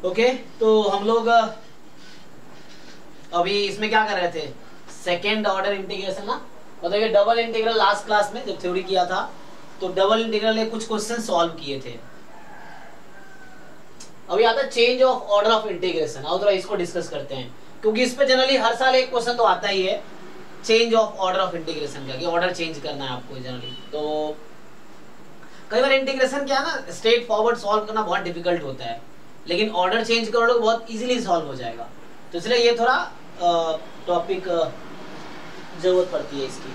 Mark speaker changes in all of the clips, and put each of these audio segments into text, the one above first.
Speaker 1: Okay तो हम लोग अभी इसमें क्या कर रहे थे, सेकेंड ऑर्डर इंटीग्रेशन ना, मतलब ये डबल इंटीग्रल लास्ट क्लास में जब थ्योरी किया था तो डबल इंटीग्रल के कुछ क्वेश्चन सॉल्व किए थे। अभी आता है change of order of integration. आओ थोड़ा इसको डिस्कस करते हैं, क्योंकि इस पे जनरली हर साल एक क्वेश्चन तो आता ही है change of order of integration का, कि ऑर्डर चेंज करना है आपको जनरली। तो कई बार इंटीग्रेशन क्या है ना, स्ट्रेट फॉरवर्ड सॉल्व करना बहुत डिफिकल्ट होता है, लेकिन ऑर्डर चेंज करो तो बहुत इजीली सॉल्व हो जाएगा। तो इसलिए ये थोड़ा टॉपिक जरूरत पड़ती है इसकी।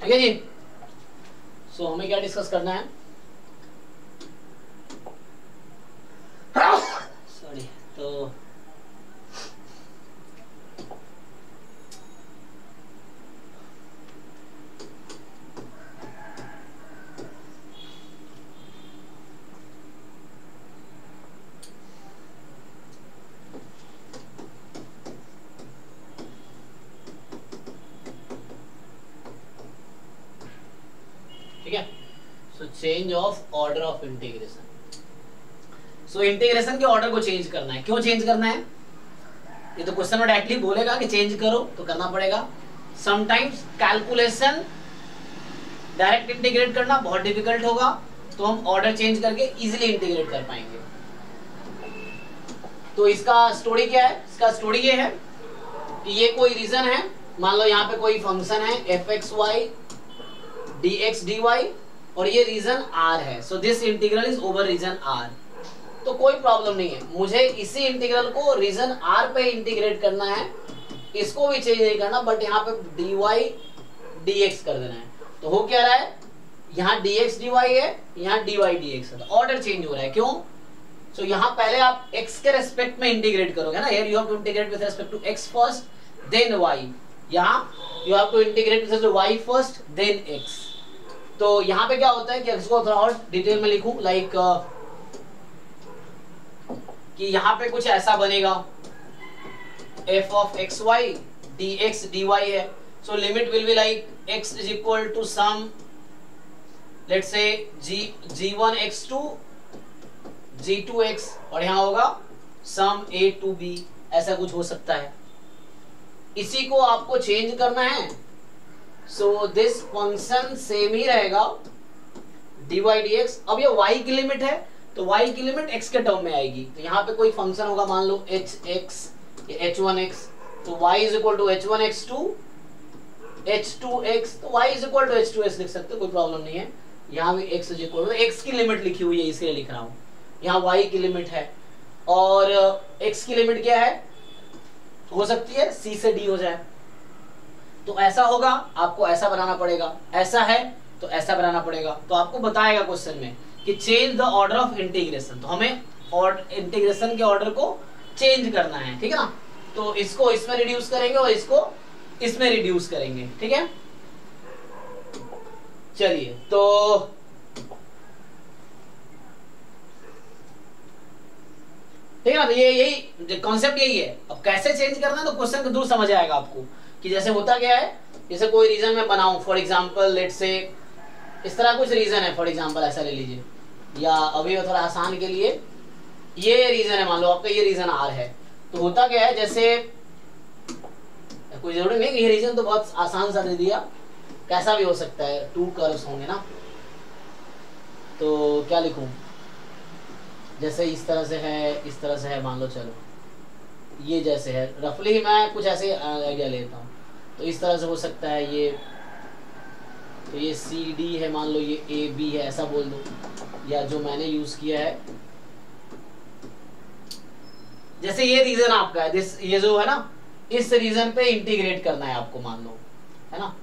Speaker 1: ठीक है जी। सो हमें क्या डिस्कस करना है, सॉरी, तो ठीक है। So change of order of integration. So integration के ऑर्डर को चेंज करना है। क्यों चेंज करना है, ये तो क्वेश्चन में डायरेक्टली बोलेगा कि चेंज करो तो करना पड़ेगा। समटाइम्स कैलकुलेशन डायरेक्ट इंटीग्रेट करना बहुत डिफिकल्ट होगा, तो हम ऑर्डर चेंज करके इजीली इंटीग्रेट कर पाएंगे। तो इसका स्टोरी क्या है, इसका स्टोरी ये है कि ये कोई रीजन है, मान लो यहाँ पे कोई फंक्शन है fxy dx dy और ये रीजन r है। So this integral is over region r। तो कोई प्रॉब्लम नहीं है, मुझे इसी इंटीग्रल को रीजन r पे इंटीग्रेट करना है, इसको भी चेंज नहीं करना, बट यहाँ पे dy dx कर देना है। तो हो क्या रहा है, यहाँ dx dy है, यहाँ dy dx है, ऑर्डर चेंज हो रहा है। क्यों? सो यहाँ पहले आप x के रेस्पेक्ट में इंटीग्रेट करोगे ना, here you have to integrate with respect to x first then y, यहाँ you have to integrate with y first then x। तो यहाँ पे क्या होता है कि इसको थोड़ा और डिटेल में लिखूं, लाइक कि यहाँ पे कुछ ऐसा बनेगा, f of xy dx dy है। So limit will be like x is equal to some let's say g1 x2 g2 x और यहाँ होगा सम a to b, ऐसा कुछ हो सकता है। इसी को आपको चेंज करना है। सो दिस फंक्शन सेम ही रहेगा dy dx। अब ये y की लिमिट है तो y की लिमिट x के टर्म में आएगी। तो यहाँ पे कोई फंक्शन होगा, मान लो hx या h1x, तो y is equal to h1x to h2x, तो y is equal to h2x लिख सकते हो, कोई प्रॉब्लम नहीं है। यहाँ भी x is equal to, x की लिमिट लिखी हुई है इसलिए लिख रहा हूँ, यहाँ y की लिमिट है और x की लिमिट क्या है, हो सकती है c से d हो जाए। तो ऐसा होगा, आपको ऐसा बनाना पड़ेगा, ऐसा है तो ऐसा बनाना पड़ेगा। तो आपको बताएगा क्वेश्चन में कि change the order of integration, तो हमें और इंटीग्रेशन के ऑर्डर को चेंज करना है, ठीक है ना। तो इसको इसमें रिड्यूस करेंगे और इसको इसमें रिड्यूस करेंगे, ठीक है। चलिए, तो ठीक है ना, तो ये यही कॉन्सेप्ट यही है। अब कैसे चेंज करना है तो क्वेश्चन को दूर समझ आएगा आपको कि जैसे होता क्या है, जैसे कोई रीजन मैं बनाऊं, फॉर एग्जांपल लेट्स से इस तरह कुछ रीजन है, फॉर एग्जांपल ऐसा ले लीजिए, या अभी थोड़ा आसान के लिए ये रीजन है, मान लो आपका ये रीजन आर है, तो होता क्या है, जैसे कोई जरूरी नहीं कि ये रीजन तो बहुत आसान सा दे दिया, कैसा भी हो सकता है, टू कर्व्स होंगे ना, तो क्या लिखूं, जैसे इस तरह से है, इस तरह से है, मान लो चलो ये जैसे है, रफली मैं कुछ ऐसे आइडिया लेता हूँ, तो इस तरह से हो सकता है ये, तो ये सी डी है, मान लो ये ए बी है, ऐसा बोल दो, या जो मैंने यूज किया है, जैसे ये रीजन आपका है, दिस ये जो है ना, इस रीजन पे इंटीग्रेट करना है आपको, मान लो, है ना,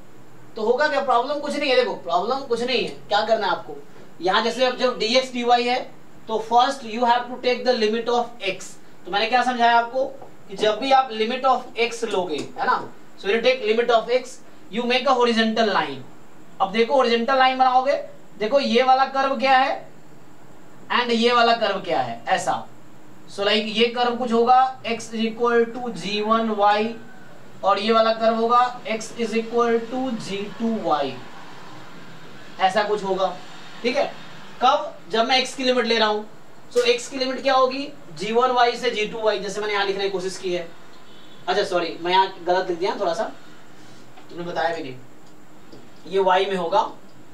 Speaker 1: तो होगा क्या, प्रॉब्लम कुछ नहीं है, देखो प्रॉब्लम कुछ नहीं है, क्या करना है आपको, यहाँ जैसे अब जब dx dy है, तो first you have to take the limit of x, तो मैंने क्या समझाया आपको कि जब भी आप लिमिट ऑफ x लोगे, है ना, so you take limit of x, you make a horizontal line, अब देखो हॉरिजॉन्टल लाइन बनाओगे, देखो ये वाला कर्व क्या है एंड ये वाला कर्व क्या है, ऐसा, सो लाइक ये कर्व कुछ होगा x is equal to g1y, और ये वाला कर्व होगा x is equal to g2y, ऐसा कुछ होगा, ठीक है, कब, जब मैं x की लिमिट ले रहा हूं, सो x की लिमिट क्या होगी, g1y से g2y, जैसे मैंने यहां लिखने की कोशिश की है, अच्छा सॉरी मैं यहां गलत लिख दिया थोड़ा सा, तुमने बताया भी नहीं, ये y में होगा,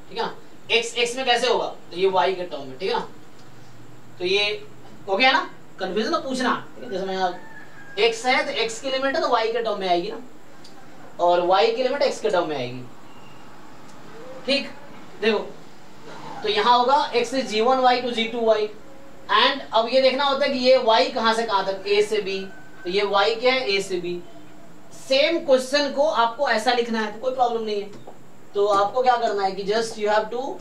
Speaker 1: ठीक है ना, x में कैसे होगा, तो ये y के टर्म में, ठीक है ना, तो ये हो गया ना, कंफ्यूजन तो पूछना, ठीक है, जैसे मैं x है तो x की लिमिट है तो y के टर्म में आएगी ना, और y की लिमिट x के टर्म में आएगी, ठीक, देखो तो यहां होगा x is g1y to g2y, and अब ये देखना होता है कि ये y कहां से कहां तक, a से b, तो ये y क्या है, a से b, सेम क्वेश्चन को आपको ऐसा लिखना है तो कोई प्रॉब्लम नहीं है, तो आपको क्या करना है कि just you have to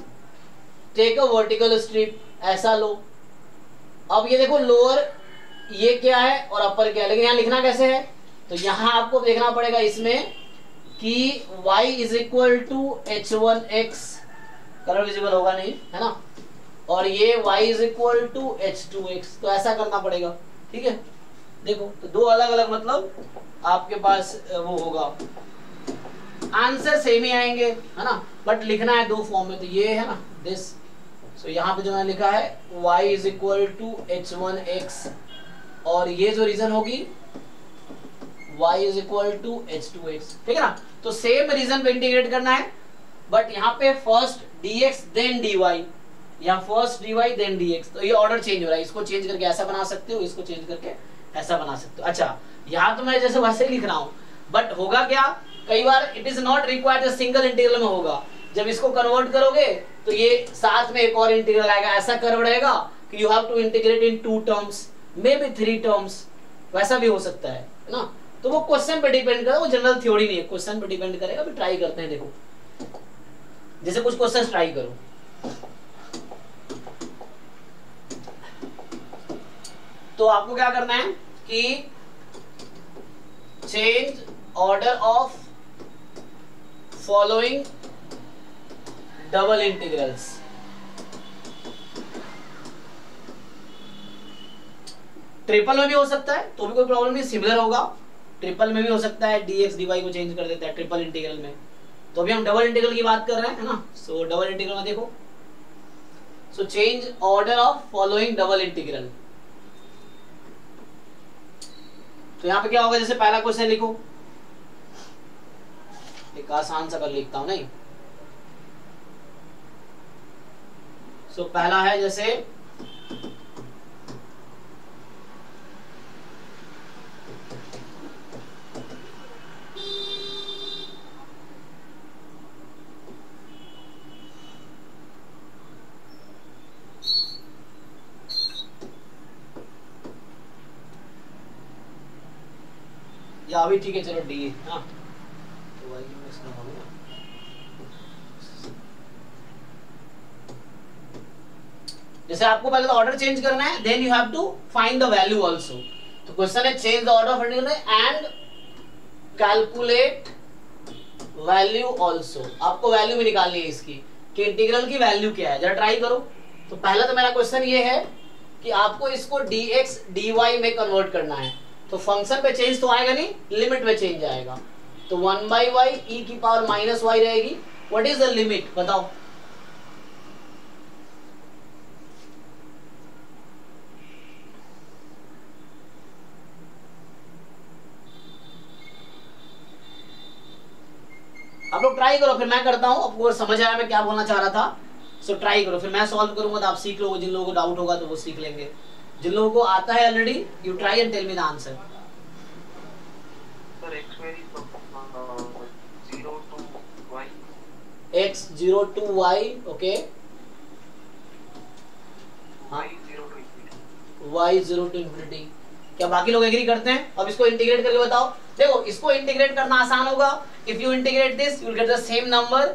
Speaker 1: take a vertical strip, ऐसा लो, अब ये देखो लोअर ये क्या है और अपर क्या है, लेकिन यहाँ लिखना कैसे है, तो यहाँ आपको देखना पड़ेगा इसमें कि y is equal to h1x, colour visible होगा नहीं, है ना, और ये y is equal to h2x, तो ऐसा करना पड़ेगा, ठीक है, देखो तो दो अलग अलग मतलब आपके पास वो होगा, आंसर सेम ही आएंगे, है ना, बट लिखना है दो फॉर्म में, तो ये है ना दिस, सो यहाँ पे जो मैंने लिखा है y is equal to h1x, और ये जो रीजन होगी y is equal to h2x, ठीक है ना, तो सेम रीजन पे इंटीग्रेट करना है, बट यहाँ पे फर्स्ट dx देन dy, यहाँ फर्स्ट dy देन dx, तो ये ऑर्डर चेंज हो रहा है, इसको चेंज करके ऐसा बना सकते हो, इसको चेंज करके ऐसा बना सकते हो, अच्छा यहाँ तो मैं जैसे वैसे ही लिख रहा हूँ, बट होगा क्या, कई बार it is not required, single integral में होगा, जब इसको कन्वर्ट करोगे तो ये साथ में एक और इंटीग्रल आएगा, ऐसा कर्व रहेगा कि you have to integrate in 2 terms, may be 3 terms, वैसा भी हो सकता है ना, तो वो क्वेश्चन पे डिपेंड करेगा, वो जनरल थ्योरी नहीं है, क्वेश्चन पे डिपेंड करेगा, अभी ट्राई करते हैं, देखो जैसे कुछ क्वेश्चन ट्राई करो, तो आपको क्या करना है कि change order of following double integrals, triple में भी हो सकता है तो भी कोई प्रॉब्लम नहीं, सिमिलर होगा, ट्रिपल में भी हो सकता है, dx dy को चेंज कर देता है ट्रिपल इंटीग्रल में, तो अभी हम डबल इंटीग्रल की बात कर रहे हैं, है ना, सो डबल इंटीग्रल में देखो, so change order of following double integral, तो यहां पे क्या होगा, जैसे पहला क्वेश्चन लिखो, एक आसान सा कर लिखता हूं, नहीं, सो पहला है जैसे या अभी ठीक है, चलो डी, हाँ तो y की इसका हो गया, जैसे आपको पहले तो ऑर्डर चेंज करना है, then you have to find the value also, तो क्वेश्चन है change the order of integral and calculate value also, आपको वैल्यू भी निकालनी है इसकी कि इंटीग्रल की वैल्यू क्या है, जरा ट्राई करो, तो पहला तो मेरा क्वेश्चन ये है कि आपको इसको dx dy में कन्वर्ट करना है, तो फंक्शन पे चेंज तो आएगा नहीं, लिमिट में चेंज आएगा, तो 1/y e की पावर -y रहेगी, व्हाट इज द लिमिट बताओ, आप लोग ट्राई करो, फिर मैं करता हूँ, आपको समझ आया मैं क्या बोलना चाह रहा था। सो ट्राई करो, फिर मैं सॉल्व करूंगा तो आप सीख लोगे, जिन लोगों को डाउट होगा तो वो सीख लेंगे, जिन लोगों को आता है already you try and tell me the answer.
Speaker 2: Sir x vary from 0 to y,
Speaker 1: x 0 to y, okay,
Speaker 2: y 0 to infinity,
Speaker 1: y 0 to infinity। क्या बाकी लोग एग्री करते हैं? अब इसको इंटीग्रेट करके बताओ। देखो इसको इंटीग्रेट करना आसान होगा, if you integrate this you will get the same number,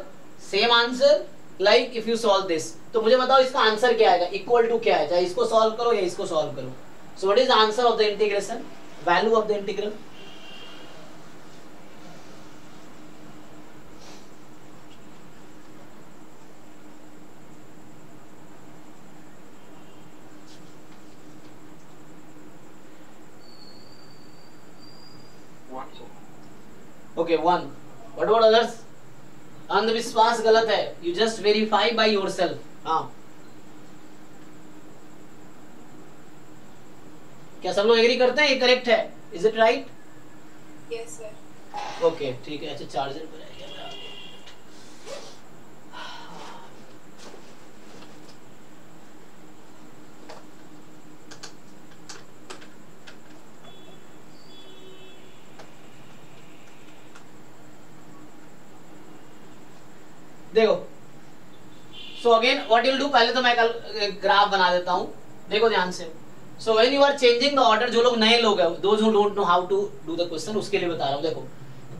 Speaker 1: same answer like if you solve this. तो मुझे बताओ इसका आंसर क्या आएगा, इक्वल टू क्या है, चाहे इसको सॉल्व करो या इसको सॉल्व करो। So what is the answer of the integration, value of the integral? Okay 1। What about others? अंधविश्वास गलत है, you just verify by yourself. हाँ, क्या सब लोग एग्री करते हैं ये करेक्ट है? Is it right?
Speaker 3: Yes sir.
Speaker 1: Okay ठीक है। अच्छा चार्जर पर है क्या मेरा? देखो so again what you will do, पहले तो मैं कल ग्राफ बना देता हूं, देखो ध्यान से। So when you are changing the order, जो लोग नए लोग हैं, those who don't know how to do the question, उसके लिए बता रहा हूं। देखो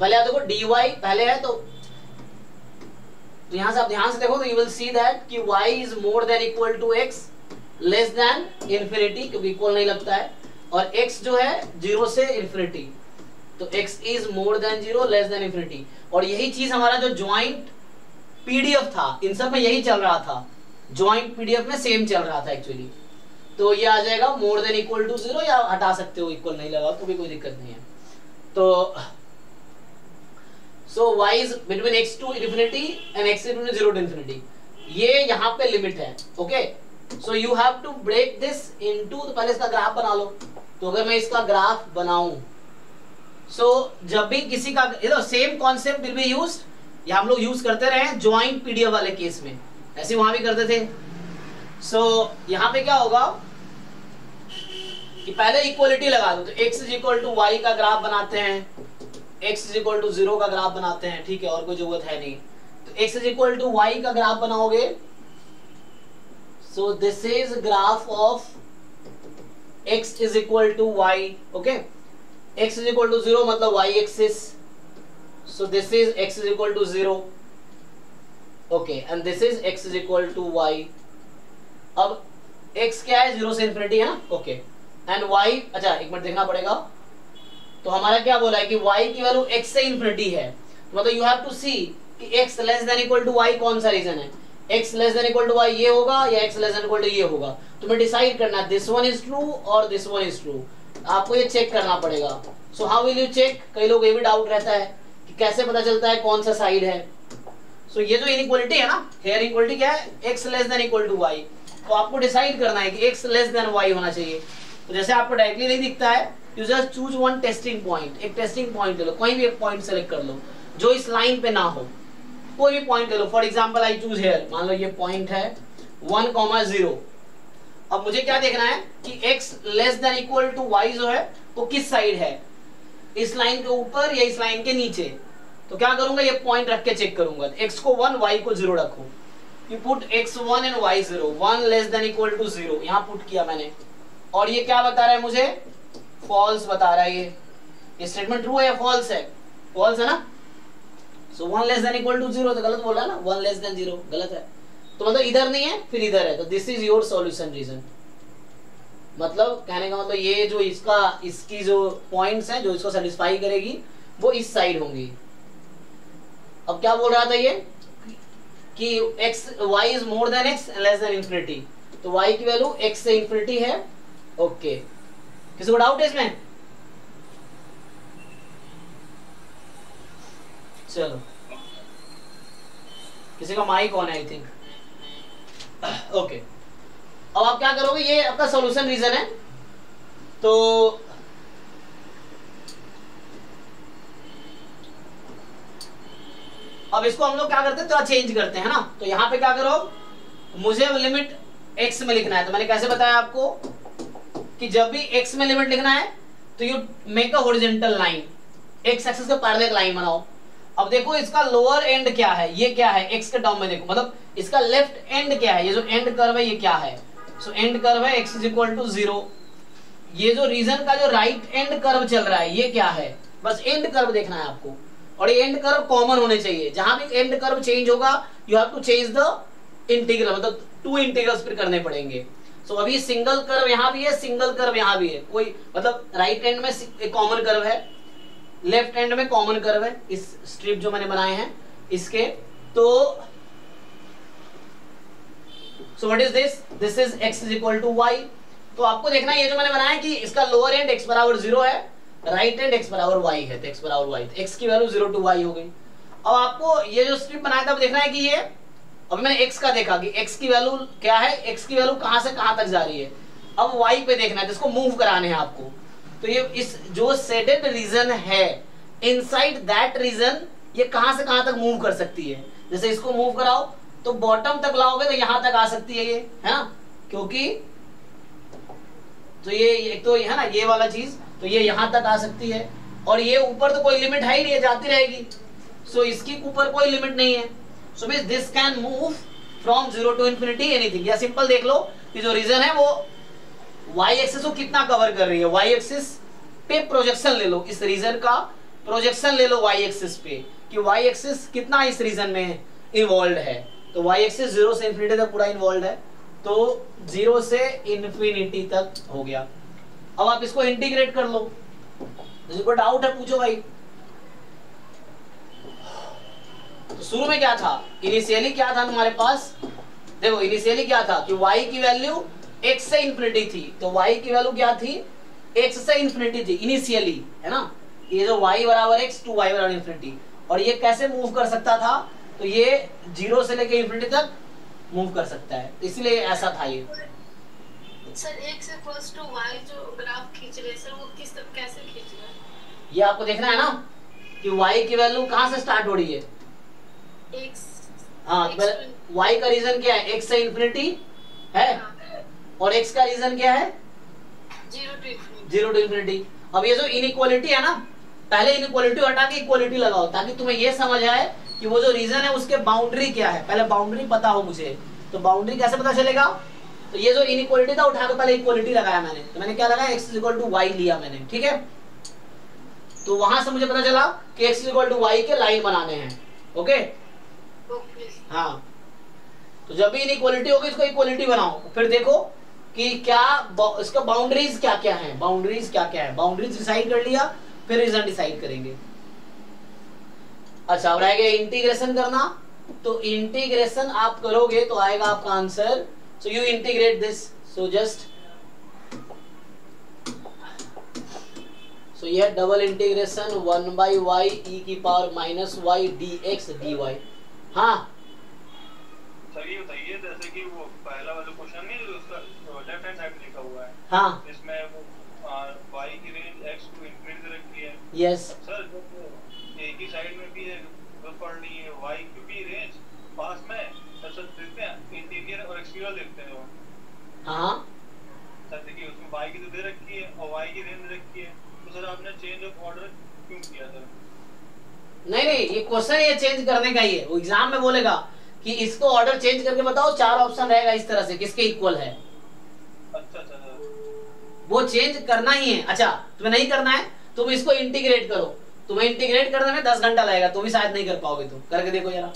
Speaker 1: पहले आप देखो dy पहले है, तो यहां से आप ध्यान से देखो तो यू विल सी दैट कि y is more than equal to x less than infinity, क्योंकि इक्वल नहीं लगता है, और x जो है 0 से इंफिनिटी, तो x is more then 0 less than infinity. और यही चीज हमारा जो ज्वाइंट पीडीएफ था, इन सब में यही चल रहा था, ज्वाइंट पीडीएफ में सेम चल रहा था एक्चुअली। तो ये आ जाएगा मोर देन इक्वल टू 0, या हटा सकते हो इक्वल नहीं लगा तो भी कोई दिक्कत नहीं है। तो so y is between x to infinity and x is between 0 to infinity, ये यहाँ पे लिमिट है। Okay so you have to break this into, तो पहले इसका ग्राफ बना लो। तो अगर मैं इसका ग्राफ बनाऊं, सो जब भी किसी का same concept will be used, ये हम लोग यूज करते रहे ज्वाइंट पीडीएफ वाले केस में, ऐसे वहां भी करते थे। सो यहाँ पे क्या होगा कि पहले इक्वलिटी लगा दो, तो x is equal to y का ग्राफ बनाते हैं, x इज इक्वल टू 0 का ग्राफ बनाते हैं, ठीक है, और कोई जरूरत है नहीं। तो x is equal to y का ग्राफ बनाओगे, so this is graph of x is equal to y, okay. x is equal to 0 मतलब y axis, so this is x is equal to 0, okay, and this is x is equal to y। अब x क्या है, 0 से infinity है ना, okay, and y, अच्छा एक minute देखना पड़ेगा, तो हमारा क्या बोला है कि y की वैल्यू x से इंफिनिटी है, मतलब यू हैव टू सी कि x less than equal to y कौन सा रीजन है, x less than equal to y ये होगा या x less than equal to ये होगा। तो मैं डिसाइड करना है दिस वन इज ट्रू और दिस वन इज ट्रू, आपको ये चेक करना पड़ेगा। So how will you check, कई लोग ये भी डाउट रहता है कि कैसे पता चलता है कौन सा साइड है। सो ये जो इनइक्वालिटी है ना, हेयर इक्वालिटी क्या है, x less than equal to y, तो आपको डिसाइड करना है कि x लेस देन y होना चाहिए। तो जैसे आपको डायरेक्टली नहीं दिखता है, you just choose one testing point, एक टेस्टिंग पॉइंट ले लो, कोई भी एक पॉइंट सेलेक्ट कर लो जो इस लाइन पे ना हो, कोई भी पॉइंट ले लो। For example I choose here, मान लो ये पॉइंट है 1,0। अब मुझे क्या देखना है कि x less than equal to y जो है वो किस साइड है, इस लाइन के ऊपर या इस लाइन के नीचे। तो क्या करूंगा, ये पॉइंट रख के चेक करूंगा, x को 1 y को 0 रखो, you put x1 and y 0, 1 less than equal to 0 यहां पुट किया मैंने, और ये क्या बता रहा है मुझे, फॉल्स बता रहा है। ये स्टेटमेंट ट्रू है या फॉल्स है, फॉल्स है ना। सो 1 लेस देन इक्वल टू 0 तो गलत बोल रहा है ना, 1 लेस देन 0 गलत है, तो मतलब इधर नहीं है फिर इधर है, तो this is your solution region. मतलब कहने का मतलब ये जो इसकी जो पॉइंट्स हैं जो इसको सेटिस्फाई करेगी वो इस साइड होंगी। अब क्या बोल रहा था ये कि x y is more then x less than infinity, तो y की वैल्यू x से इंफिनिटी है, ओके। किसी को डाउट है इसमें? चलो, किसी का माइक ऑन है आई थिंक, ओके। अब आप क्या करोगे, ये आपका सॉल्यूशन रीजन है, तो अब इसको हम लोग क्या करते हैं, थोड़ा चेंज करते हैं ना। तो यहाँ पे क्या करो, मुझे लिमिट x में लिखना है, तो मैंने कैसे बताया आपको कि जब भी x में लिमिट लिखना है तो you make a horizontal line, x axis के पैरेलल लाइन बनाओ। अब देखो इसका लोअर एंड क्या है, ये क्या है x के टर्म में, देखो मतलब इसका लेफ्ट एंड क्या है, ये जो एंड कर्व है ये क्या है, सो एंड कर्व है x = 0। ये जो रीजन का जो राइट एंड कर्व चल रहा है ये क्या है, बस एंड कर्व देखना है आपको, और ये एंड कर्व कॉमन होने चाहिए। जहां भी एंड कर्व चेंज होगा you have to change the integral, मतलब 2 इंटीग्रल्स फिर करने पड़ेंगे। सो अभी सिंगल कर्व यहाँ भी है, सिंगल कर्व यहाँ भी है, कोई मतलब राइट एंड में एक कॉमन कर्व है, लेफ्ट एंड में कॉमन कर्व है, इस स्ट्रिप जो मैंने बनाए हैं इसके। तो so what is this, this is x = y। तो आपको देखना है ये जो मैंने बनाया है कि इसका लोअर एंड x = 0 है, राइट एंड x = y है, तो x = y, तो x की वैल्यू 0 to y हो गई। अब आपको ये जो स्ट्रिप बनाया था अब देखना है कि ये, अभी मैंने x का देखा कि x की वैल्यू क्या है, x की वैल्यू कहां से कहां तक जा रही है। अब y पे देखना है, जिसको मूव कराने हैं आपको। तो ये इस जो सेडेड रीजन है, इनसाइड दैट रीजन ये कहां से कहां तक मूव कर सकती है। जैसे इसको मूव कराओ तो बॉटम तक लाओगे तो यहां तक आ सकती है ये, है ना, क्योंकि तो ये एक तो है ना ये वाला चीज, तो ये यहां तक आ सकती है, और ये ऊपर तो कोई लिमिट है ही नहीं है, जाती रहेगी। सो इसके ऊपर कोई लिमिट नहीं है। सो means this can move from 0 to infinity anything. या सिंपल देख लो कि जो रीजन है वो y एक्सिस को कितना कवर कर रही है, y एक्सिस पे प्रोजेक्शन ले लो, इस रीजन का प्रोजेक्शन ले लो y एक्सिस पे कि y एक्सिस कितना इस रीजन में इन्वॉल्व है। तो y एक्सिस 0 से इंफिनिटी तक पूरा इन्वॉल्व है, तो 0 से इंफिनिटी तक हो गया। अब आप इसको इंटीग्रेट कर लो, जिसको डाउट है पूछो भाई। तो शुरू में क्या था, इनिशियली क्या था तुम्हारे पास, देखो इनिशियली क्या था कि y की वैल्यू x से इंफिनिटी थी, तो y की वैल्यू क्या थी, x से इंफिनिटी थी इनिशियली, है ना। ये जो y = x to y = infinity, और ये कैसे मूव कर सकता था, तो ये 0 से लेके इंफिनिटी तक मूव कर सकता है, इसलिए ऐसा था ये।
Speaker 3: सर x = y जो ग्राफ खींच रहे हैं सर, वो किस तरह कैसे खींच रहे हैं,
Speaker 1: ये आपको देखना है ना कि y की वैल्यू कहां से स्टार्ट हो रही है,
Speaker 3: x,
Speaker 1: हाँ, y का रीजन क्या है, x से इंफिनिटी है, और x का रीजन क्या है
Speaker 3: 0
Speaker 1: to infinity। अब ये जो इनइक्वालिटी है ना, पहले इनइक्वालिटी हटा के इक्वालिटी लगाओ, ताकि तुम्हें ये समझ आए कि वो जो रीजन है उसके बाउंड्री क्या है। पहले बाउंड्री पता हो मुझे, तो बाउंड्री कैसे पता चलेगा, तो ये जो इनइक्वालिटी था उठा के पहले इक्वालिटी लगाया मैंने, तो मैंने क्या लगाया, x = y लिया मैंने, ठीक है। तो वहां से मुझे पता चला कि x = y के लाइन बनाने हैं, ओके। हाँ, तो जब भी इनइक्वालिटी होगी इसको इक्वालिटी बनाओ, फिर देखो कि क्या इसका बाउंड्रीज क्या क्या है, बाउंड्रीज क्या क्या है, बाउंड्रीज डिसाइड कर लिया, फिर रीजन डिसाइड करेंगे। अच्छा, अब रह गया इंटीग्रेशन करना। तो इंटीग्रेशन आप करोगे तो आएगा आपका answer, so you integrate this, so just so ये double integration 1/y e⁻⁻y dx dy। हाँ
Speaker 2: सर ये बताइए, जैसे कि वो पहला वाला क्वेश्चन नहीं जो उसका लेफ्ट हैंड साइड लिखा हुआ है,
Speaker 1: हाँ,
Speaker 2: इसमें वो y की रेंज x to infinity रखी है।
Speaker 1: यस
Speaker 2: सर जो एक ही साइड में भी है वो पढ़नी है, y की भी रेंज पास में, सर देखते हैं इंटीरियर और एक्सटीरियर देखते हैं वो।
Speaker 1: हाँ
Speaker 2: सर देखिए उसमें y की तो दे रखी है और y की रेंज रखी है, तो सर आपने चेंज ऑफ ऑर्डर क्यों किया सर?
Speaker 1: नहीं नहीं, ये क्वेश्चन ये चेंज करने का ही है, वो एग्जाम में बोलेगा कि इसको ऑर्डर चेंज करके बताओ, 4 ऑप्शन रहेगा इस तरह से किसके इक्वल है।
Speaker 2: अच्छा अच्छा सर,
Speaker 1: वो चेंज करना ही है। अच्छा, तुम्हें नहीं करना है, तुम इसको इंटीग्रेट करो, तुम्हें इंटीग्रेट करने में 10 घंटा लगेगा, तुम भी शायद नहीं कर पाओगे, तुम करके देखो जरा।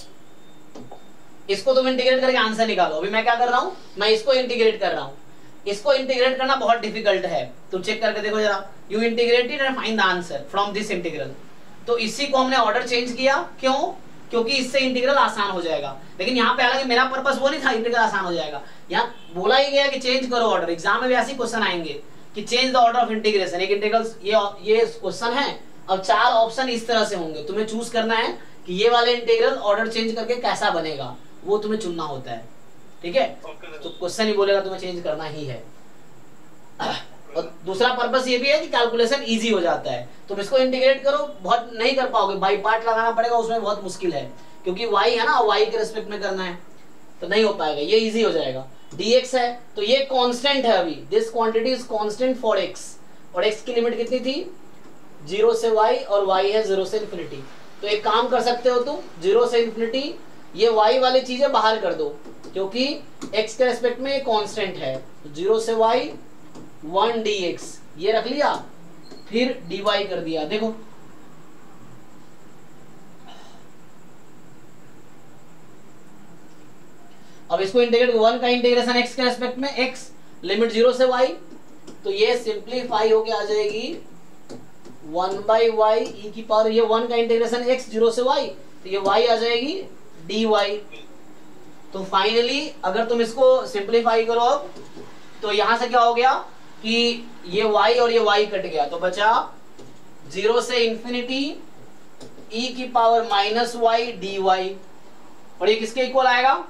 Speaker 1: इसको तुम इंटीग्रेट करके आंसर निकालो। अभी मैं क्या कर रहा हूं, मैं इसको इंटीग्रेट कर रहा हूं। इसको इंटीग्रेट करना बहुत डिफिकल्ट है, तुम चेक करके देखो जरा। You integrate it and find the answer from this integral. तो इसी को हमने ऑर्डर चेंज किया, क्यों, क्योंकि इससे इंटीग्रल आसान हो जाएगा। लेकिन यहाँ पे हालांकि मेरा पर्पस वो नहीं था इंटीग्रल आसान हो जाएगा, यहाँ बोला ही गया कि चेंज करो ऑर्डर। एग्जाम में भी ऐसे क्वेश्चन आएंगे कि change the order of integration. एक इंटीग्रल ये क्वेश्चन है, अब 4 ऑप्शन इस तरह से होंगे, तुम्हें चूज करना है कि ये वाले इंटीग्रल ऑर्डर चेंज करके कैसा बनेगा, वो तुम्हें चुनना होता है, ठीक है। तो क्वेश्चन ही बोलेगा तुम्हें चेंज करना ही है। और दूसरा पर्पस ये भी है कि कैलकुलेशन इजी हो जाता है। तुम इसको इंटीग्रेट करो, बहुत नहीं कर पाओगे, बाई पार्ट लगाना पड़ेगा, उसमें बहुत मुश्किल है। क्योंकि y है ना, y के रेस्पेक्ट में करना है तो नहीं हो पाएगा, ये इजी हो जाएगा। dx है तो ये कांस्टेंट है, अभी this quantity is constant for x, और x की लिमिट कितनी थी 0 से y, और y है 0 से इन्फिनिटी। तो एक काम कर सकते हो तुम, 0 से इन्फिनिटी ये y वाली चीजें बाहर कर दो, क्योंकि x के रेस्पेक्ट में ये कांस्टेंट है। 0 से y 1 dx ये रख लिया, फिर dy कर दिया। देखो अब इसको इंटीग्रेट, 1 का इंटीग्रेशन x के रेस्पेक्ट में, x लिमिट 0 से y, तो ये सिंप्लीफाई होके आ जाएगी 1 बाई वाई ई की पावर, ये 1 का इंटीग्रेशन x 0 से y, तो ये y आ जाएगी dy। तो फाइनली अगर तुम इसको सिंप्लीफाई करो अब, तो यहां से क्या हो गया कि ये y और ये y कट गया, तो बचा 0 से इंफिनिटी e की पावर माइनस वाई dy, और ये किसके इक्वल आएगा,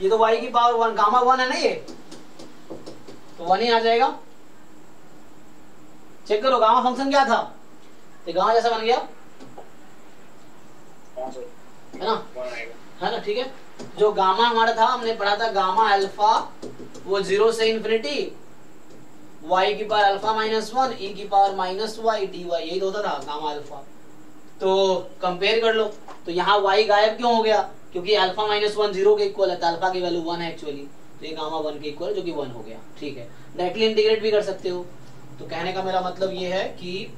Speaker 1: ये तो y की पावर 1, गामा 1 है ना, ये तो 1 ही आ जाएगा। चेक करो गामा फंक्शन क्या था, तो गामा जैसा बन गया है ना, है ना, ठीक है। जो गामा हमारा था, हमने पढ़ा था गामा अल्फा, वो 0 से इंफिनिटी y की पावर अल्फा माइनस 1 e की पावर माइनस वाई dy, यही तो होता था गामा अल्फा। तो कंपेयर कर लो, तो यहाँ y गायब क्यों हो गया, क्योंकि अल्फा माइनस 1 0 के इक्वल है, तो अल्फा की वैल्यू 1 है एक्चुअली, तो ये गामा 1 के इक्वल है, जो कि 1 हो गया। ठीक है, डायरेक्टली इंटीग्रेट भी कर सकते हो। तो कहने का मेरा मतलब ये है कि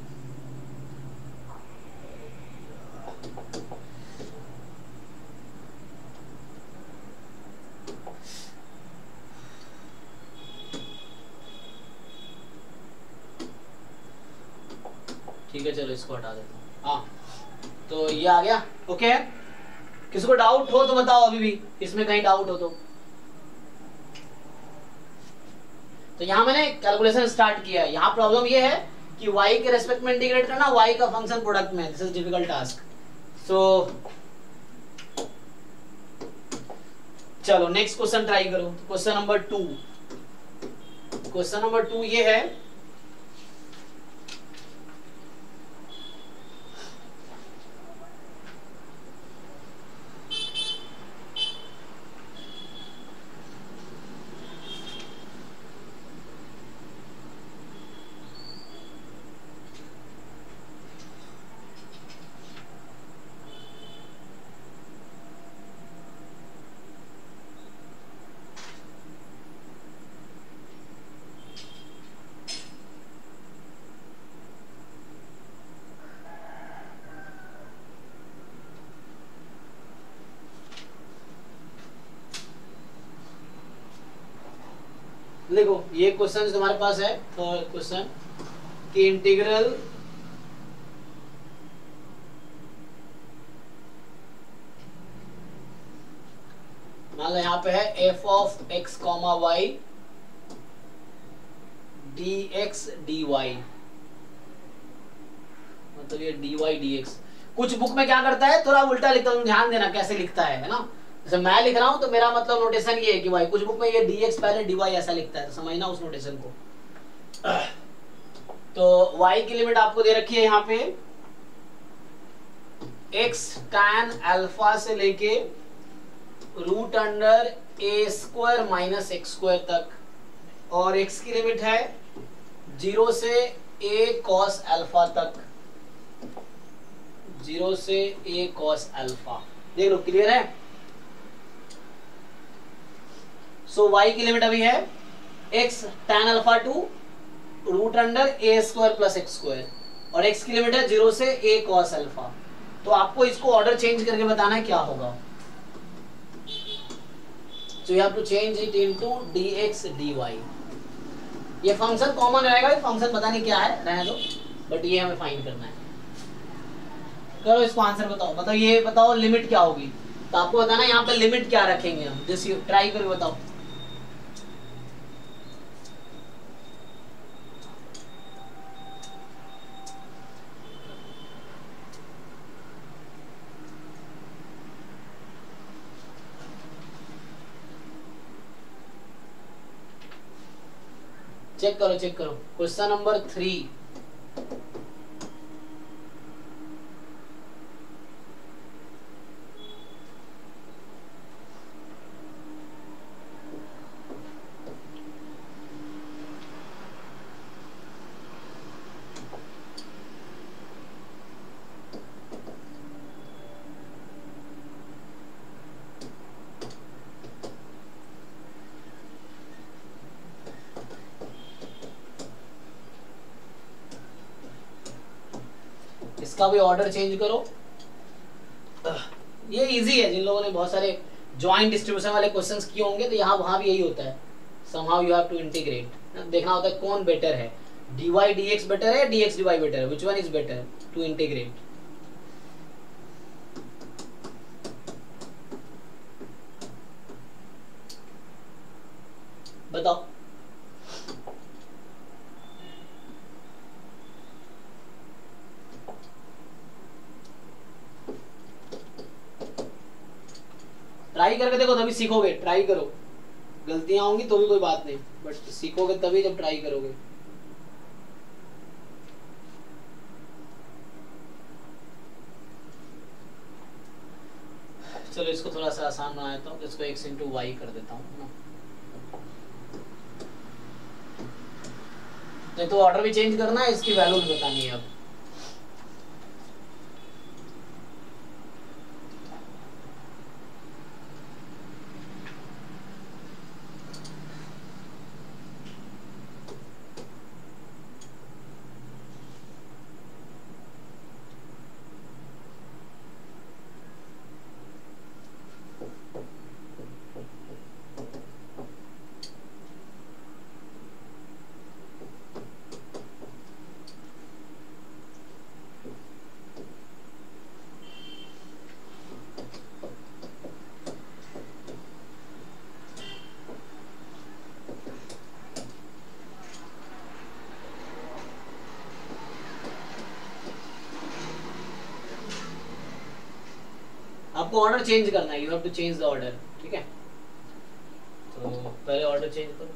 Speaker 1: ठीक है, चलो इसको हटा देता हूँ। हाँ, तो ये आ गया, ओके। किसी को डाउट हो तो बताओ, अभी भी इसमें कहीं डाउट हो तो यहाँ मैंने कैलकुलेशन स्टार्ट किया है। यहाँ प्रॉब्लम ये है कि y के रेस्पेक्ट में इंटीग्रेट करना, y का फंक्शन प्रोडक्ट में, दिस इज डिफिकल्ट टास्क। सो चलो नेक्स्ट क्वेश्चन ट्राई करो। क्वेश्चन नंबर 2, क्वेश्चन नंबर 2 ये है, देखो ये क्वेश्चन तुम्हारे पास है, फर्स्ट क्वेश्चन कि इंटीग्रल मान लो यहाँ पे है f of x comma y dx dy, मतलब ये dy dx। कुछ बुक में क्या करता है, थोड़ा उल्टा लिखता हूँ, ध्यान देना कैसे लिखता है ना। जैसे मैं लिख रहा हूं तो मेरा मतलब नोटेशन ये है कि भाई कुछ बुक में ये dx पहले dy ऐसा लिखता है, तो समझना उस नोटेशन को। तो y की लिमिट आपको दे रखी है यहाँ पे x tan अल्फा से लेके root under a square minus x square तक, और x की लिमिट है 0 से a cos अल्फा तक, 0 से a cos अल्फा। देख लो, क्लियर है। सो y की लिमिट अभी है x tan alpha to root under a square plus x square, और x की लिमिट है 0 से a cos अल्फा। तो आपको इसको ऑर्डर चेंज करके बताना है क्या होगा। So you have to change it into dx dy। ये फंक्शन कॉमन रहेगा, फंक्शन पता नहीं क्या है, रहने दो, बट ये हमें फाइंड करना है। करो इसको आंसर बताओ, बताओ ये बताओ लिमिट क्या होगी। तो आपको बताना यहाँ पे लिमिट क्या रखेंगे हम, जिस ट्राई करके बताओ। चेक करो, चेक करो। क्वेश्चन नंबर 3, इसका भी ऑर्डर चेंज करो। ये इजी है, जिन लोगों ने बहुत सारे जॉइंट डिस्ट्रीब्यूशन वाले क्वेश्चंस किए होंगे तो यहाँ वहां भी यही होता है। somehow you have to integrate, देखना होता है कौन बेटर है, dy dx बेटर है, dx dy बेटर है, which one is better to integrate। बताओ। ट्राई करके देखो तभी सीखोगे, ट्राई करो, गलतियां होंगी तो भी कोई बात नहीं, बट सीखोगे तभी जब ट्राई करोगे। चलो इसको थोड़ा सा आसान बना देता हूँ, तो इसको x इंटू वाई कर देता हूँ ना, नहीं तो ऑर्डर भी चेंज करना है, इसकी वैल्यू भी बतानी है अब। आपको ऑर्डर चेंज करना है, you have to change the order, ठीक है। तो पहले ऑर्डर चेंज करो,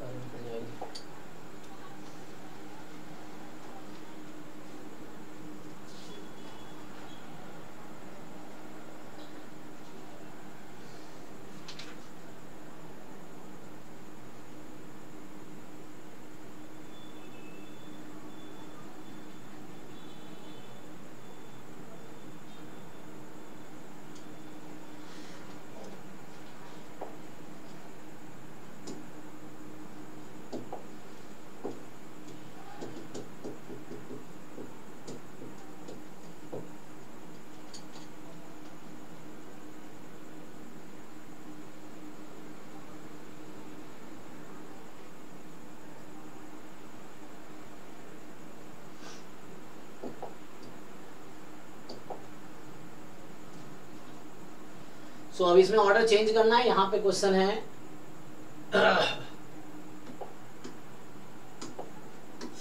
Speaker 1: सो अब इसमें ऑर्डर चेंज करना है। यहाँ पे क्वेश्चन है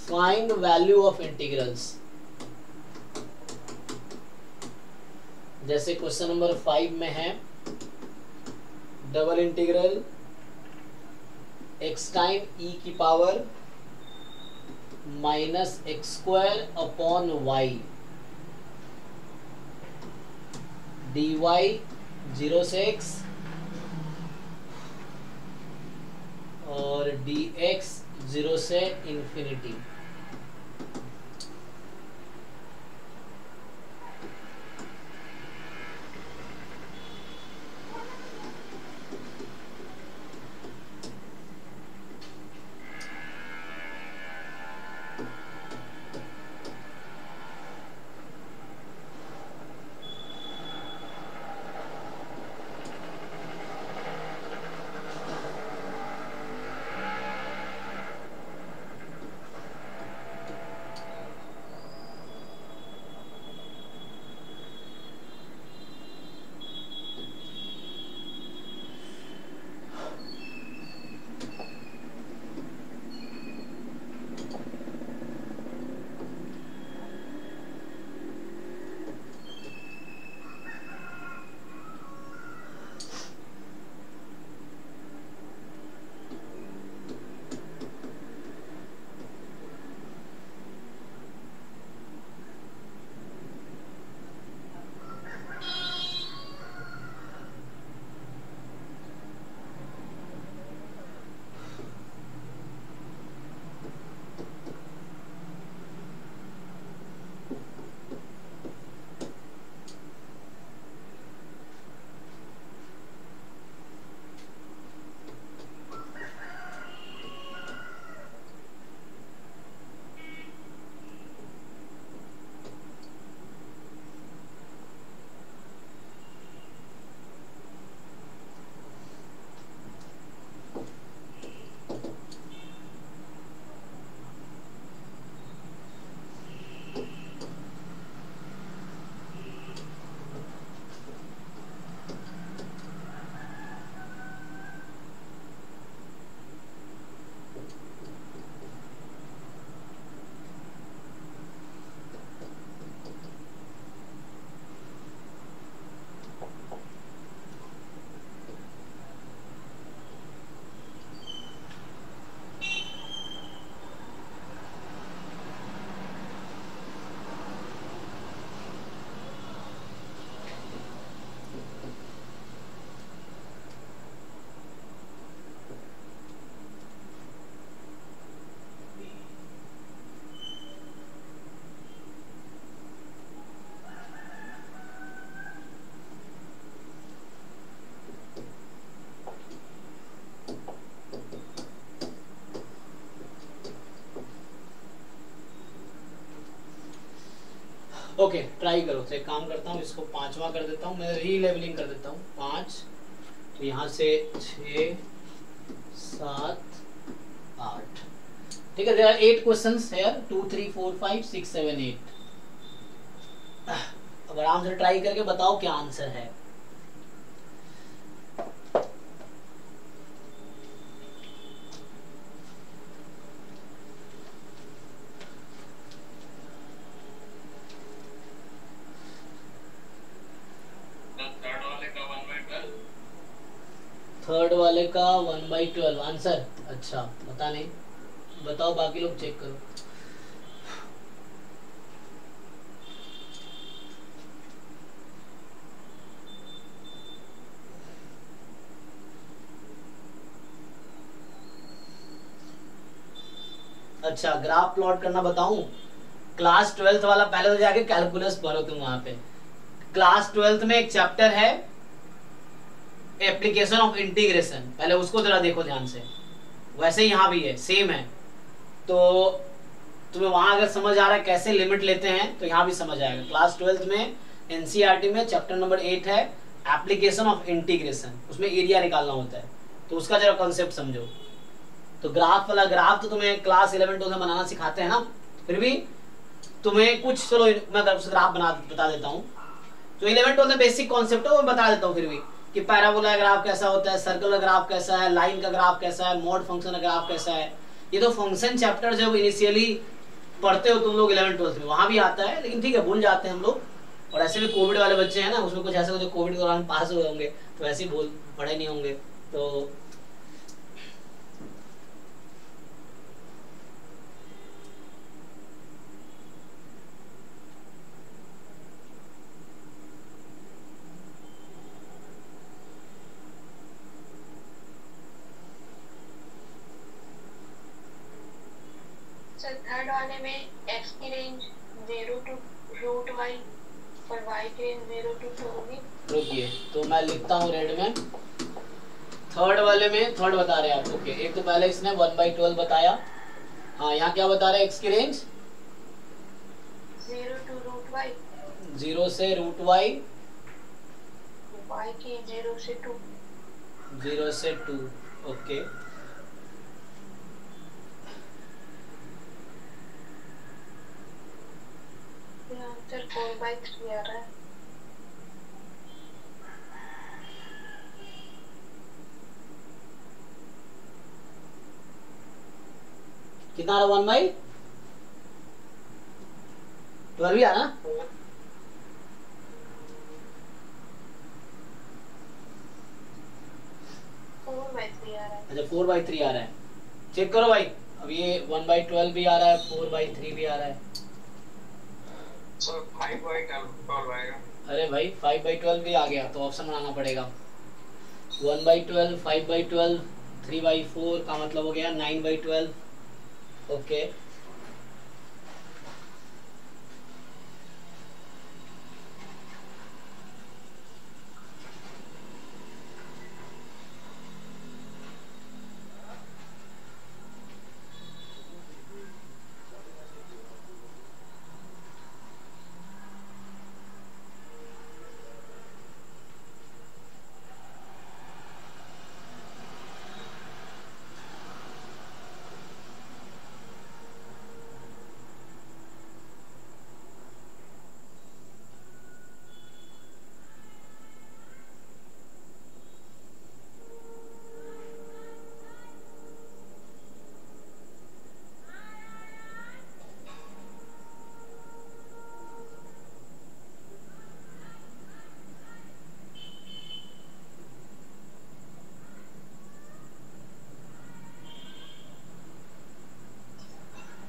Speaker 1: फाइंड वैल्यू ऑफ इंटीग्रल्स। जैसे क्वेश्चन नंबर 5 में है double integral x time e की power minus x square upon y dy 0 से x और dx 0 से इंफिनिटी। ओके ट्राई करो। तो एक काम करता हूँ, इसको 5वां कर देता हूँ, मैं रीलेवलिंग कर देता हूँ 5, तो यहाँ से 6 7 8। ठीक है, देयर आर 8 क्वेश्चंस हियर, 2 3 4 5 6 7 8। अब आराम से ट्राई करके बताओ क्या आंसर है। थर्ड वाले का 1/12 आंसर। अच्छा पता नहीं, बताओ, बाकी लोग चेक करो। अच्छा ग्राफ प्लॉट करना बताऊं? क्लास 12th वाला पहले तो जाके कैलकुलस पढ़ो तुम। वहां पे क्लास 12th में एक चैप्टर है एप्लीकेशन ऑफ इंटीग्रेशन, पहले उसको जरा देखो ध्यान से। वैसे यहाँ भी है, सेम है, तो तुम्हें वहां अगर समझ आ रहा है कैसे लिमिट लेते हैं तो यहाँ भी समझ आएगा। क्लास 12th में एनसीईआरटी में चैप्टर नंबर 8 है एप्लीकेशन ऑफ इंटीग्रेशन, उसमें एरिया निकालना होता है, तो उसका जरा कॉन्सेप्ट समझो। तो ग्राफ वाला, ग्राफ तो तुम्हें क्लास 11 में बनाना सिखाते हैं ना, फिर भी तुम्हें कुछ, चलो मैं ग्राफ बता देता हूँ। जो 11 में बेसिक कॉन्सेप्ट है वो बता देता हूँ फिर भी, कि पैराबोला ग्राफ कैसा होता है, सर्कल का ग्राफ कैसा है, लाइन का ग्राफ कैसा है, मोड फंक्शन का ग्राफ कैसा है। ये तो फंक्शन चैप्टर जब इनिशियली पढ़ते हो तुम लोग 11-12 में, वहां भी आता है, लेकिन ठीक है भूल जाते हैं हम लोग। और ऐसे भी कोविड वाले बच्चे हैं ना, उसमें कुछ ऐसे जो कोविड के दौरान पास हुए होंगे तो ऐसे ही पढ़े नहीं होंगे। तो
Speaker 3: थर्ड वाले में x की रेंज 0 to √y और y की रेंज 0 to 2 होगी।
Speaker 1: रुकिए, तो मैं लिखता हूँ रेड में। थर्ड वाले में, थर्ड बता रहे हैं आप, ओके। एक तो पहले इसने 1/12 बताया, हाँ यहाँ क्या बता रहे हैं, x की रेंज
Speaker 3: 0 to √y,
Speaker 1: 0 से √y,
Speaker 3: y की 0 से 2,
Speaker 1: 0 से 2, ओके।
Speaker 3: आंसर 4/3 आ रहा है।
Speaker 1: कितना आ रहा, 1/12 भी आ रहा ना?
Speaker 3: 4/3 आ रहा है।
Speaker 1: अच्छा 4/3 आ रहा है, चेक करो भाई। अब ये 1/12 भी आ रहा है, 4/3 भी आ रहा है।
Speaker 2: सर 5/12 आएगा।
Speaker 1: अरे भाई 5/12 भी आ गया, तो ऑप्शन बनाना पड़ेगा। 1/12, 5/12, 3/4 का मतलब हो गया 9/12, ओके।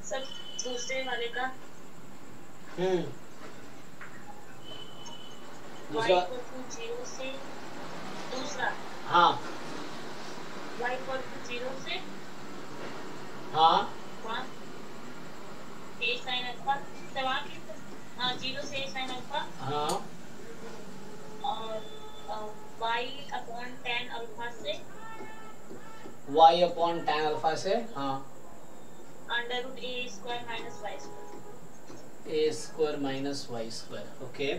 Speaker 3: सर दूसरे वाले का
Speaker 1: दूसरा,
Speaker 3: 0 से दूसरा,
Speaker 1: हाँ
Speaker 3: y 0 से
Speaker 1: हाँ
Speaker 3: a sin अल्फा, सवाल हाँ 0 से a sin अल्फा,
Speaker 1: हाँ,
Speaker 3: और y/tan अल्फा से,
Speaker 1: y/tan अल्फा से, हाँ,
Speaker 3: √a² - y²।
Speaker 1: A square minus Y square. Okay,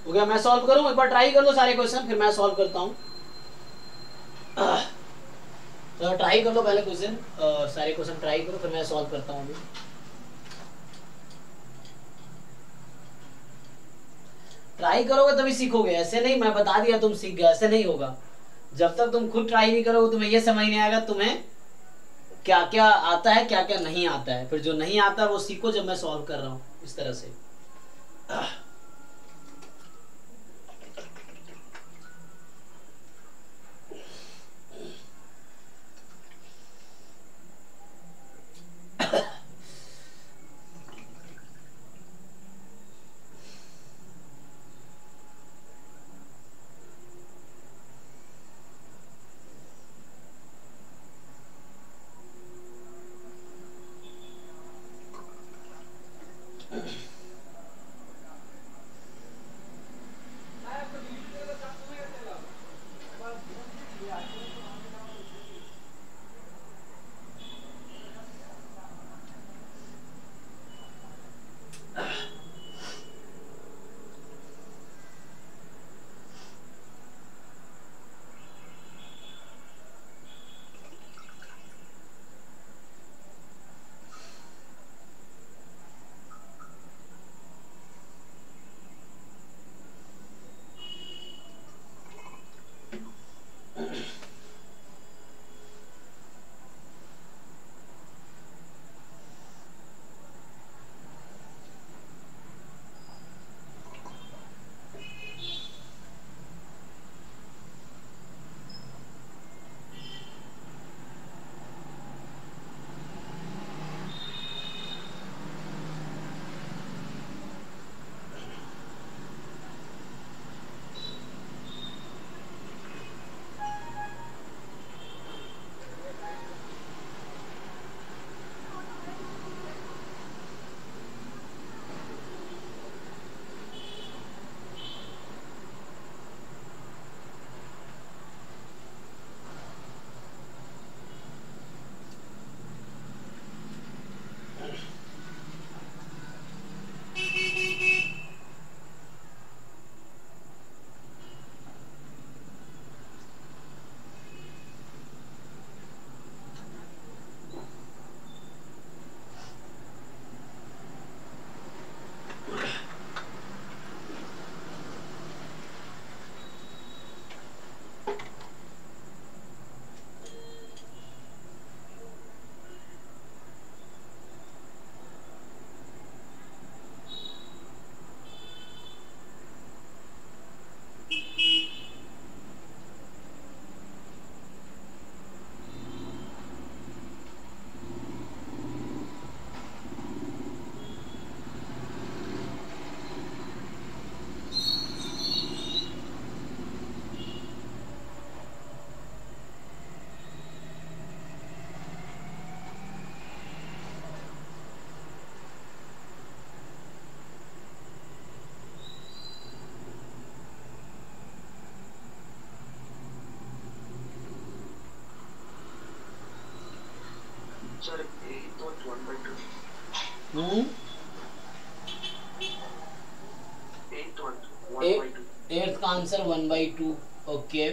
Speaker 1: हो गया। मैं सॉल्व करूं, एक बार ट्राई कर लो सारे क्वेश्चन, फिर मैं सॉल्व करता हूं। तो ट्राई कर लो पहले क्वेश्चन, सारे क्वेश्चन ट्राई करो, फिर मैं सॉल्व करता हूं। अभी ट्राई करोगे तभी सीखोगे, ऐसे नहीं मैं बता दिया तुम सीख गए, ऐसे नहीं होगा। जब तक तुम खुद ट्राई नहीं करोगे तुम्हें ये समझ नहीं आएगा तुम्हें क्या क्या आता है क्या क्या नहीं आता है। फिर जो नहीं आता है वो सीखो जब मैं सॉल्व कर रहा हूं इस तरह से। एट्थ का answer 1/2। Okay,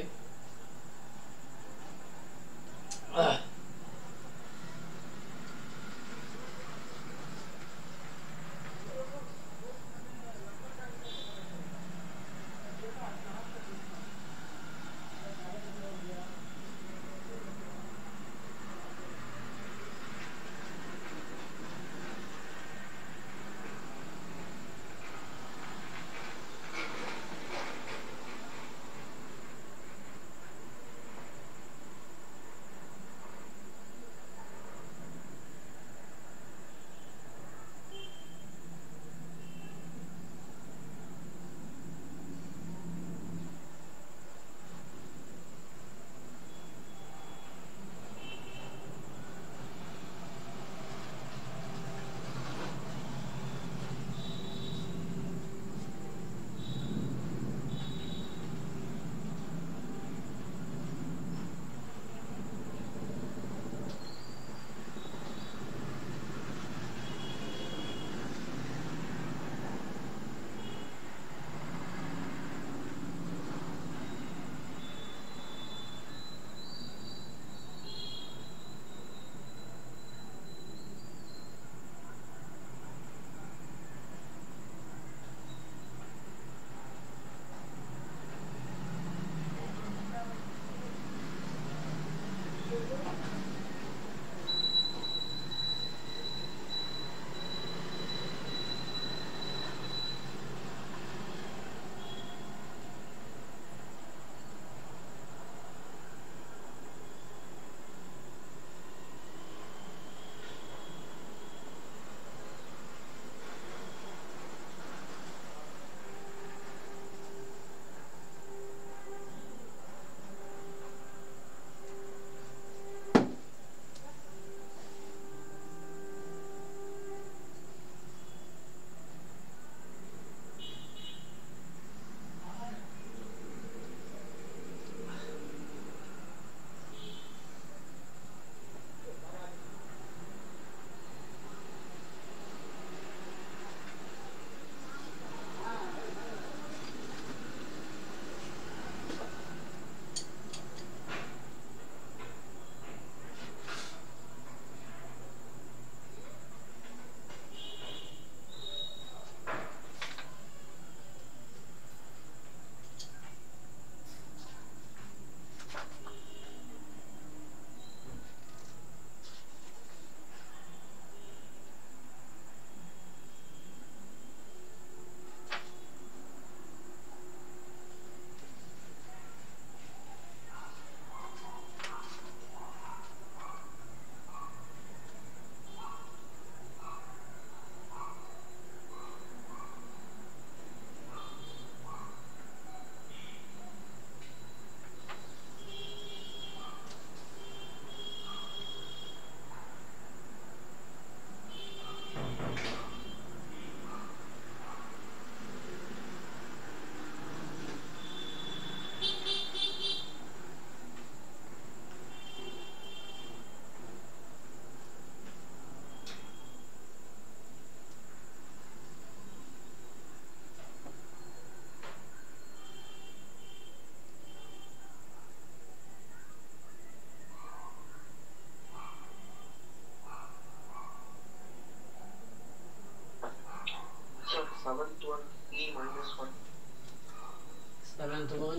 Speaker 1: seventh one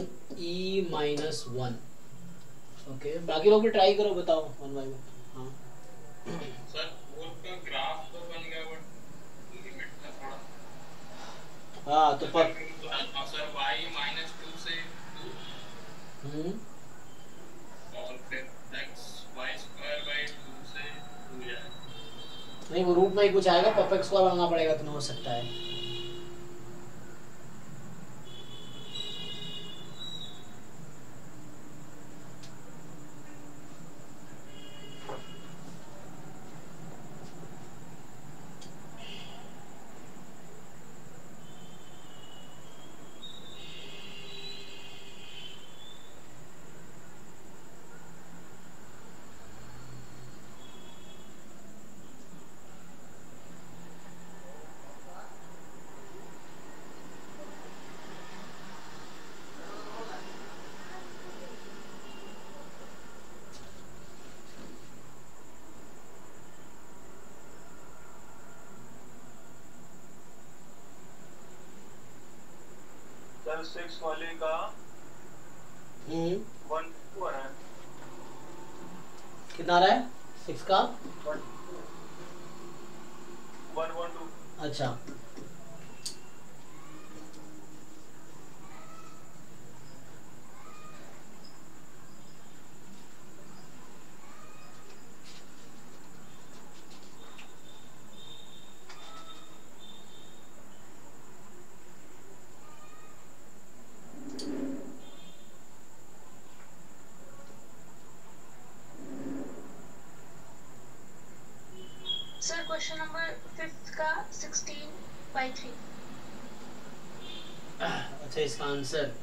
Speaker 1: E-1। Okay, बाकी लोग भी ट्राई करो, बताओ वन बाय वन। हाँ
Speaker 2: सर वो का ग्राफ तो बन गया बट लिमिट था थोड़ा।
Speaker 1: हाँ तो पर
Speaker 2: सर y-2 से 2 और फिर x y²/2 से 2 जाए।
Speaker 1: नहीं, वो रूट में ही कुछ आएगा, परफेक्ट स्क्वायर बनाना पड़ेगा तो नहीं हो सकता है।
Speaker 2: 6 वाले का 1 2 है।
Speaker 1: कितना आ रहा है 6 का
Speaker 2: 1 1 1 2।
Speaker 1: अच्छा
Speaker 3: सर क्वेश्चन नंबर 5 का 16/3।
Speaker 1: अच्छा इसका आंसर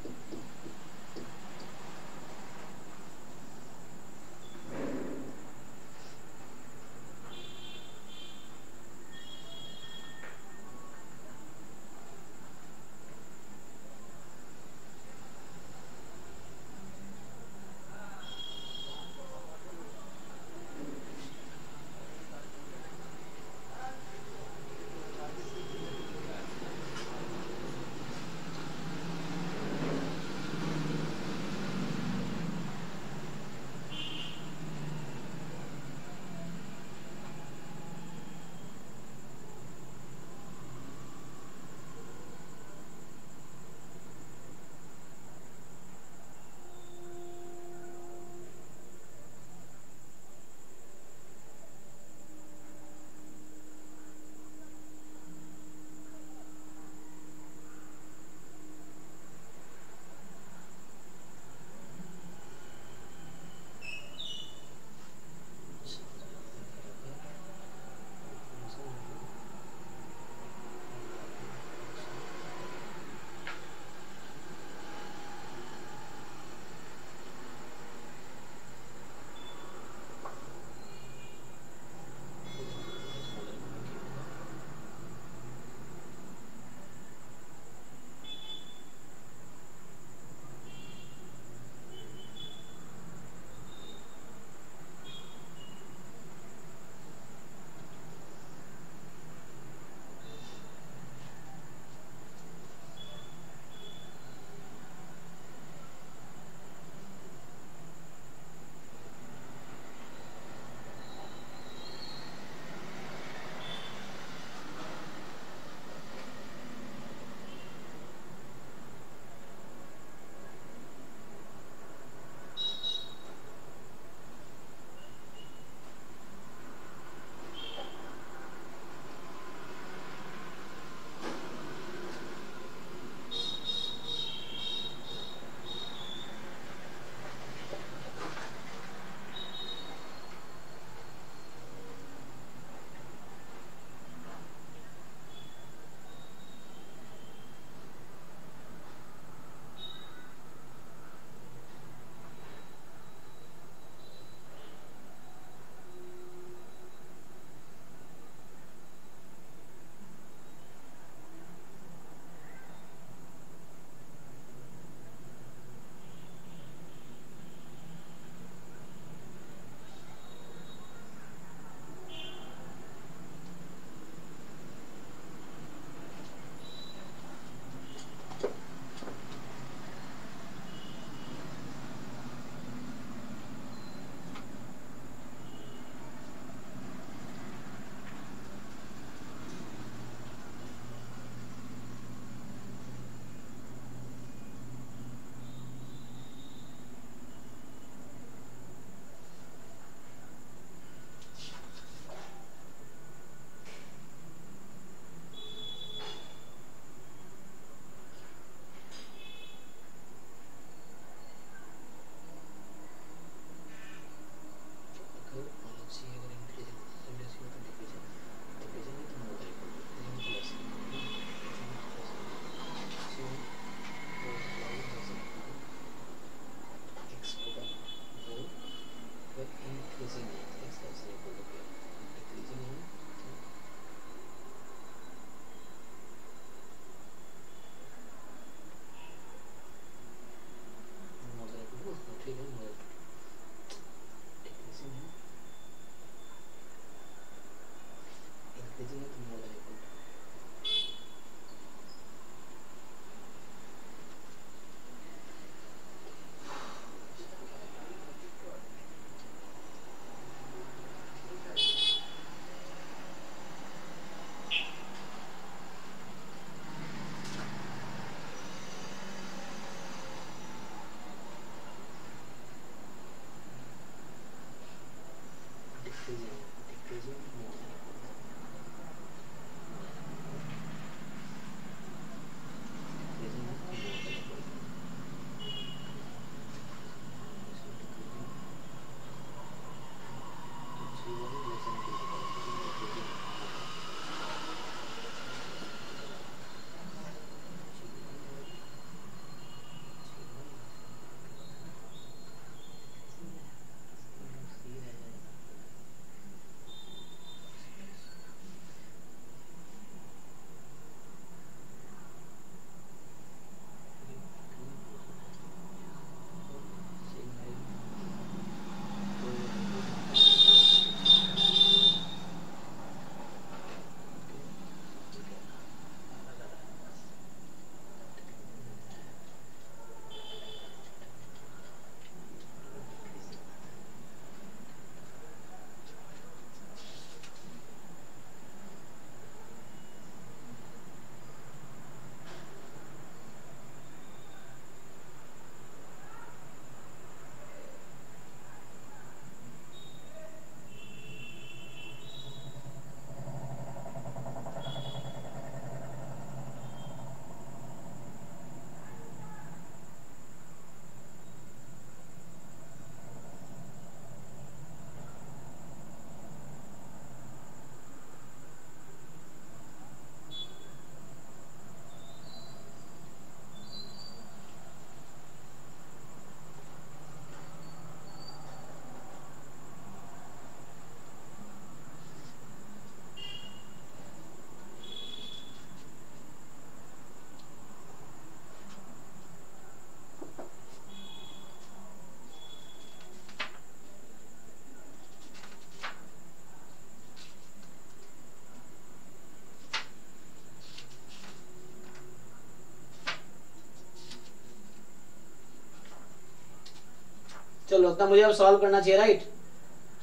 Speaker 1: चलो लगता है मुझे अब सॉल्व करना चाहिए, राइट?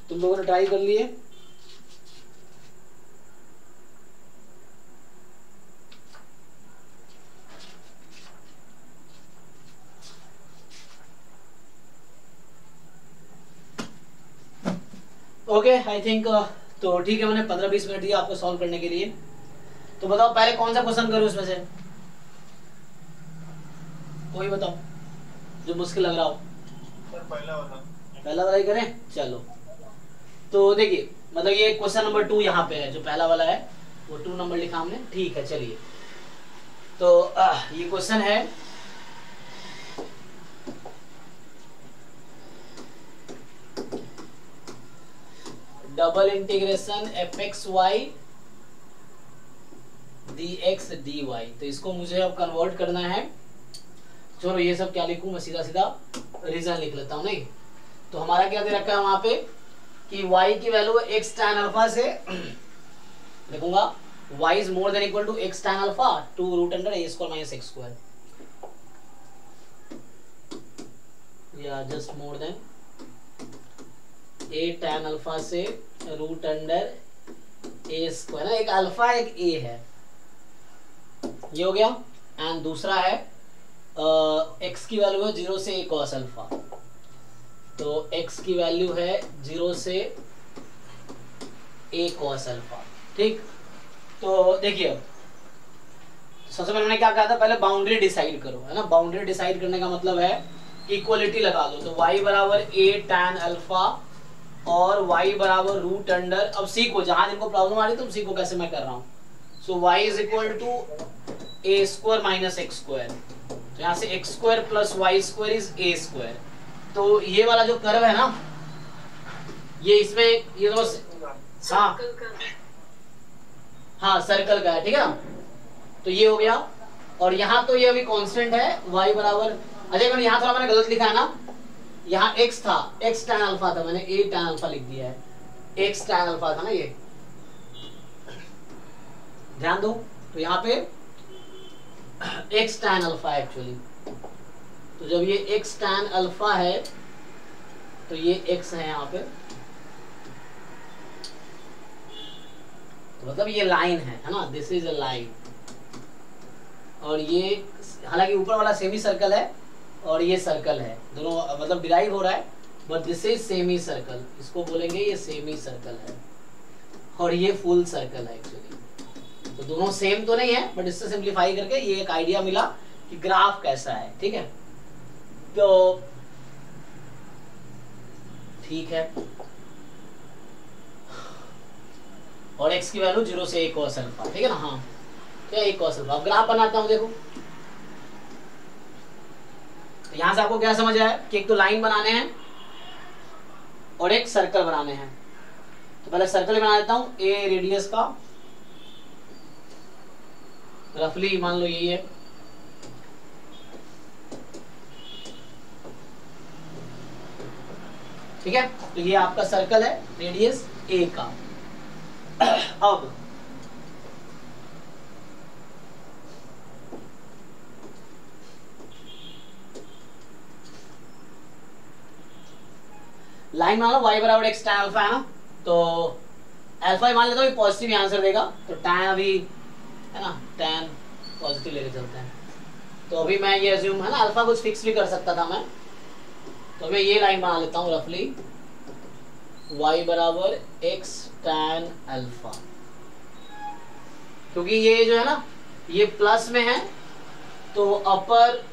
Speaker 1: तुम लोगों ने ट्राई कर लिए। ओके आई थिंक तो ठीक है, मैंने 15-20 मिनट दिया आपको सॉल्व करने के लिए। तो बताओ पहले कौन सा क्वेश्चन करूं उसमें से, कोई बताओ जो मुश्किल लग रहा हो।
Speaker 2: सर
Speaker 1: पहला वाला ही करें, चलो। तो देखिए मतलब ये क्वेश्चन नंबर 2 यहाँ पे है, जो पहला वाला है वो 2 नंबर लिखा हमने, ठीक है। चलिए तो ये क्वेश्चन है double integration fxy dx dy। तो इसको मुझे अब कन्वर्ट करना है। चलो ये सब क्या लिखूं मैं, सीधा सीधा रीजन लिख लेता हूं। नहीं तो हमारा क्या दे रखा है वहां पे कि y की वैल्यू x tan अल्फा से लिखूंगा y is more than equal to x tan alpha 2 root under a square minus x square, या just more than a tan alpha से रूट अंडर a स्क्वायर। एक alpha एक a है, ये हो गया। एंड दूसरा है x की वैल्यू है 0 से a cos अल्फा, तो x की वैल्यू है 0 से a cos अल्फा, ठीक। तो देखिए अब सबसे पहले मैंने क्या कहा था, पहले बाउंड्री डिसाइड करो, है ना। बाउंड्री डिसाइड करने का मतलब है कि इक्वलिटी लगा दो। तो y बराबर a tan अल्फा और y बराबर रूट अंडर, अब सीखो जहां जिनको प्रॉब्लम आ रही तुम सीखो कैसे मैं कर रहा हूं। So y is equal to a square minus x square, तो यहाँ से x square plus y square is a square. तो ये वाला जो कर्व है ना, ये इसमें ये तो हाँ सर्कल का है, ठीक है ना। तो ये हो गया, और यहाँ तो ये अभी कांस्टेंट है y बराबर, अजय मैंने यहाँ थोड़ा मैंने गलत लिखा है ना, यहाँ x था, x tan अल्फा था, मैंने a tan अल्फा लिख दिया है, x tan अल्फा था ना ये, ध्यान दो। तो यहाँ पे x tan अल्फा एक्चुअली, तो जब ये x tan अल्फा है तो ये x है यहाँ पे, तो मतलब ये लाइन है ना, दिस इज अ लाइन। और ये हालांकि ऊपर वाला सेमी सर्कल है और ये सर्कल है, दोनों मतलब डिराइव हो रहा है, but this is semi circle, इसको बोलेंगे ये सेमी सर्कल है, और ये फुल सर्कल है एक्चुअली। तो दोनों सेम तो नहीं है, बट इससे सिंप्लीफाई करके ये एक आइडिया मिला कि ग्राफ कैसा है, ठीक है। तो ठीक है, और x की वैल्यू 0 से a cos अल्फा, ठीक है ना। हाँ क्या a cos अल्फा। अब ग्राफ बनाता हूं, देखो तो यहां से आपको क्या समझ आया कि एक तो लाइन बनाने हैं और एक सर्कल बनाने हैं। तो पहले सर्कल बना देता हूं, a रेडियस का, रफली मान लो यही है, ठीक है। तो ये आपका सर्कल है रेडियस a का। अब लाइन मान लो y बराबर x tan अल्फा है ना, तो अल्फा मान लेता हूँ पॉजिटिव आंसर देगा, तो tan अभी है ना, tan पॉजिटिव लेके चलते हैं। तो अभी मैं ये अज्यूम है ना, अल्फा कुछ फिक्स भी कर सकता था मैं, तो मैं ये लाइन बना लेता हूँ रफली, y बराबर x tan अल्फा, क्योंकि ये जो है ना ये प्लस में है, तो अपर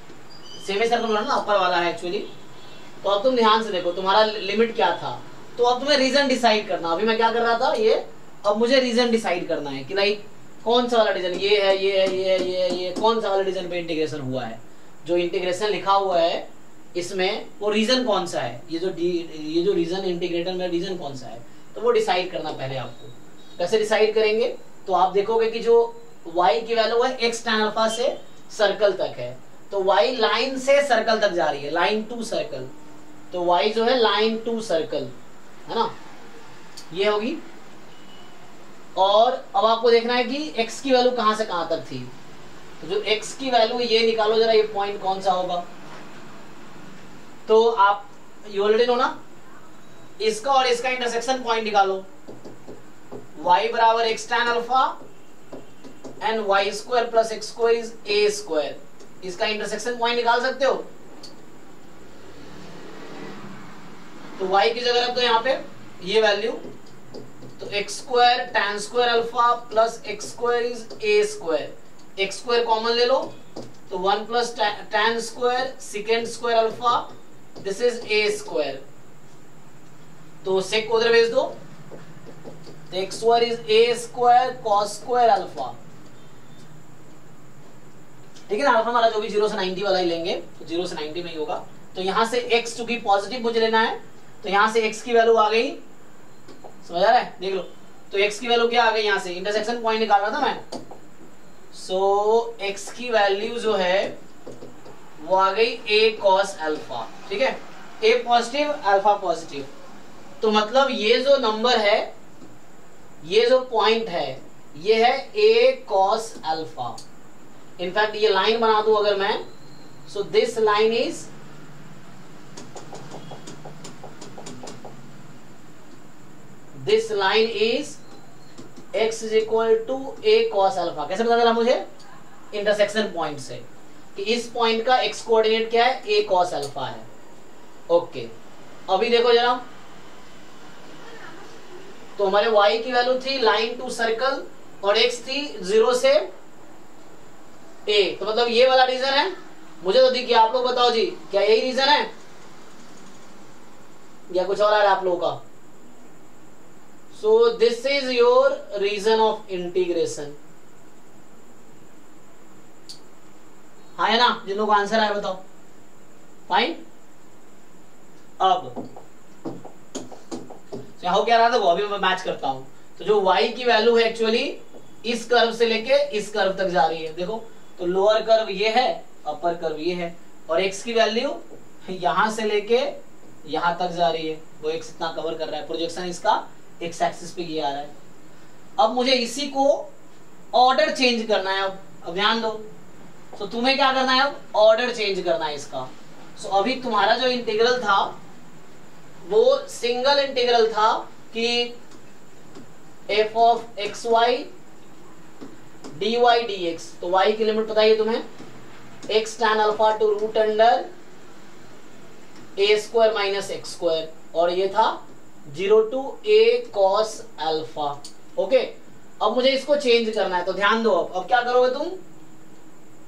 Speaker 1: सेमी सर्कल ना अपर वाला है एक्चुअली। तो अब तुम ध्यान से देखो तुम्हारा लिमिट क्या था, तो अब तुम्हें रीजन डिसाइड करना। अभी मैं क्या कर रहा था ये, अब मुझे रीजन डिसाइड करना है कि लाइक कौन सा वाला रीजन, ये है ये है ये है ये कौन सा वाला रीजन पे इंटीग्रेशन हुआ है, जो इंटीग्रेशन लिखा हुआ है इसमें वो रीजन कौन सा है, ये जो रीजन इंटीग्रेटर में रीजन कौन सा है, तो वो डिसाइड करना पहले आपको। कैसे डिसाइड करेंगे, तो आप देखोगे कि जो y की वैल्यू है x tan अल्फा से सर्कल तक है, तो y लाइन से सर्कल तक जा रही है, लाइन टू सर्कल, तो y जो है लाइन टू सर्कल है ना, ये होगी। और अब आपको देखना है कि x की वैल्यू कहां से कहां तक थी, तो जो x की वैल्यू ये निकालो जरा, ये पॉइंट कौन सा होगा। तो आप यू ऑलरेडी नो ना, इसका और इसका इंटरसेक्शन पॉइंट निकालो, y बराबर x tan alpha and y square plus x square is a square, इसका इंटरसेक्शन पॉइंट निकाल सकते हो। तो y की जगह रख दो यहाँ पे ये वैल्यू, तो x square tan square alpha plus x square is a square, x square common ले लो तो 1 plus tan square second square alpha, this is a square, तो सेक को उधर भेज दो, तो x square is a square cos square alpha, ठीक है ना। अल्फा हमारा जो भी 0 से 90 वाला ही लेंगे तो 0 से 90 में ही होगा। तो यहां से x चूंकि पॉजिटिव मुझे लेना है तो यहां से x की वैल्यू आ गई, समझ आ रहा है, देख लो। तो x की वैल्यू क्या आ गई, यहां से इंटरसेक्शन पॉइंट निकाल रहा था मैं, सो x की वैल्यू जो है वो आ गई a cos अल्फा, ठीक है, a पॉजिटिव अल्फा पॉजिटिव। तो मतलब ये जो नंबर है, ये जो पॉइंट है, ये है a cos अल्फा। इनफैक्ट ये लाइन बना दूं अगर मैं, so this line is x is equal to a cos alpha. कैसे पता चला मुझे, इंटरसेक्शन पॉइंट से, कि इस पॉइंट का x कोऑर्डिनेट क्या है, a cos अल्फा है। ओके, अभी देखो जरा, तो हमारे y की वैल्यू थी लाइन टू सर्कल और x थी 0 से a, तो मतलब ये वाला रीजन है। मुझे तो दिख गया, आप लोग बताओ जी, क्या यही रीजन है या कुछ और है आप लोगों का? So this is your region of integration, हाँ है ना? जिन लोगों का आंसर आया बताओ। फाइन, अब हो क्या रहा था वो अभी मैं मैच करता हूं। तो जो y की वैल्यू है एक्चुअली इस कर्व से लेके इस कर्व तक जा रही है, देखो, तो लोअर कर्व ये है, अपर कर्व ये है, और x की वैल्यू यहां से लेके यहां तक जा रही है, वो x इतना कवर कर रहा है, प्रोजेक्शन इसका x एक्सिस पे ये आ रहा है। अब मुझे इसी को ऑर्डर चेंज करना है। अब ध्यान दो, तो तुम्हें क्या करना है, अब ऑर्डर चेंज करना है इसका। सो अभी तुम्हारा जो इंटीग्रल था वो सिंगल इंटीग्रल था कि f of x y d y d x, तो y की लिमिट पता है तुम्हें, x tan alpha to root under a square minus x square, और ये था 0 to a cos alpha. Okay, अब मुझे इसको चेंज करना है, तो ध्यान दो, अब क्या करोगे तुम,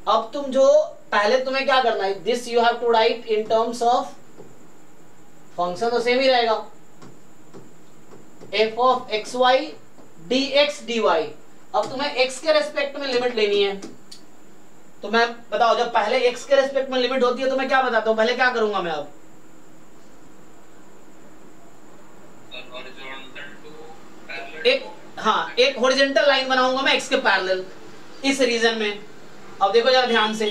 Speaker 1: अब तुम जो पहले तुम्हें क्या करना है, this you have to write in terms of function, तो सेम ही रहेगा, f of x y d x d y. अब तुम्हें x के रेस्पेक्ट में लिमिट लेनी है, तो मैं बताओ, जब पहले x के रेस्पेक्ट में लिमिट होती है तो मैं क्या बताता हूं, पहले क्या करूंगा मैं, अब एक हॉरिजॉन्टल लाइन बनाऊंगा मैं x के पैरेलल इस रीजन में। अब देखो जरा ध्यान से,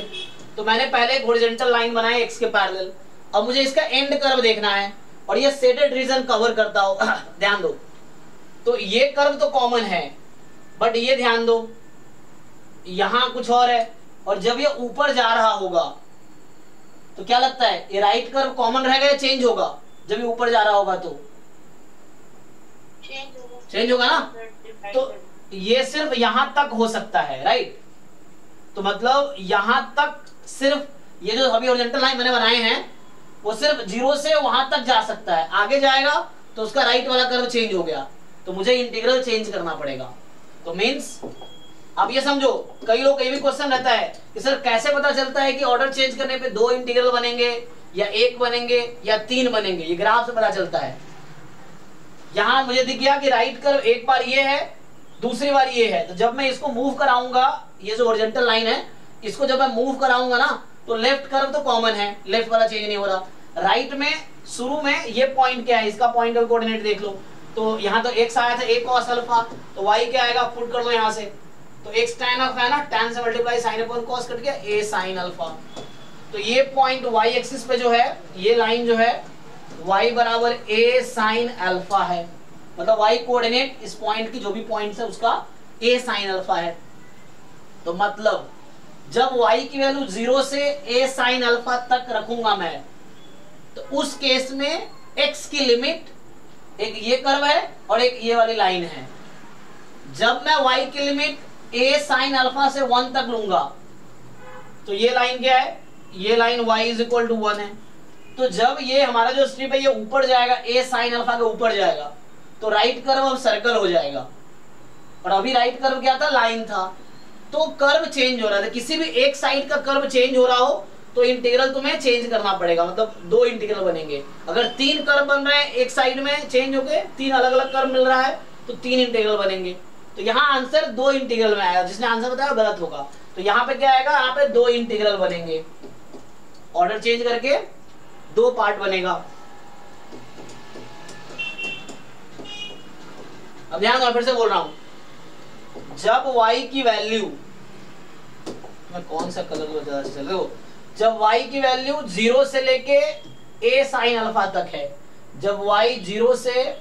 Speaker 1: तो मैंने पहले एक हॉरिजॉन्टल लाइन बनाई x के पैरेलल, अब मुझे इसका एंड कर्व देखना है और ये सेटेड रीजन कवर करता हो ध्यान दो, तो ये कर्व तो कॉमन है, बट ये ध्यान दो यहां कुछ और है, और जब ये ऊपर जा रहा होगा तो क्या लगता है, ये राइट कर्व कॉमन रहेगा या चेंज होगा? जब ये ऊपर जा रहा होगा तो चेंज होगा ना, तो ये सिर्फ यहां तक हो सकता है, राइट? तो मतलब यहां तक सिर्फ ये जो अभी हॉरिजॉन्टल लाइन मैंने बनाए हैं वो सिर्फ 0 से वहां तक जा सकता है, आगे जाएगा तो उसका राइट वाला कर्व चेंज हो गया, तो मुझे इंटीग्रल चेंज करना पड़ेगा। तो मींस अब ये समझो, कई लोग ये भी क्वेश्चन रहता है कि सर कैसे पता चलता है कि ऑर्डर चेंज करने पे 2 इंटीग्रल बनेंगे या 1 बनेंगे या 3 बनेंगे, ये ग्राफ से पता चलता है। यहां मुझे दिख गया कि राइट कर्व एक बार ये है, दूसरी बार ये है, तो जब मैं इसको मूव कराऊंगा, ये जो हॉरिजॉन्टल लाइन है इसको जब मैं मूव कराऊंगा ना, तो लेफ्ट कर्व तो कॉमन है, लेफ्ट वाला चेंज नहीं हो रहा। राइट में शुरू में ये पॉइंट क्या है, इसका पॉइंट का कोऑर्डिनेट देख लो, तो यहाँ तो x आया था a cos अल्फा, तो y क्या आएगा, पुट कर दो यहाँ से, तो x tan अल्फा है ना, tan से multiply sin upon cos cut गया a sin अल्फा। तो ये पॉइंट y एक्सिस पे जो है, ये लाइन जो है y बराबर a sin अल्फा है, मतलब y कोऑर्डिनेट इस पॉइंट की जो भी पॉइंट है उसका a sin अल्फा है। तो मतलब जब y की वैल्यू 0 से a sin अल्फा तक रखूंगा मैं, तो उस केस में x की लिमिट, एक ये कर्व है और एक ये वाली लाइन है। जब मैं y की लिमिट a sin अल्फा से 1 तक लूंगा तो ये लाइन क्या है, ये line y is equal to 1 है। तो जब ये हमारा जो स्ट्रिप है ये ऊपर जाएगा, a sin अल्फा के ऊपर जाएगा, तो राइट कर्व अब सर्कल हो जाएगा। और अभी राइट कर्व क्या था, लाइन था। तो कर्व चेंज हो रहा था, किसी भी एक साइड का कर्व चेंज हो रहा हो तो इंटीग्रल तुम्हें चेंज करना पड़ेगा, मतलब दो इंटीग्रल बनेंगे। अगर 3 कर्व बन रहे हैं एक साइड में चेंज होके, 3 अलग अलग कर्व मिल रहा है तो 3 इंटीग्रल बनेंगे। तो यहाँ आंसर 2 इंटीग्रल में आएगा, जिसने आंसर बताया गलत होगा। तो यहाँ पे क्या आएगा, यहाँ पे 2 इंटीग्रल बनेंगे, ऑर्डर चेंज करके 2 पार्ट बनेगा। अब ध्यान दो, फिर से बोल रहा हूं, जब y की वैल्यू, मैं कौन सा कलर को ज्यादा चल रहे हो, जब y की वैल्यू 0 से लेके a sin अल्फा तक है, जब y 0 से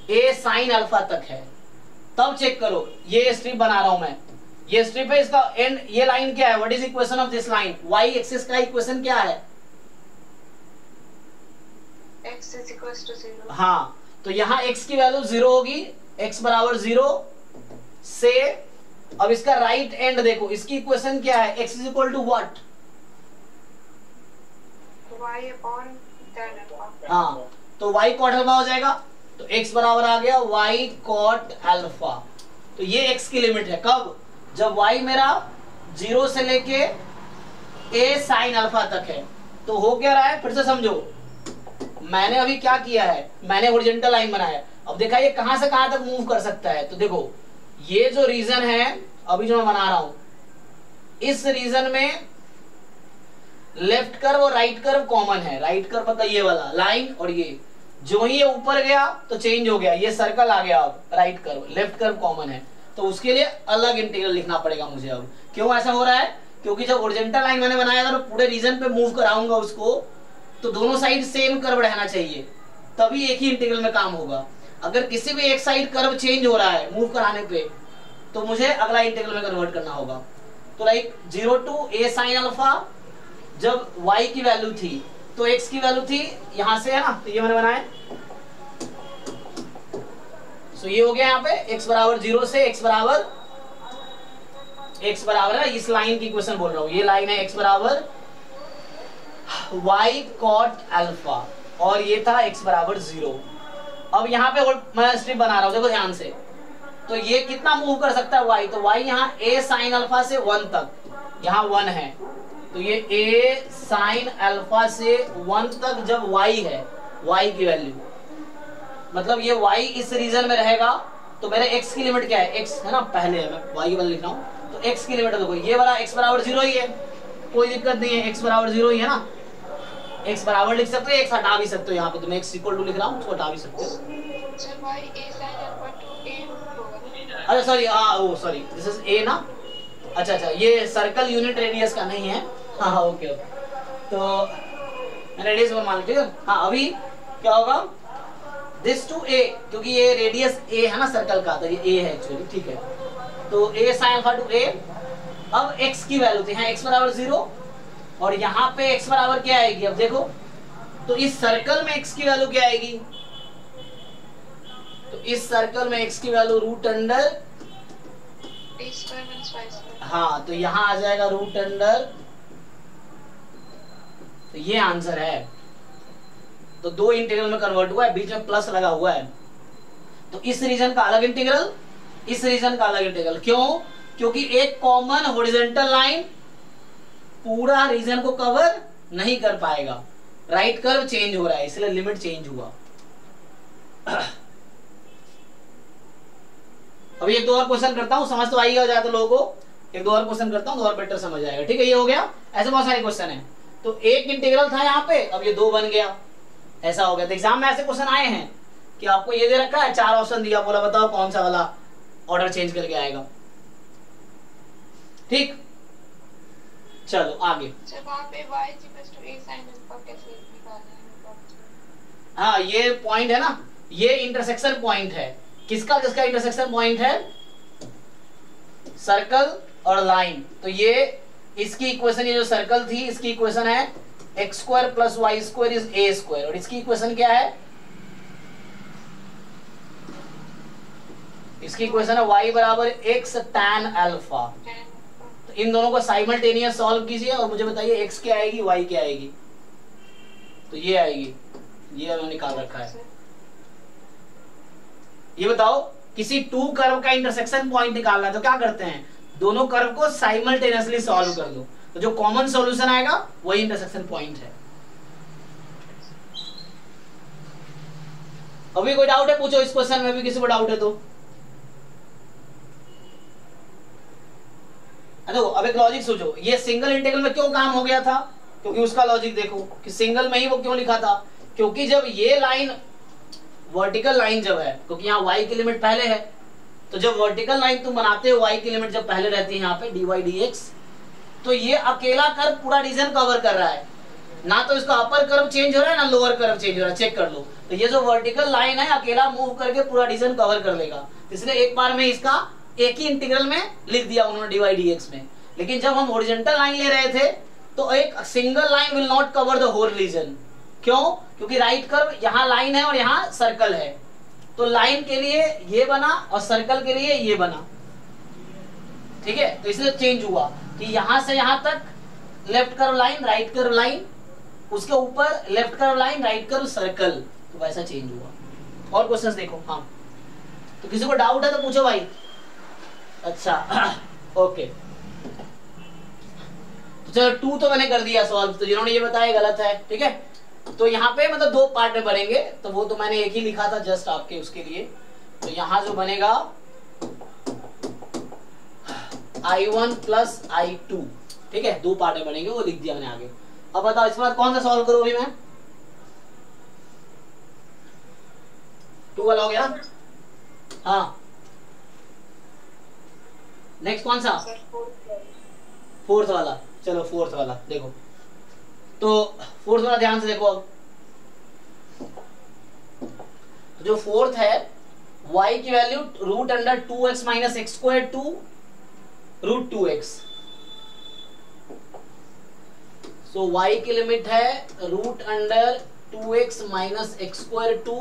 Speaker 1: a sin अल्फा तक है, तब चेक करो। ये स्ट्रिप बना रहा हूं मैं, ये स्ट्रिप है, इसका एंड, ये लाइन क्या है, what is equation of this line, y axis का इक्वेशन क्या है,
Speaker 3: x is equals to 0।
Speaker 1: हाँ, तो यहाँ x की वैल्यू 0 होगी, x बराबर 0 से, अब इसका राइट एंड देखो, इसकी इक्वेशन क्या है, x is equal to what,
Speaker 3: y upon tan alpha.
Speaker 1: हाँ, तो y cot अल्फा हो जाएगा, तो x बराबर आ गया y cot अल्फा। तो ये x की लिमिट है, कब, जब y मेरा 0 से लेके a sin अल्फा तक है। तो हो क्या रहा है, फिर से समझो, मैंने अभी क्या किया है, मैंने हॉरिजॉन्टल लाइन बनाया। अब देखा ये कहां से कहां तक मूव कर सकता है, तो देखो ये जो रीजन है अभी जो मैं बना रहा हूं, इस रीजन में लेफ्ट कर्व और राइट कर्व कॉमन है। राइट कर्व मतलब ये वाला लाइन, और ये जो ही ये ऊपर गया तो चेंज हो गया, ये सर्कल आ गया। अब right curve left curve common है, तो उसके लिए अलग इंटीग्रल लिखना पड़ेगा मुझे। अब क्यों ऐसा हो रहा है, क्योंकि जब हॉरिजॉन्टल लाइन मैंने बनाया था तो पूरे रीजन पे मूव कराऊंगा उसको, तो दोनों साइड सेम कर्व रहना चाहिए, तभी एक ही इंटीग्रल में काम होगा। अगर किसी भी एक साइड कर्व चेंज हो रहा है मूव कराने पे, तो मुझे अगला इंटीग्रल में कन्वर्ट करना होगा। तो like 0 to a sin alpha, जब y की वैल्यू थी तो x की वैल्यू थी यहां से, है ना, तो ये मैंने बनाया। सो ये हो गया यहाँ पे x बराबर 0 से x बराबर है, इस लाइन की इक्वेशन बोल रहा हूं, ये लाइन है x बराबर y cot अल्फा, और ये था x बराबर 0। अब यहाँ पे मैं स्ट्रिप बना रहा हूं, देखो ध्यान से, तो ये कितना मूव कर सकता है y, तो y यहाँ a sin अल्फा से 1 तक, यहाँ 1 है, तो ये a sin अल्फा से 1 तक जब y है, y की वैल्यू, मतलब ये y इस रीजन में रहेगा, तो मेरे x की लिमिट क्या है, x है ना, पहले है, मैं y की वैल्यू लिख रहा हूँ, तो x की लिमिट देखो, ये वाला x बराबर 0 ही है, कोई दिक्कत नहीं है, x बराबर 0 ही है ना, x बराबर लिख सकते हो, x हटा भी सकते हो, यहाँ पे तो मैं x इक्वल टू लिख रहा हूँ, उसको हटा भी सकते हो। अच्छा sorry, oh sorry, this is a ना, अच्छा अच्छा, ये सर्कल यूनिट रेडियस का नहीं है, हाँ ओके, तो रेडियस मान लो, ठीक है। हाँ, अभी क्या होगा, दिस टू a, क्योंकि ये रेडियस a है ना सर्कल का, तो ये a है एक्चुअली, ठीक है। तो a sin alpha two a, अब x की वैल्यू थी, हाँ x बराबर 0, और यहाँ पे x बराबर क्या आएगी, अब देखो, तो इस सर्कल में x की वैल्यू क्या आएगी, तो इस सर्कल में x की वैल्यू रूट अंडर, हाँ, तो यहाँ आ जाएगा रूट अंडर, तो ये आंसर है। तो 2 इंटीग्रल में कन्वर्ट हुआ है, बीच में प्लस लगा हुआ है, तो इस रीजन का अलग इंटीग्रल, इस रीजन का अलग इंटीग्रल, क्यों, क्योंकि एक कॉमन हॉरिजॉन्टल लाइन पूरा रीजन को कवर नहीं कर पाएगा, राइट कर्व चेंज हो रहा है, इसलिए लिमिट चेंज हुआ। अभी 1-2 और क्वेश्चन करता हूं, समझ तो आएगा ज्यादा लोगों को, 1-2 और क्वेश्चन करता हूं तो और बेटर समझ आएगा, ठीक है। ये हो गया, ऐसे बहुत सारे क्वेश्चन है, तो एक इंटीग्रल था यहाँ पे, अब ये 2 बन गया, ऐसा हो गया। तो एग्जाम में ऐसे क्वेश्चन आए हैं कि आपको ये दे रखा है, 4 ऑप्शन दिया, बोला बताओ कौन सा वाला ऑर्डर चेंज करके आएगा, ठीक। चलो आगे, हाँ ये पॉइंट है ना, ये इंटरसेक्शन पॉइंट है, किसका किसका इंटरसेक्शन पॉइंट है, सर्कल और लाइन। तो ये इसकी इक्वेशन, ये जो सर्कल थी इसकी इक्वेशन है x square plus y square is a square, और इसकी इक्वेशन क्या है, इसकी इक्वेशन है y बराबर x tan अल्फा। तो इन दोनों को साइमल्टेनियस सॉल्व कीजिए और मुझे बताइए x क्या आएगी, y क्या आएगी। तो ये आएगी, ये हमने निकाल रखा है। ये बताओ किसी टू कर्व का इंटरसेक्शन पॉइंट निकालना है तो क्या करते हैं, दोनों कर्व को साइमल्टेनियसली सॉल्व कर दो, तो जो कॉमन सॉल्यूशन आएगा वही इंटरसेक्शन पॉइंट है। अभी कोई डाउट है पूछो इस क्वेश्चन में भी, किसी को डाउट है तो। देखो अब एक लॉजिक सोचो, ये सिंगल इंटीग्रल में क्यों काम हो गया था, क्योंकि उसका लॉजिक देखो कि सिंगल में ही वो क्यों लिखा था, क्योंकि जब ये लाइन वर्टिकल लाइन जब है, क्योंकि यहाँ y की लिमिट पहले है, तो जब वर्टिकल लाइन तुम बनाते हो y की लिमिट जब पहले रहती है यहाँ पे dy dx, तो ये अकेला कर्व पूरा रीजन कवर कर रहा है, ना तो इसका अपर कर्व चेंज हो रहा है ना लोअर कर्व चेंज हो रहा है, चेक कर लो। तो ये जो वर्टिकल लाइन है अकेला मूव करके पूरा रीजन कवर कर लेगा, इसलिए एक बार में इसका एक ही इंटीग्रल में लिख दिया उन्होंने dy dx में। लेकिन जब हम हॉरिजॉन्टल लाइन ले रहे थे तो एक single line will not cover the whole region, क्यों, क्योंकि राइट कर्व यहाँ लाइन है और यहाँ सर्कल है, तो लाइन के लिए ये बना और सर्कल के लिए ये बना, ठीक है। तो इसलिए चेंज हुआ कि यहां से यहां तक left curve line right curve line, उसके ऊपर left curve line right curve circle, तो वैसा चेंज हुआ। और क्वेश्चंस देखो, हाँ तो किसी को डाउट है तो पूछो भाई। अच्छा ओके, तो चलो 2 तो मैंने कर दिया सॉल्व, तो जिन्होंने ये बताया गलत है, ठीक है। तो यहाँ पे मतलब 2 पार्ट में बनेंगे, तो वो तो मैंने एक ही लिखा था जस्ट आपके उसके लिए। तो यहाँ जो बनेगा I1 प्लस I2, ठीक है, 2 पार्ट में बनेंगे, वो लिख दिया मैंने आगे। अब बताओ इसके बाद कौन सा सॉल्व करूं अभी मैं, 2 वाला हो गया, हाँ नेक्स्ट कौन सा, 4th वाला। चलो 4th वाला देखो, तो 4th वाला ध्यान से देखो। अब तो जो 4th है y की value root under 2x minus x square to root 2x, so y की लिमिट है root under 2x minus x square to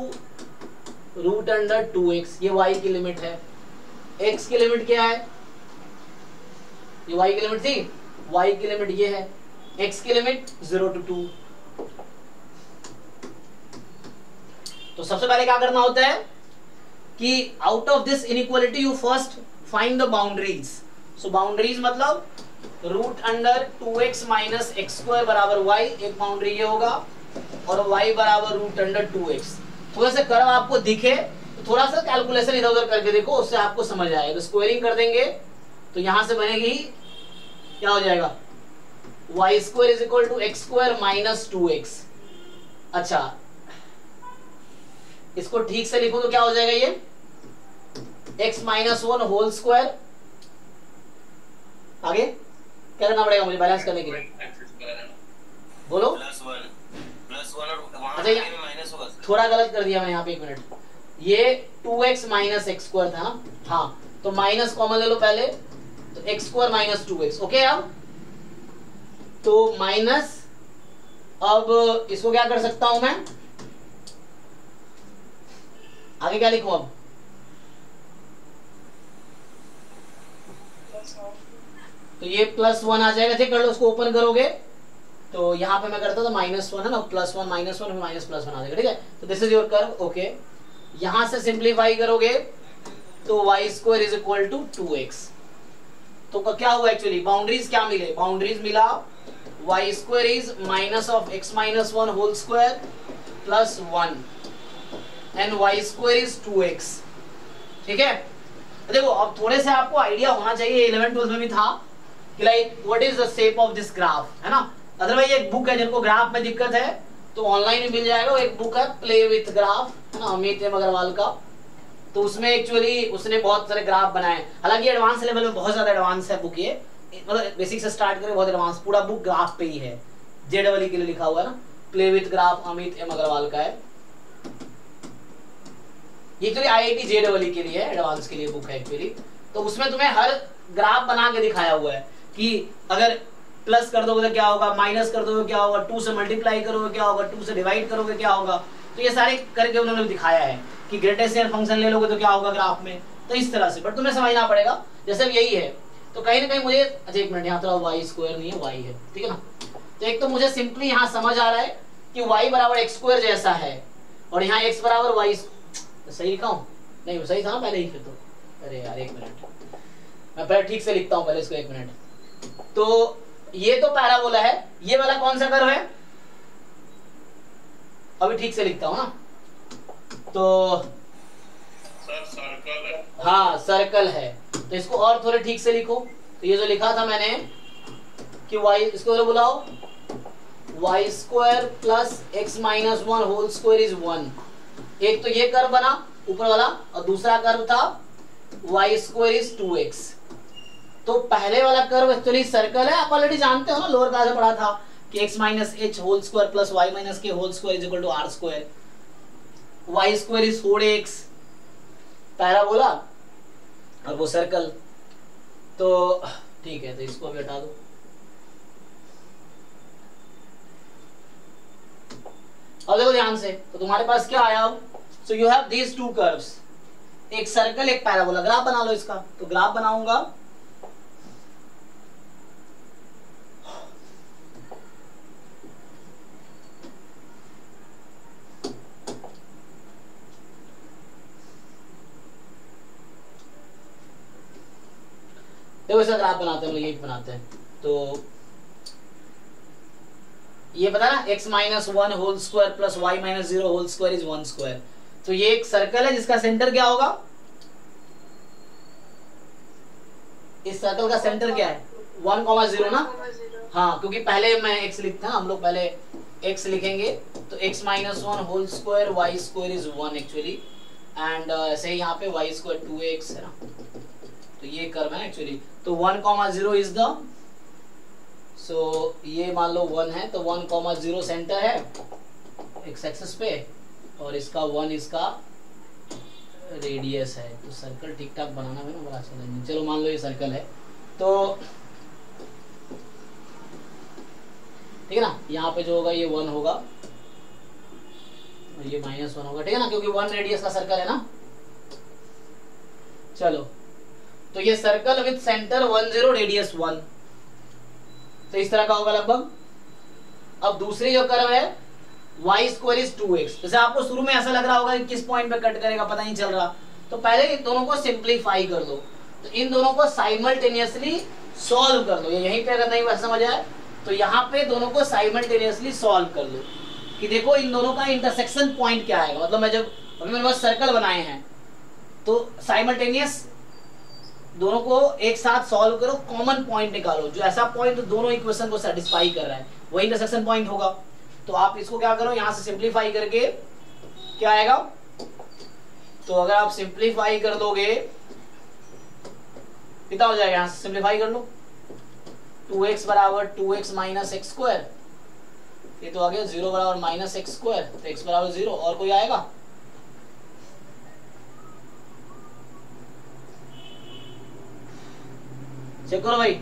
Speaker 1: root under 2x, ये y की लिमिट है। x की लिमिट क्या है, ये y की लिमिट थी, y की लिमिट ये है, x की लिमिट 0 to 2। तो सबसे पहले क्या करना होता है कि out of this inequality you first find the boundaries. So boundaries मतलब root under 2x minus x square बराबर y, एक बाउंड्री ये होगा, और y बराबर रूट अंडर 2x। थोड़ा सा कर्व आपको दिखे तो थोड़ा सा कैलकुलेशन इधर उधर करके देखो, उससे आपको समझ आएगा। तो स्क्वायरिंग कर देंगे तो यहां से बनेगी, क्या हो जाएगा, y square is equal to x square minus 2x। अच्छा इसको ठीक से लिखो तो क्या हो जाएगा, ये x माइनस 1 होल स्क्वायर, आगे क्या करना पड़ेगा मुझे बैलेंस करने के लिए, बोलो प्लस 1 और अच्छा माइनस होगा, थोड़ा गलत कर दिया मैंने यहाँ पे, 1 मिनट, ये 2x माइनस एक्स स्क्वायर था ना, हाँ तो माइनस कॉमन ले लो पहले, तो x square minus 2x। Okay, अब तो माइनस, अब इसको क्या कर सकता हूं मैं, आगे क्या लिखूं, अब तो ये +1 आ जाएगा, चेक कर लो, उसको ओपन करोगे तो यहाँ पे मैं करता था -1 है ना, +1 -1 माइनस +1 आ जाएगा, ठीक है। तो this is your curve. Okay, यहां से सिंप्लीफाई करोगे तो y square is equal to 2x। तो क्या हुआ एक्चुअली, बाउंड्रीज क्या मिले, बाउंड्रीज मिला y square is minus of x minus 1 whole square plus 1 and y square is 2x, ठीक है। देखो अब थोड़े से आपको आइडिया होना चाहिए, 11th 12th में भी था कि like what is the shape of this graph, है ना। अदरवाइज एक बुक है, जिनको ग्राफ में दिक्कत है तो ऑनलाइन भी मिल जाएगा, एक बुक है प्ले विथ ग्राफ, है ना, अमित एम अग्रवाल का, तो उसमें एक्चुअली उसने बहुत सारे ग्राफ बनाए। हालांकि एडवांस लेवल में बहुत ज्यादा एडवांस है बुक, ये मतलब बेसिक से स्टार्ट करके बहुत एडवांस, पूरा बुक ग्राफ पे ही है, जेडबल के लिए लिखा हुआ है ना, play with graph, Amit M Agarwal का है ये, एक्चुअली IIT जेडबल के लिए एडवांस के लिए बुक है एक्चुअली। तो उसमें तुम्हें हर ग्राफ बना के दिखाया हुआ है कि अगर प्लस कर दोगे तो क्या होगा, माइनस कर दोगे क्या होगा, 2 से मल्टीप्लाई करोगे क्या होगा, 2 से डिवाइड करोगे क्या होगा। तो ये सारे करके उन्होंने दिखाया है कि ग्रेटेस्ट फंक्शन ले लोगे तो क्या होगा ग्राफ में, तो इस तरह से। बट तुम्हें समझना पड़ेगा, जैसे अब यही है तो कहीं ना कहीं मुझे, अच्छा एक मिनट, यहाँ तो वाई स्क्वायर नहीं है, वाई है, ठीक है ना। तो एक तो मुझे सिंपली यहाँ समझ आ रहा है कि y बराबर एक्स स्क्वायर जैसा है, और यहाँ x बराबर वाई, सही लिखा हूँ? नहीं सही था ना पहले ही, फिर तो अरे यार एक मिनट, मैं पहले ठीक से लिखता हूँ पहले इसको, एक मिनट। तो ये तो पैराबोला है, ये वाला कौन सा कर्व है, अभी ठीक से लिखता हूँ ना, तो
Speaker 2: सर्कल है।
Speaker 1: हाँ सर्कल है, तो इसको और थोड़े ठीक से लिखो। तो ये जो लिखा था मैंने कि y, इसको तो बुलाओ, y square plus x minus 1 whole square is 1। एक तो ये कर्व बना ऊपर वाला, और दूसरा कर्व था वाई स्क्वायर इज 2x। तो पहले वाला कर्व एक्चुअली सर्कल है, आप ऑलरेडी जानते हो ना, लोअर क्लास में पढ़ा था कि x minus h whole square plus y minus k whole square is equal to r square, y square is 4x, parabola और वो सर्कल। तो ठीक है, तो इसको भी हटा दो। अब देखो ध्यान से, तो तुम्हारे पास क्या आया, सो you have these two curves, एक सर्कल एक पैराबोला। ग्राफ बना लो इसका, तो ग्राफ बनाऊंगा, देखो इसका ग्राफ बनाते हैं हम लोग, यही बनाते हैं। तो ये पता ना x minus 1 whole square plus y minus 0 whole square is 1 square. तो ये एक सर्कल है जिसका सेंटर क्या होगा, इस सर्कल का सेंटर क्या है 1,0 ना। हाँ क्योंकि पहले मैं x लिखता हूं, हम लोग पहले x लिखेंगे, तो x minus 1 whole square y square is 1 actually, and ऐसे ही यहाँ पे y स्क्वायर 2x है ना। तो ये कर्व है एक्चुअली, तो 1,0 इज द, सो ये मान लो 1 है, तो 1,0 सेंटर है एक्स एक्सिस पे, और इसका 1 इसका रेडियस है। तो सर्कल ठीक ठाक बनाना है ना, बड़ा अच्छा लगेगा। चलो मान लो ये सर्कल है, तो ठीक है ना, यहाँ पे जो होगा ये 1 होगा और ये -1 होगा, ठीक है ना, क्योंकि 1 रेडियस का सर्कल है ना। चलो तो ये सर्कल विद सेंटर 10 रेडियस 1, तो इस तरह का होगा लगभग। अब दूसरी जो कर्व है y स्क्वायर इज 2x, जैसे आपको शुरू में ऐसा लग रहा होगा कि किस पॉइंट पे कट करेगा पता नहीं चल रहा, तो पहले इन दोनों को सिंप्लीफाई कर दो, तो इन दोनों को साइमल्टेनियसली सॉल्व कर लो। ये यहीं पे अगर नहीं समझ आए तो यहाँ पे दोनों को साइमल्टेनियसली सॉल्व कर लो कि देखो इन दोनों का इंटरसेक्शन पॉइंट क्या आएगा। मतलब मैं जब अभी मेरे पास सर्कल बनाए हैं, तो साइमल्टेनियस दोनों को एक साथ सॉल्व करो, कॉमन पॉइंट निकालो, जो ऐसा पॉइंट दोनों इक्वेशन को सेटिस्फाई कर रहा है वही इंटरसेक्शन पॉइंट होगा। तो आप इसको क्या करो, यहां से सिंप्लीफाई करके क्या आएगा, तो अगर आप सिंप्लीफाई कर दोगे कितना हो जाएगा, यहां से सिंप्लीफाई कर लो, 2x बराबर 2x माइनस एक्स स्क्वायर, ये तो आ गया 0 बराबर माइनस एक्स स्क्वायर, तो x बराबर 0, और कोई आएगा, चेक करो भाई,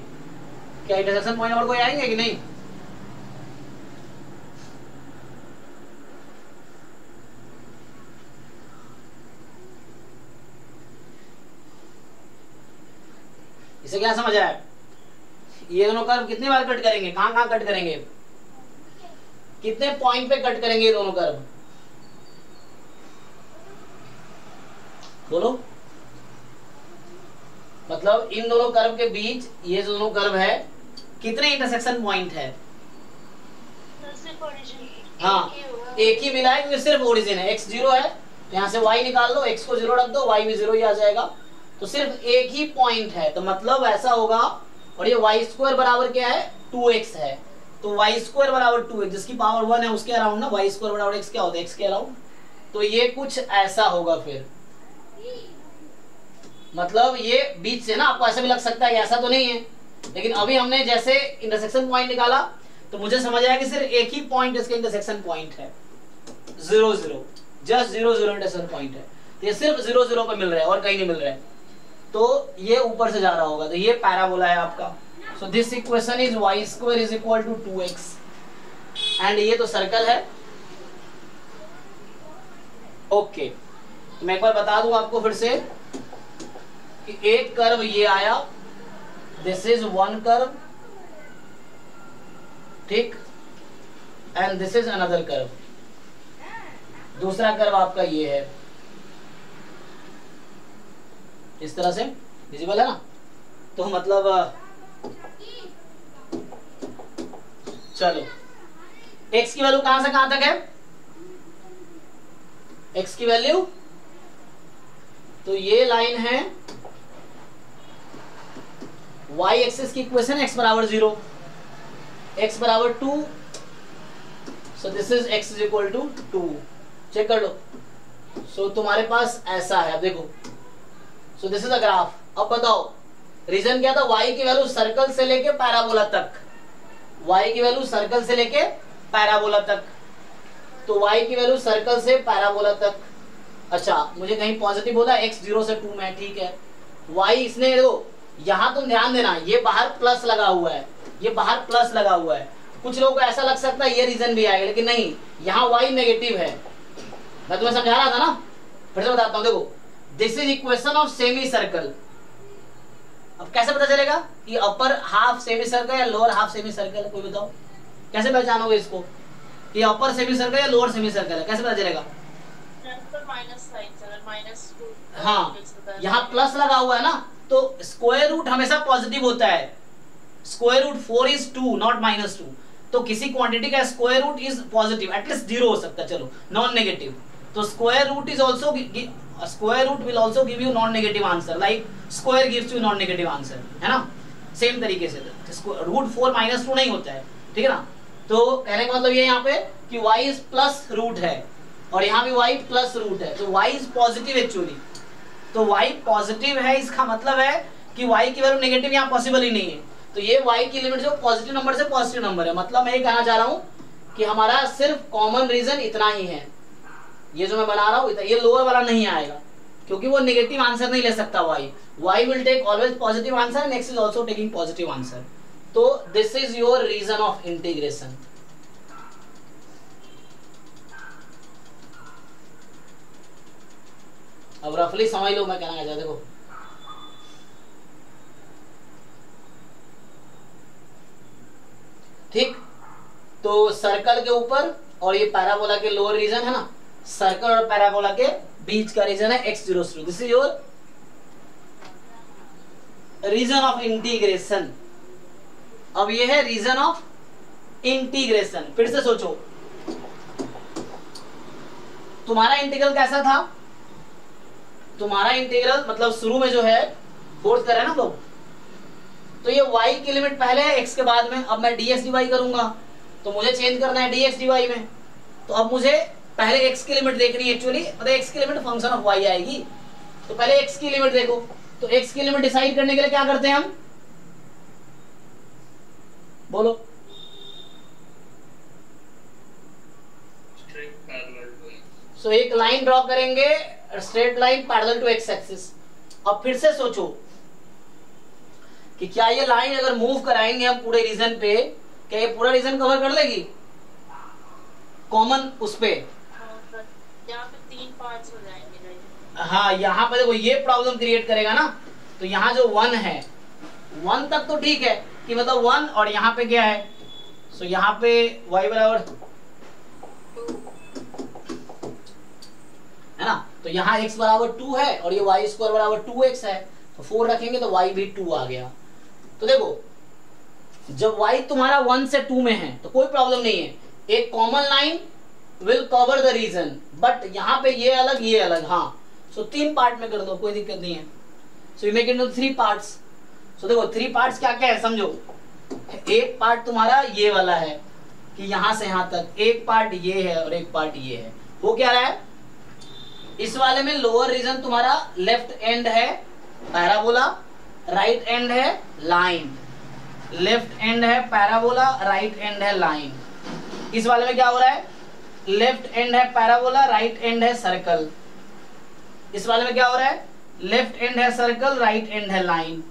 Speaker 1: क्या इंटरसेक्शन पॉइंट और कोई आएंगे कि नहीं। इसे क्या समझ आया, ये दोनों कर्व कितनी बार कट करेंगे, कहां कहां कट करेंगे, कितने पॉइंट पे कट करेंगे ये दोनों कर्व, बोलो। मतलब इन दोनों कर्व के बीच ये जो दोनों कर्व है कितने इंटरसेक्शन पॉइंट है, हाँ एक ही मिला है, क्योंकि सिर्फ ओरिजिन है, x 0 है, यहाँ से y निकाल लो, x को 0 रख दो, y भी 0 ही आ जाएगा, तो सिर्फ एक ही पॉइंट है। तो मतलब ऐसा होगा, और ये y स्क्वायर बराबर क्या है 2x है, तो y स्क्वायर बराबर 2x, जिसकी पावर 1 है उसके अराउंड ना, y स्क्वायर बराबर x क्या होता है, x के अराउंड। तो ये कुछ ऐसा होगा फिर, मतलब ये बीच से ना आपको ऐसा भी लग सकता है, ऐसा तो नहीं है, लेकिन अभी हमने जैसे इंटरसेक्शन पॉइंट निकाला तो मुझे समझ आया कि सिर्फ एक ही पॉइंट इसका इंटरसेक्शन पॉइंट है, 0 0, जस्ट 0 0 इंटरसेक्शन पॉइंट है, तो ये सिर्फ 0 0 पे मिल रहा है और कहीं नहीं मिल रहा है, तो ये ऊपर से जा रहा होगा, तो ये पैराबोला है आपका। So this equation is y square is equal to 2x and ये तो सर्कल है। ओके तो मैं एक बार बता दूं आपको फिर से कि एक कर्व ये आया, दिस इज वन कर्व, ठीक, and this is another curve, दूसरा कर्व आपका ये है, इस तरह से विजिबल है ना। तो मतलब चलो x की वैल्यू कहां से कहां तक है, x की वैल्यू, तो ये लाइन है y एक्सिस की इक्वेशन, x बराबर 0, x बराबर 2, so this is x is equal to 2, check कर लो। सो तुम्हारे पास ऐसा है, अब देखो, so this is a graph. अब बताओ रीजन क्या था, y की वैल्यू सर्कल से लेके पैराबोला तक, y की वैल्यू सर्कल से लेके पैराबोला तक, तो y की वैल्यू सर्कल से पैराबोला तक। अच्छा मुझे कहीं पॉजिटिव बोला, x 0 से 2 में, ठीक है। y इसने देखो यहां तुम ध्यान देना, ये बाहर प्लस लगा हुआ है, ये बाहर प्लस लगा हुआ है। कुछ लोगों को ऐसा लग सकता है ये रीजन भी आएगा, लेकिन नहीं, यहाँ y नेगेटिव है। मैं तुम्हें समझा रहा था ना, फिर से बताता हूँ, देखो this is equation of semi circle. अब कैसे पता चलेगा कि अपर हाफ सेमी सर्कल या लोअर हाफ सेमी सर्कल है, कोई बताओ कैसे पहचानोगे इसको कि अपर सेमी सर्कल या लोअर सेमी सर्कल है, कैसे पता चलेगा? हाँ यहाँ प्लस लगा हुआ है ना, तो स्क्वायर रूट हमेशा पॉजिटिव होता है। स्क्वायर रूट 4 इज 2 नॉट -2, तो किसी क्वांटिटी का square root is positive, at least 0 हो सकता है, चलो नॉन नेगेटिव। तो square root is also, square root will also give you non negative answer, like square gives you non negative answer, है ना। सेम तरीके से रूट 4 -2 नहीं होता है, ठीक है ना। तो कहने का मतलब ये यहाँ पे कि y इज प्लस रूट है और यहाँ भी y प्लस रूट है, तो y इज पॉजिटिव एक्चुअली। तो y पॉजिटिव है, इसका मतलब है कि y की वैल्यू नेगेटिव यहाँ पॉसिबल ही नहीं है। तो ये y की लिमिट जो पॉजिटिव नंबर से पॉजिटिव नंबर है, मतलब मैं ये कहना चाह रहा हूँ कि हमारा सिर्फ कॉमन रीजन इतना ही है, ये जो मैं बना रहा हूँ, ये लोअर वाला नहीं आएगा क्योंकि वो नेगेटिव आंसर नहीं ले सकता y will take always positive answer and x is also taking positive answer. तो this is your region of integration. अब रफली समझ लो मैं कहना चाहता, देखो ठीक, तो सर्कल के ऊपर और ये पैराबोला के लोअर रीजन है ना, सर्कल और पैराबोला के बीच का रीजन है x 0 से 2। This is your region of integration. अब ये है रीजन ऑफ इंटीग्रेशन। फिर से सोचो, तुम्हारा इंटीग्रल कैसा था, तुम्हारा इंटीग्रल मतलब शुरू में जो है फोर्थ कर रहे हैं ना लोग, तो ये y की लिमिट पहले है x के बाद में, अब मैं dx dy करूंगा तो मुझे चेंज करना है dx dy में। तो अब मुझे पहले x की लिमिट देखनी है, एक्चुअली मतलब x की लिमिट फंक्शन ऑफ y आएगी, तो पहले x की लिमिट देखो। तो x की लिमिट डिसाइड करने के लिए क्या करते हैं हम, बोलो? सो एक लाइन ड्रॉ करेंगे, straight line parallel to x axis. अब फिर से सोचो कि क्या ये लाइन अगर मूव कराएंगे हम पूरे रीजन पे, क्या ये पूरा रीजन कवर कर लेगी कॉमन उस पे?
Speaker 3: यहाँ पे 3 पार्ट्स हो जाएंगे।
Speaker 1: हाँ यहाँ पे देखो ये प्रॉब्लम क्रिएट करेगा ना, तो यहाँ जो 1 है 1 तक तो ठीक है कि मतलब 1, और यहाँ पे क्या है, सो यहाँ पे y बराबर है ना, तो यहाँ x बराबर 2 है और ये y स्क्वायर बराबर 2x है, तो 4 रखेंगे तो y भी 2 आ गया। तो देखो जब y तुम्हारा 1 से 2 में है तो कोई प्रॉब्लम नहीं है, एक common line will cover the region, but यहाँ पे ये अलग ये अलग। हाँ सो 3 पार्ट में कर दो, कोई दिक्कत नहीं है। So you make it into 3 parts. So देखो 3 पार्ट्स क्या क्या है समझो। एक पार्ट तुम्हारा ये वाला है कि यहाँ से यहाँ तक, एक पार्ट ये है और एक पार्ट ये है। वो क्या रहा है, इस वाले में लोअर रीजन तुम्हारा लेफ्ट एंड है पैराबोला, राइट एंड है लाइन, लेफ्ट एंड है पैराबोला, राइट एंड है लाइन। इस वाले में क्या हो रहा है, लेफ्ट एंड है पैराबोला, राइट एंड है सर्कल। इस वाले में क्या हो रहा है, लेफ्ट एंड है सर्कल, राइट एंड है लाइन।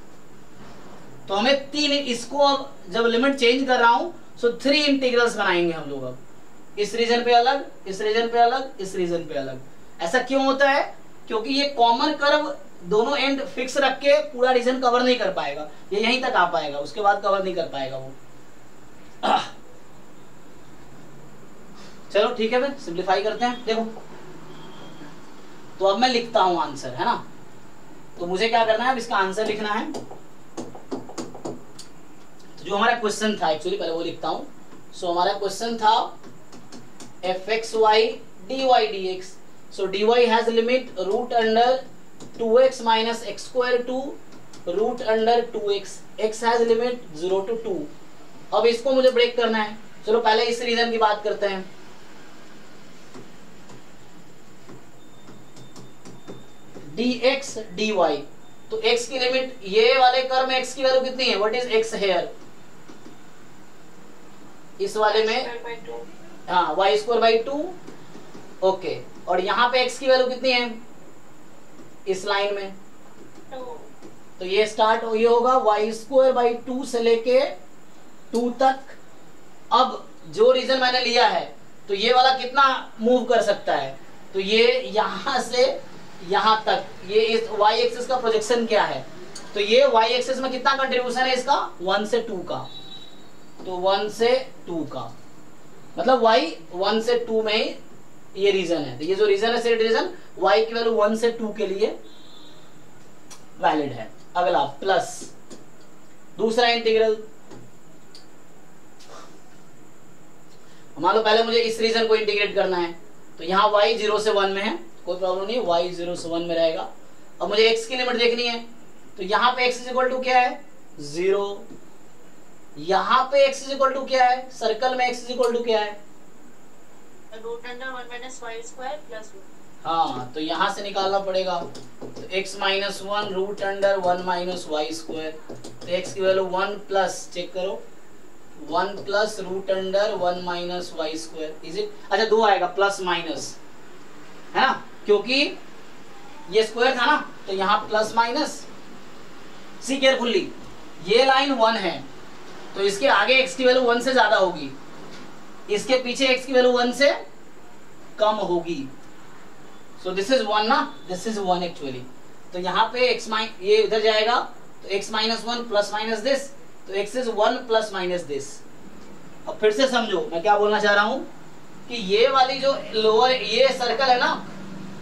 Speaker 1: तो हमें 3, इसको अब जब लिमिट चेंज कर रहा हूं सो 3 इंटीग्रल्स बनाएंगे हम लोग। अब इस रीजन पे अलग, इस रीजन पे अलग, इस रीजन पे अलग। ऐसा क्यों होता है? क्योंकि ये कॉमन कर्व दोनों एंड फिक्स रख के पूरा रीजन कवर नहीं कर पाएगा, ये यहीं तक आ पाएगा, उसके बाद कवर नहीं कर पाएगा वो। चलो ठीक है, फिर सिंप्लीफाई करते हैं। देखो तो अब मैं लिखता हूं आंसर, है ना। तो मुझे क्या करना है, अब इसका आंसर लिखना है। तो जो हमारा क्वेश्चन था एक्चुअली, पहले वो लिखता हूं। सो हमारा क्वेश्चन था fxy dy dx. So dy has limit root under 2x minus x square to root under 2x. x has limit 0 to 2. अब इसको मुझे ब्रेक करना है। चलो पहले इस रीजन की बात करते हैं। dx dy, तो x की लिमिट, ये वाले कर्व में x की वैल्यू कितनी है? What is x here? इस वाले में हाँ वाई स्क्वायर बाई 2। ओके, और यहाँ पे x की वैल्यू कितनी है इस लाइन में?
Speaker 3: 2।
Speaker 1: तो ये स्टार्ट ये होगा वाई स्क्वायर बाई 2 से लेके 2 तक। अब जो रीजन मैंने लिया है तो ये वाला कितना मूव कर सकता है? तो ये यहां से यहां तक, ये इस वाई एक्सिस का प्रोजेक्शन क्या है? तो ये वाई एक्सिस में कितना कंट्रीब्यूशन है इसका? 1 से 2 का। तो 1 से 2 का मतलब y 1 से 2 में ही ये रीजन है। तो ये जो रीजन है सेट रीजन, y की वैल्यू 1 से 2 के लिए वैलिड है। अगला प्लस दूसरा इंटीग्रल, मान लो पहले मुझे इस रीजन को इंटीग्रेट करना है। तो यहाँ y 0 से 1 में है, कोई प्रॉब्लम नहीं, y 0 से 1 में रहेगा। अब मुझे x की लिमिट देखनी है। तो यहाँ पे x इज इक्वल टू क्या है? 0। यहाँ पे x इज इक्वल टू क्या है? सर्कल में x इज इक्वल टू क्या है?
Speaker 3: Root under 1 minus Y square plus 1।
Speaker 1: हाँ, तो यहाँ से निकालना पड़ेगा। तो x minus 1 root under 1 minus Y square. तो x की वैल्यू 1 प्लस, चेक करो, 1 plus root under 1 minus Y square. Is it? अच्छा 2 आएगा, प्लस माइनस, है ना, क्योंकि ये स्क्वायर था ना, तो यहाँ प्लस माइनस। सी केयरफुल्ली, ये लाइन 1 है तो इसके आगे x की वैल्यू 1 से ज्यादा होगी, इसके पीछे x की वैल्यू 1 से कम होगी। सो दिस इज 1 ना, दिस इज 1 एक्चुअली। तो यहाँ पे x ये इधर जाएगा, तो x minus 1 plus minus this, तो x is 1 plus minus this. अब फिर से समझो मैं क्या बोलना चाह रहा हूं कि ये वाली जो लोअर ये सर्कल है ना,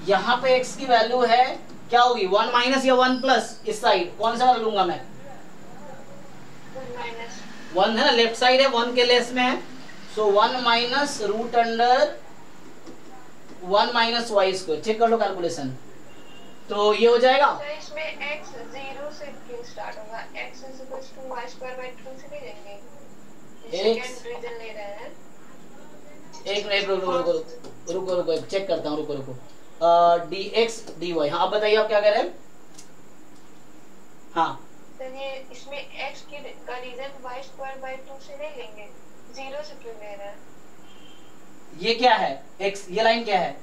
Speaker 1: यहाँ पे x की वैल्यू है क्या होगी? 1 माइनस या 1 प्लस? इस साइड कौन सा वाला लूंगा मैं? 1 है ना, लेफ्ट साइड है, 1 के लेस में है। So 1 minus root under 1 minus Y square. Check कर लो कैलकुलेशन, तो ये हो जाएगा।
Speaker 4: तो इसमें x 0 से क्यों स्टार्ट होगा? x is equal to y square by 2 से ले लेंगे। सेकंड रीजन ले रहे हैं।
Speaker 1: एक मिनट रुको, चेक करता हूँ, रुको। dx dy, हाँ अब बताइए आप क्या कह रहे हैं? हाँ
Speaker 4: तो ये इसमें x का रीजन y स्क्वायर बाय 2 से ले लेंगे, 0 से क्यों ले रहे हैं?
Speaker 1: ये क्या है x, ये लाइन क्या है?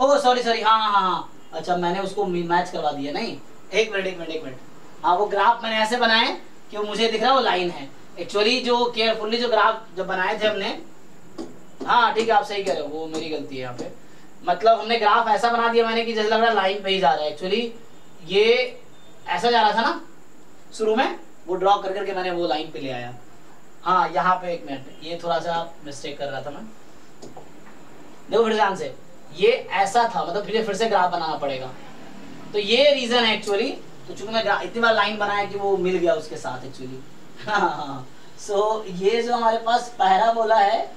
Speaker 1: ओह सॉरी, हाँ, अच्छा मैंने उसको मैच करवा दिया। नहीं, एक मिनट, हाँ वो ग्राफ मैंने ऐसे बनाए कि मुझे दिख रहा है वो लाइन है। एक्चुअली जो केयरफुली जो ग्राफ जब बनाए थे हमने, हाँ ठीक है आप सही कह रहे हो, वो मेरी गलती है यहाँ पे। मतलब हमने ग्राफ ऐसा बना दिया मैंने कि जैसे लग रहा है लाइन पे ही जा रहा है। एक्चुअली ये ऐसा जा रहा था ना शुरू में, वो ड्रॉ कर करके मैंने वो लाइन पे ले आया। हाँ यहाँ पे एक मिनट, ये थोड़ा सा मिस्टेक कर रहा था मैं। देखो फिर ध्यान से, ये ऐसा था, मतलब फिर से ग्राफ बनाना पड़ेगा। तो ये रीजन है एक्चुअली। तो चूंकि मैं इतनी बार लाइन बनाया कि वो मिल गया उसके साथ एक्चुअली। सो ये जो हमारे पास पैराबोला है,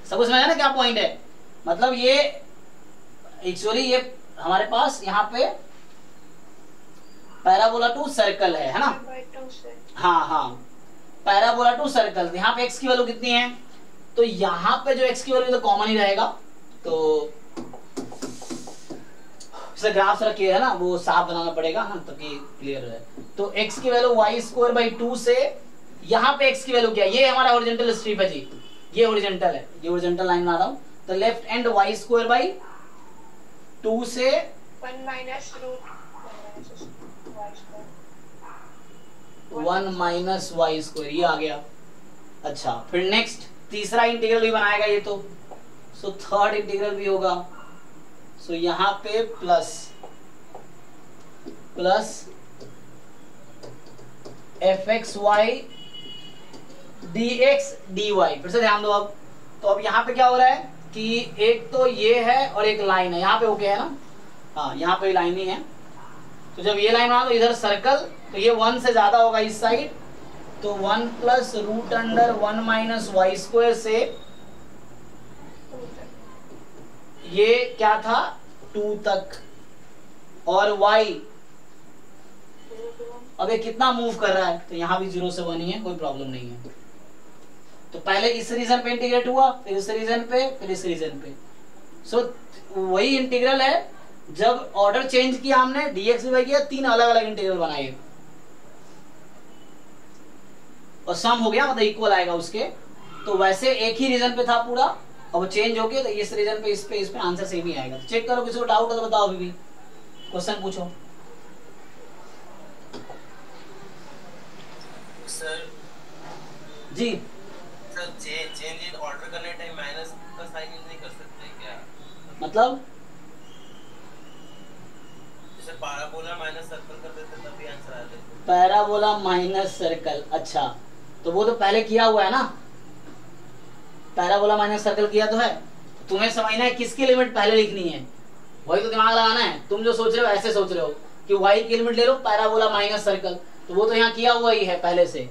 Speaker 1: सबको समझ आया ना क्या पॉइंट है? मतलब ये एक्चुअली ये हमारे पास यहाँ पे पैराबोला टू सर्कल है ना? हाँ, पैराबोला टू सर्कल। यहाँ पे x की वैल्यू कितनी है? तो यहाँ पे जो x की वैल्यू तो कॉमन ही रहेगा। तो ग्राफ रखिए है ना, वो साफ बनाना पड़ेगा ना ताकि क्लियर है। तो x की वैल्यू y स्क्वायर बाई 2 से यहाँ पे x की वैल्यू क्या है? ये हमारा ओरिजेंटल स्ट्रिप है जी, ये ओरिजेंटल है, ये ओरिजेंटल लाइन बना रहा हूँ। तो left end y square by 2 से
Speaker 4: 1 minus root 1 minus y square
Speaker 1: 1 minus Y square, ये आ गया। अच्छा फिर नेक्स्ट तीसरा इंटीग्रल भी बनाएगा ये तो, सो थर्ड इंटीग्रल भी होगा। सो यहाँ पे plus f x y d x d y. फिर से ध्यान दो अब, तो अब यहाँ पे क्या हो रहा है कि एक तो ये है और एक लाइन है, यहाँ पे ओके है ना, हाँ यहाँ पे लाइन ही है। तो जब ये लाइन बना तो इधर सर्कल, तो ये 1 से ज्यादा होगा इस साइड, तो 1 plus root under 1 minus Y square से ये क्या था 2 तक, और y अब ये कितना मूव कर रहा है, तो यहाँ भी 0 से 1 ही है, कोई प्रॉब्लम नहीं है। तो पहले इस रीजन पे इंटीग्रेट हुआ, फिर इस रीजन पे, फिर इस रीजन पे। सो वही इंटीग्रल है, जब ऑर्डर चेंज किया हमने dx dy किया, 3 अलग अलग इंटीग्रल बनाए और सम हो गया, मतलब इक्वल आएगा उसके। तो वैसे एक ही रीजन पे था पूरा, अब वो चेंज हो गया, तो इस रीजन पे इस पे आंसर सेम ही आएगा। तो चेक करो, किसी को डाउट हो तो बताओ, अभी भी क्वेश्चन पूछो।
Speaker 5: सर
Speaker 1: जी
Speaker 5: सर चेंज इन ऑर्डर करने टाइम माइनस का साइन यूज नहीं कर सकते क्या?
Speaker 1: मतलब
Speaker 5: जैसे पैराबोला माइनस सर्कल कर देते तब भी आंसर आ जाता।
Speaker 1: पैराबोला माइनस सर्कल, अच्छा तो वो तो पहले किया हुआ है ना, पैराबोला माइनस सर्कल किया तो है। तुम्हें समझना है किसकी लिमिट पहले लिखनी है, वही तो दिमाग लगाना है। तुम जो सोच रहे हो ऐसे सोच रहे हो कि y की लिमिट ले लो पैराबोला माइनस सर्कल, तो वो तो यहाँ किया हुआ ही है पहले से।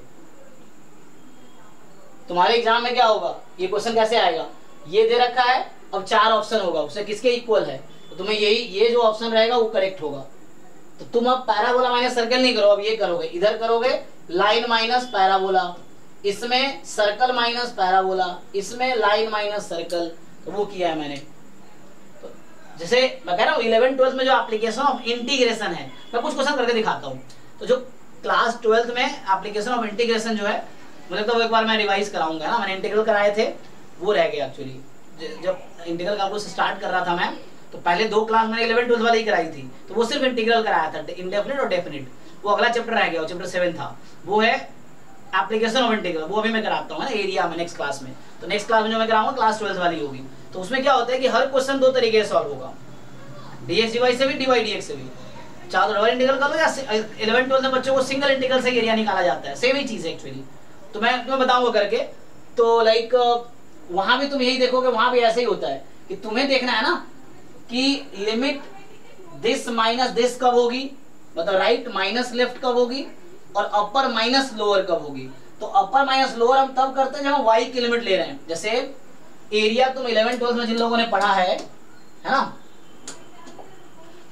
Speaker 1: तुम्हारे एग्जाम में क्या होगा, ये क्वेश्चन कैसे आएगा, ये दे रखा है, अब 4 ऑप्शन होगा, उससे किसके इक्वल है, तो तुम्हें ये जो ऑप्शन रहेगा वो करेक्ट होगा। तो तुम अब पैराबोला माइनस सर्कल नहीं करो, अब ये करोगे, इधर करोगे लाइन माइनस पैराबोला, इसमें सर्कल माइनस पैराबोला, इसमें लाइन माइनस सर्कल, तो वो किया है मैंने। तो जैसे मैं कह रहा हूँ 11th 12th में जो एप्लीकेशन ऑफ इंटीग्रेशन है, मैं कुछ क्वेश्चन करके दिखाता हूँ। तो जो क्लास 12th में एप्लीकेशन ऑफ इंटीग्रेशन जो है, मुझे तो एक बार मैं रिवाइज कराऊंगा ना, मैंने इंटीग्रल कराए थे वो रह गए एक्चुअली। जब इंटीग्रल कैलकुलस स्टार्ट कर रहा था मैं, तो पहले 2 क्लास मैंने 11th 12th वाली ही कराई थी, तो वो सिर्फ इंटीग्रल कराया था, इंडेफिनिट और डेफिनिट। वो अगला चैप्टर रह गया, चैप्टर 7 था, वो है एप्लीकेशन ऑफ इंटीग्रल, वो अभी मैं कराता हूँ ना एरिया में नेक्स्ट क्लास में। तो नेक्स्ट क्लास में जो मैं कराऊंगा क्लास 12th वाली होगी। तो उसमें क्या होता है कि हर क्वेश्चन 2 तरीके से सॉल्व होगा, dx dy से भी, dy dx से भी। चाहे तो डबल इंटीग्रल कर लो, या 11th 12th में बच्चों को सिंगल इंटीग्रल से एरिया निकाला जाता है, सेम ही चीज है एक्चुअली। तो मैं तुम्हें बताऊंगा करके। तो लाइक वहां भी तुम यही देखोगे, वहां भी ऐसे ही होता है कि तुम्हें देखना है ना कि लिमिट दिस माइनस दिस कब होगी, मतलब राइट माइनस लेफ्ट कब होगी, और अपर माइनस लोअर कब होगी। तो अपर माइनस लोअर हम तब करते हैं जब हम y की लिमिट ले रहे हैं। जैसे एरिया तुम 11th 12th में जिन लोगों ने पढ़ा है ना,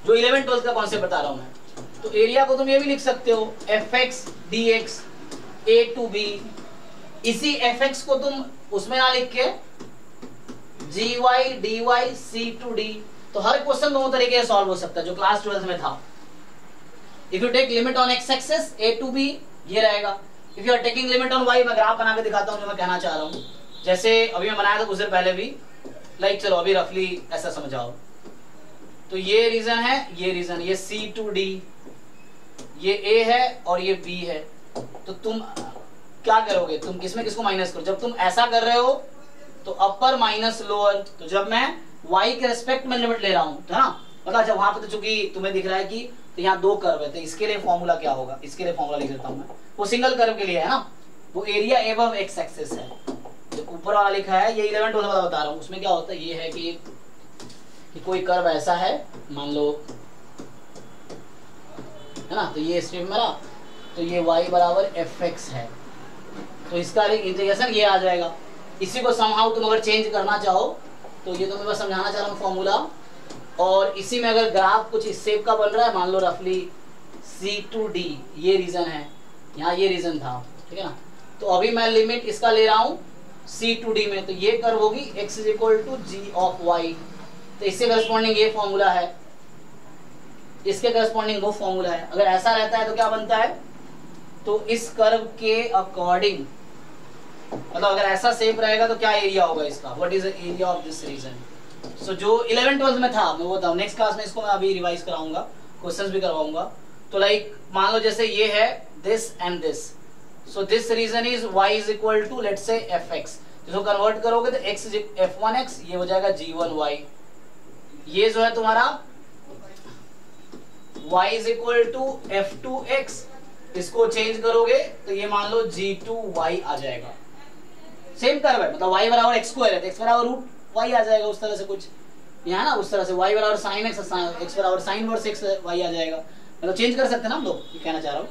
Speaker 1: जो 11th 12th का कॉन्सेप्ट बता रहा हूं मैं, तो एरिया को तुम ये भी लिख सकते हो fx dx a to b। इसी fx को तुम उसमें ना लिख के gy dy c to d। तो हर क्वेश्चन 2 तरीके से सॉल्व हो सकता है जो क्लास 12th में था। If you take limit on x axis a to b, ये रहेगा। If you are taking limit on y, मैं ग्राफ बना के दिखाता हूँ जो मैं कहना चाह रहा हूँ। जैसे अभी मैं बनाया था कुछ देर पहले भी, लाइक चलो अभी रफली ऐसा समझाओ। तो ये रीजन है, ये रीजन, ये c to d, ये a है और ये b है। तो तुम क्या करोगे, तुम किसमें किसको माइनस करो। जब तुम ऐसा कर रहे हो तो अपर माइनस लोअर, तो जब मैं y के रेस्पेक्ट में लिमिट ले रहा हूँ, तो ना मतलब जब वहां पे तो चूंकि तुम्हें दिख रहा है कि तो यहाँ 2 कर्व है, तो इसके लिए फॉर्मूला क्या होगा, इसके लिए फॉर्मूला लिख देता हूँ मैं। वो सिंगल कर्व के लिए है ना, वो एरिया एबव x एक्सिस है। जो ऊपर वाला लिखा है ये 11th 12th वाला बता रहा हूँ, उसमें क्या होता है ये है कि कोई कर्व ऐसा है, मान लो है ना, तो ये स्ट्रेट मेरा, तो ये y बराबर fx है, तो इसका इंटीग्रेशन ये आ जाएगा। इसी को समहाउ तुम अगर चेंज करना चाहो तो ये तो मैं बस समझाना चाह रहा हूँ फॉर्मूला। और इसी में अगर ग्राफ कुछ इस शेप का बन रहा है, मान लो रफली c to d, ये रीजन है, यहाँ ये रीजन था, ठीक है ना। तो अभी मैं लिमिट इसका ले रहा हूँ c to d में, तो ये कर्व होगी x = g of y। तो इससे करस्पॉन्डिंग ये फॉर्मूला है, इसके करस्पॉन्डिंग वो फॉर्मूला है। अगर ऐसा रहता है तो क्या बनता है, तो इस कर्व के अकॉर्डिंग, मतलब अगर ऐसा शेप रहेगा तो क्या एरिया होगा इसका, what is the area of this region. So जो 11th 12th में था मैं वो था, नेक्स्ट क्लास में इसको मैं अभी रिवाइज कराऊंगा, क्वेश्चंस भी करवाऊंगा। तो लाइक मान लो जैसे ये है this and this, so this region is y is equal to let's say fx, जिसको कन्वर्ट करोगे तो x f1x, ये हो जाएगा g1y, ये जो है तुम्हारा y is equal to f2x, इसको चेंज करोगे तो ये मान लो g2y आ जाएगा। सेम कर्व है, मतलब y बराबर x स्क्वायर है तो x बराबर रूट y आ जाएगा, उस तरह से कुछ यहाँ ना, उस तरह से y बराबर साइन x, x बराबर साइन वर्स x y आ जाएगा, मतलब चेंज कर सकते हैं ना हम लोग, ये कहना चाह रहा हूँ।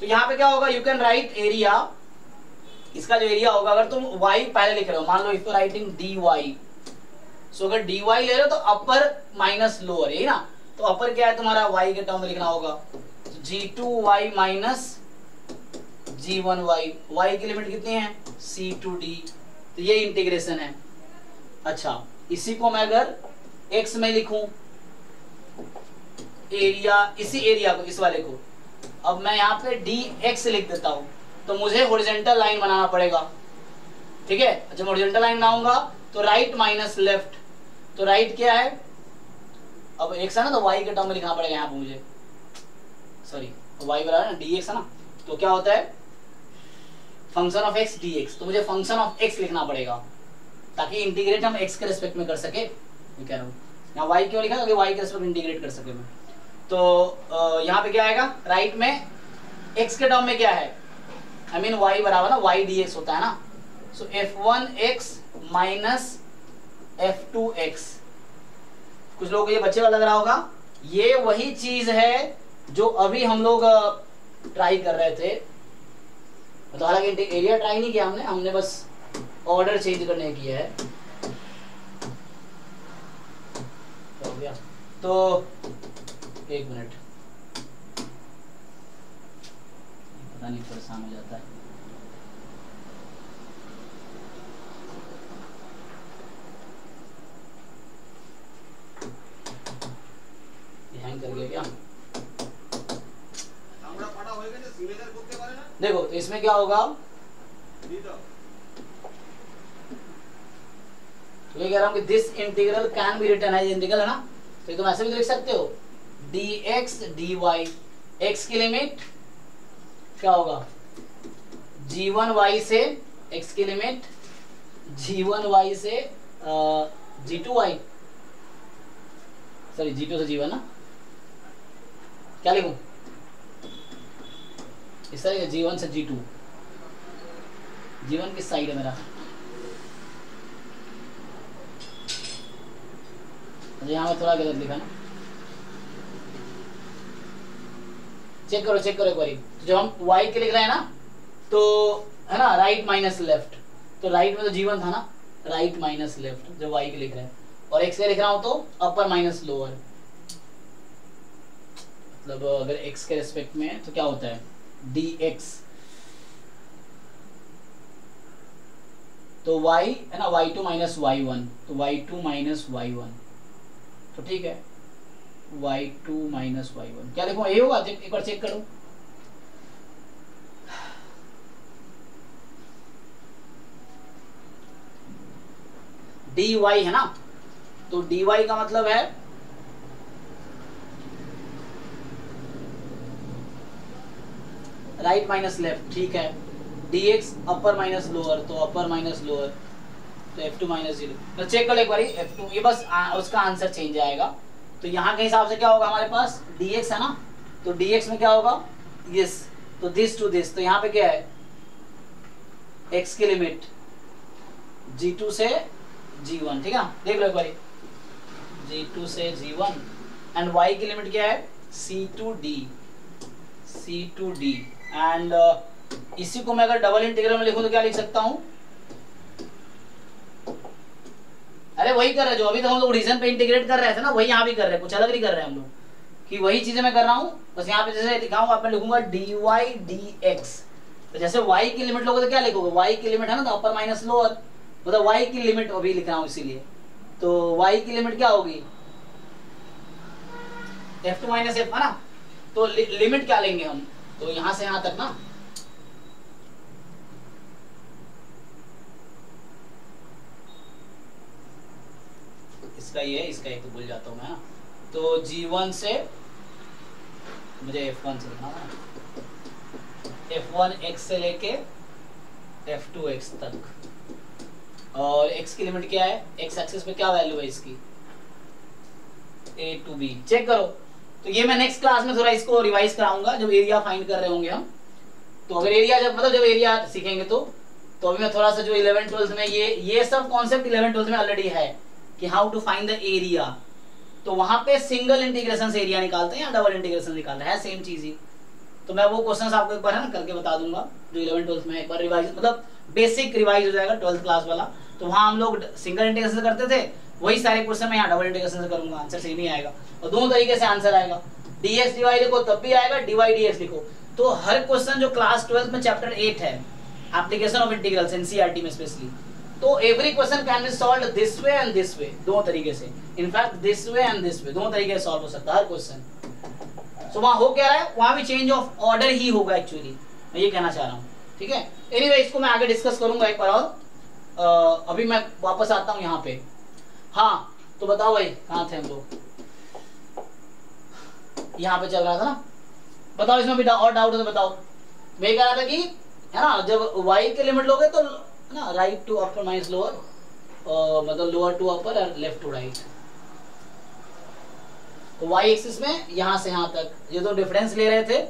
Speaker 1: तो यहाँ पे क्या होगा, यू कैन राइट एरिया, इसका जो एरिया होगा, अगर तुम y पहले लिख रहे हो, मान लो इफ यू राइटिंग dy, सो अगर dy ले रहे हो तो अपर माइनस लोअर, यही ना, तो अपर क्या है तुम्हारा y के टर्म में लिखना होगा, g2y माइनस g1y, y की लिमिट कितनी है c2d, तो ये इंटीग्रेशन है। अच्छा, इसी को मैं अगर x में लिखूं, एरिया, इसी एरिया को, इस वाले को, अब मैं यहाँ पे dx लिख देता हूं, तो मुझे हॉरिजॉन्टल लाइन बनाना पड़ेगा, ठीक है। जब हॉरिजॉन्टल लाइन बनाऊंगा तो राइट माइनस लेफ्ट, तो राइट क्या है, अब x है ना, तो y के टर्म में लिखना पड़ेगा यहाँ पे मुझे, सॉरी y बराबर ना dx है ना, तो क्या होता है फंक्शन ऑफ x dx, तो मुझे फंक्शन ऑफ x लिखना पड़ेगा ताकि इंटीग्रेट हम x के रेस्पेक्ट में कर सके। मैं कह रहा हूँ यहाँ y क्यों लिखा, क्योंकि y के रेस्पेक्ट में इंटीग्रेट कर सके मैं। तो यहाँ पे क्या आएगा, राइट में x के टर्म में क्या है, आई मीन y बराबर ना y dx होता है ना, सो f1x माइनस f2x। कुछ लोगों को ये बच्चे वाला लग रहा होगा, ये वही चीज है जो अभी हम लोग ट्राई कर रहे थे, तो हालांकि एरिया ट्राई नहीं किया हमने, हमने बस ऑर्डर चेंज करने किया है। हो गया, तो एक मिनट, पता नहीं परेशान हो जाता है। हैंग कर गया क्या? देखो तो इसमें क्या होगा, तो ये कह रहा हूं कि this integral can be written as integral, है ना, तो तुम ऐसे भी लिख सकते हो dx dy, x की लिमिट क्या होगा g1y से, x की लिमिट g1y से g2y, सॉरी g2 से g1 ना, क्या लिखूं इस तरह, g1 से g2, g1 किस साइड है मेरा, यहाँ में थोड़ा गलत लिखा ना, चेक करो एक बारी। तो जब हम y के लिख रहे हैं ना, तो है ना राइट माइनस लेफ्ट, तो राइट में तो g1 था ना, राइट माइनस लेफ्ट जब y के लिख रहे हैं, और x के लिख रहा हूं तो अपर माइनस लोअर, मतलब अगर x के रेस्पेक्ट में तो क्या होता है dx, तो y है ना y2 माइनस y1, तो y2 माइनस y1, तो ठीक है y2 माइनस y1, क्या देखो ये होगा, एक बार चेक करो, dy है ना, तो dy का मतलब है राइट माइनस लेफ्ट, ठीक है, dx अपर माइनस लोअर, तो अपर माइनस लोअर, तो f2 माइनस 0, तो चेक कर लो एक बारी f2, ये बस उसका आंसर चेंज आएगा। तो यहाँ के हिसाब से क्या होगा, हमारे पास dx है ना, तो dx में क्या होगा यस, तो दिस टू दिस, तो यहाँ पे क्या है x की लिमिट g2 से g1, ठीक है, देख लो एक बारी, g2 से g1, एंड y की लिमिट क्या है c2d, एंड इसी को मैं अगर डबल इंटीग्रल में लिखूं तो क्या लिख सकता हूं, अरे वही कर रहे हैं जो अभी तक हम लोग रीजन पे इंटीग्रेट कर रहे थे ना, वही यहाँ भी कर रहे हैं, कुछ अलग नहीं कर रहे हैं हम लोग, कि वही चीजें मैं कर रहा हूँ, बस यहाँ पे जैसे लिखा हूँ आप लिखूंगा dy dx, तो जैसे y की लिमिट लोगे तो क्या लिखोगे, y की लिमिट है ना, तो अपर माइनस लोअर, मतलब y की लिमिट अभी लिख रहा हूँ इसीलिए, तो y की लिमिट क्या होगी f2 माइनस f, है ना, तो लिमिट क्या लेंगे हम, तो यहां से यहां तक ना, इसका ये है, इसका एक तो भूल जाता हूं मैं ना, तो g1 से मुझे F1 से लिखना है, F1 x से लेके F2 x तक, और x की लिमिट क्या है, x एक्सिस पे क्या वैल्यू है इसकी, a to b। चेक करो। तो ये मैं नेक्स्ट क्लास में थोड़ा इसको रिवाइज कराऊंगा जब एरिया फाइंड कर रहे होंगे हम। तो अगर एरिया जब एरिया सीखेंगे तो अभी मैं थोड़ा सा जो 11th 12th में ये सब कॉन्सेप्ट 11th 12th में ऑलरेडी है कि how to find the area. तो वहां पे सिंगल इंटीग्रेशन से एरिया निकालते हैं या डबल इंटीग्रेशन निकालते हैं, सेम चीज ही। तो मैं वो क्वेश्चंस आपको एक बार है ना करके बता दूंगा जो 11th 12th में एक बार रिवाइज, मतलब बेसिक रिवाइज हो जाएगा 12th क्लास वाला। तो वहां हम लोग सिंगल इंटीग्रेशन से करते थे, वही सारे क्वेश्चन मैं यहाँ डबल इंटीग्रेशन से करूंगा, आंसर सेम ही आएगा। और दोनों तरीके से आंसर आएगा, dx dy लिखो तब भी आएगा, dy dx लिखो। तो हर क्वेश्चन जो क्लास 12 में चैप्टर 8 है एप्लीकेशन ऑफ इंटीग्रल्स एनसीईआरटी में स्पेशली, तो every question can be solved this way and this way, दो तरीके से। In fact this way and this way दोनों तरीके से सॉल्व हो सकता है हर क्वेश्चन। सो वहां हो क्या रहा है, वहां भी चेंज ऑफ ऑर्डर ही होगा एक्चुअली, मैं ये कहना चाह रहा हूँ। ठीक है, एनीवे इसको मैं आगे डिस्कस करूंगा एक बार और। अभी मैं वापस आता हूँ यहाँ पे। हाँ तो बताओ भाई कहाँ थे हम लोग, यहाँ पे चल रहा था ना। बताओ इसमें भी और डाउट है तो बताओ। मैं कह रहा था कि है ना जब y के लिमिट लोगे तो ना right to upper minus lower, मतलब लोअर टू अपर और लेफ्ट टू राइट। तो y एक्सिस में यहाँ से यहाँ तक ये तो डिफरेंस ले रहे थे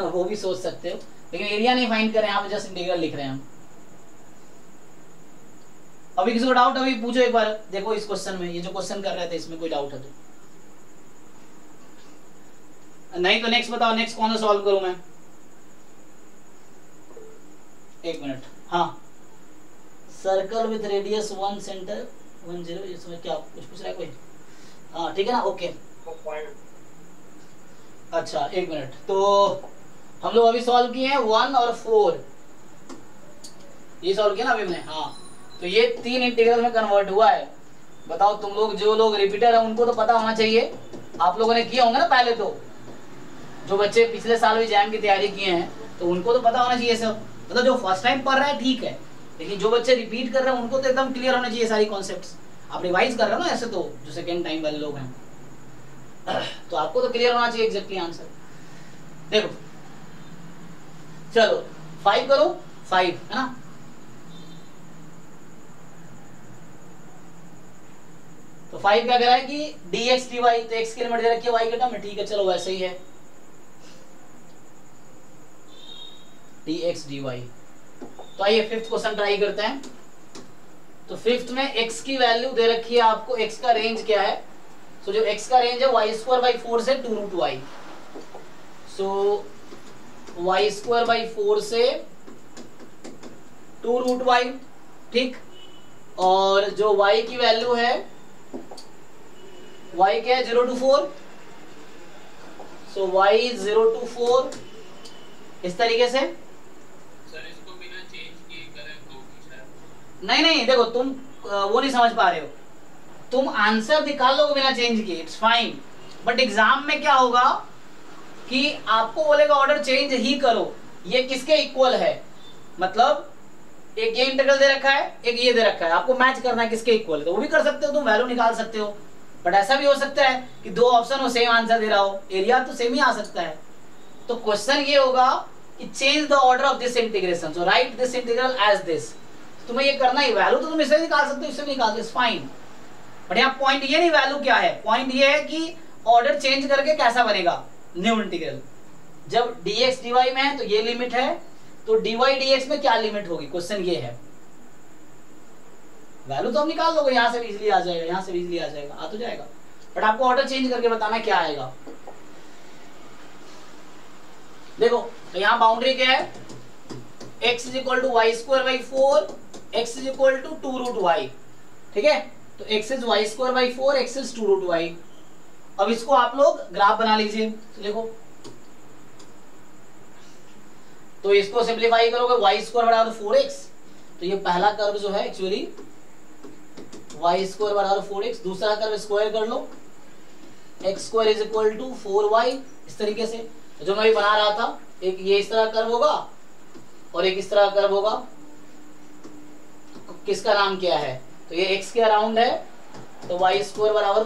Speaker 1: वो भी सोच सकते हो, लेकिन एरिया नहीं फाइंड कर रहे हैं, यहाँ पे जस्ट इंटीग्रल लिख रहे हैं हम। अभी किसी को डाउट अभी पूछो एक बार, देखो इस क्वेश्चन में, ये जो क्वेश्चन कर रहे थे इसमें कोई डाउट है तो, नहीं तो नेक्स्ट बताओ, नेक्स्ट कौन सा सॉल्व करूं मैं। एक मिनट। हाँ, सर्कल विद रेडियस 1 सेंटर 1 0, इसमें क्या कुछ पूछ रहा है कोई? हाँ ठीक है ना, ओके। अच्छा एक मिनट, तो हम लोग अभी सॉल्व किए हैं 1 और 4, ये सॉल्व किया ना अभी मैंने। हाँ तो ये 3 इंटीग्रल में कन्वर्ट हुआ है। बताओ तुम लोग, जो लोग रिपीटर है उनको तो पता होना चाहिए, आप लोगों ने किया होंगे ना पहले। तो जो बच्चे पिछले साल भी एग्जाम की तैयारी किए हैं तो उनको तो पता होना चाहिए सब। मतलब जो फर्स्ट टाइम पढ़ रहा है ठीक है, लेकिन जो बच्चे रिपीट कर रहे हैं उनको तो एकदम क्लियर होना चाहिए सारी कॉन्सेप्ट्स। आप रिवाइज कर रहे हो ना ऐसे, तो जो सेकेंड टाइम वाले लोग हैं तो आपको तो क्लियर होना चाहिए एग्जैक्टली आंसर। देखो चलो 5 करो, 5 है ना। तो 5 क्या कह रहा है कि dx dy, तो x की लिमिट दे रखी है y के टर्म में, ठीक है चलो वैसे ही है dx dy। तो आइए फिफ्थ क्वेश्चन ट्राई करते हैं। तो फिफ्थ में x की वैल्यू दे रखी है आपको, x का रेंज क्या है। सो जो x का रेंज है y² 4 से 2√y। सो y² 4 से 2√y, ठीक। और जो y की वैल्यू है, y क्या है 0 to 4, सो y 0 to 4 इस तरीके से।
Speaker 5: सर इसको बिना चेंज किए करें तो कुछ है?
Speaker 1: नहीं देखो तुम वो नहीं समझ पा रहे हो, तुम आंसर निकाल लोगे बिना चेंज किए, इट्स फाइन। बट एग्जाम में क्या होगा कि आपको बोलेगा ऑर्डर चेंज ही करो। ये किसके इक्वल है, मतलब एक ये इंटीग्रल दे रखा है, एक ये दे रखा है, आपको मैच करना है किसके इक्वल है। तो वो भी कर सकते हो, तुम वैल्यू निकाल सकते हो। बट ऐसा भी हो सकता है कि दो ऑप्शन हो, सेम आंसर दे रहा हो, एरिया तो सेम ही आ सकता है। तो क्वेश्चन ये होगा कि change the order of this integration, so write this integral as this. तुम्हें ये करना ही, वैल्यू तो तुम इससे निकाल सकते हो, इससे भी निकाल दो, इट्स फाइन। बट यहाँ पॉइंट ये नहीं वैल्यू क्या है, पॉइंट ये है कि ऑर्डर चेंज करके कैसा बनेगा न्यू इंटीग्रल। जब dx dy में है तो ये लिमिट है, तो dy dx में क्या लिमिट होगी, क्वेश्चन ये है। वैल्यू तो हम निकाल लोगे, यहाँ से भी इजीली आ जाएगा, यहाँ से भी इजीली आ जाएगा, आ तो जाएगा। बट आपको ऑर्डर चेंज करके बताना क्या आएगा। देखो तो यहाँ बाउंड्री क्या है, x = y² 4, x = 2√y, ठीक है। तो x is y² 4, x is 2√y। अब इसको आप लोग ग्राफ बना लीजिए। तो देखो, तो इसको सिंप्लीफाई करोगे, y² = 4x। तो ये पहला कर्व जो है एक्चुअली y² = 4x, दूसरा कर्व स्क्वायर कर लो, x² = 4y, इस तरीके से। जो मैं भी बना रहा था, एक ये इस तरह कर्व होगा और एक इस तरह कर्व होगा। किसका नाम क्या है, तो ये x के अराउंड है तो y² =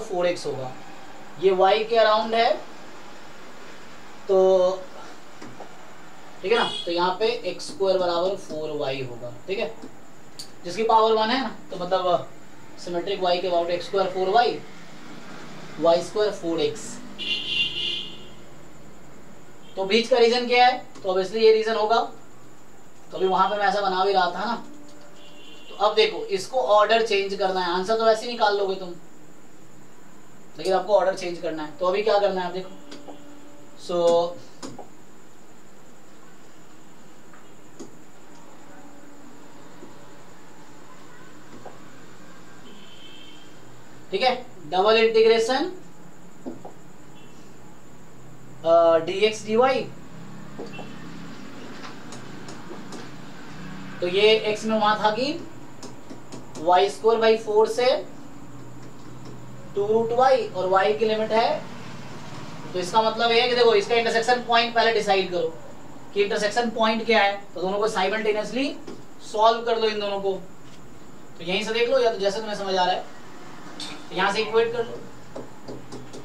Speaker 1: 4x होगा। ये y के अराउंड है तो ठीक है ना, तो यहाँ पे एक्स स्क्वायर बराबर 4y होगा, ठीक है, जिसकी पावर 1 है ना, तो मतलब सिमेट्रिक y के about x square 4y, y square 4x। तो बीच का रीजन क्या है, तो ऑब्वियसली ये रीजन होगा, तो अभी वहां पे मैं ऐसा बना भी रहा था ना। तो अब देखो इसको ऑर्डर चेंज करना है, आंसर तो वैसे ही निकाल लोगे तुम, लेकिन आपको ऑर्डर चेंज करना है। तो अभी क्या करना है, आप देखो, सो ठीक है, डबल इंटीग्रेशन dx dy, तो ये x में वहां था कि वाई स्क्वायर बाई 4 से 2 रूट वाई, और y की लिमिट है, तो इसका मतलब ये है कि देखो इसका इंटरसेक्शन पॉइंट पहले डिसाइड करो कि इंटरसेक्शन पॉइंट क्या है, तो दोनों को साइमल्टेनियसली सॉल्व कर लो इन दोनों को। तो यहीं से देख लो, या तो जैसे तुम्हें समझ आ रहा है यहां से इक्वेट कर लो,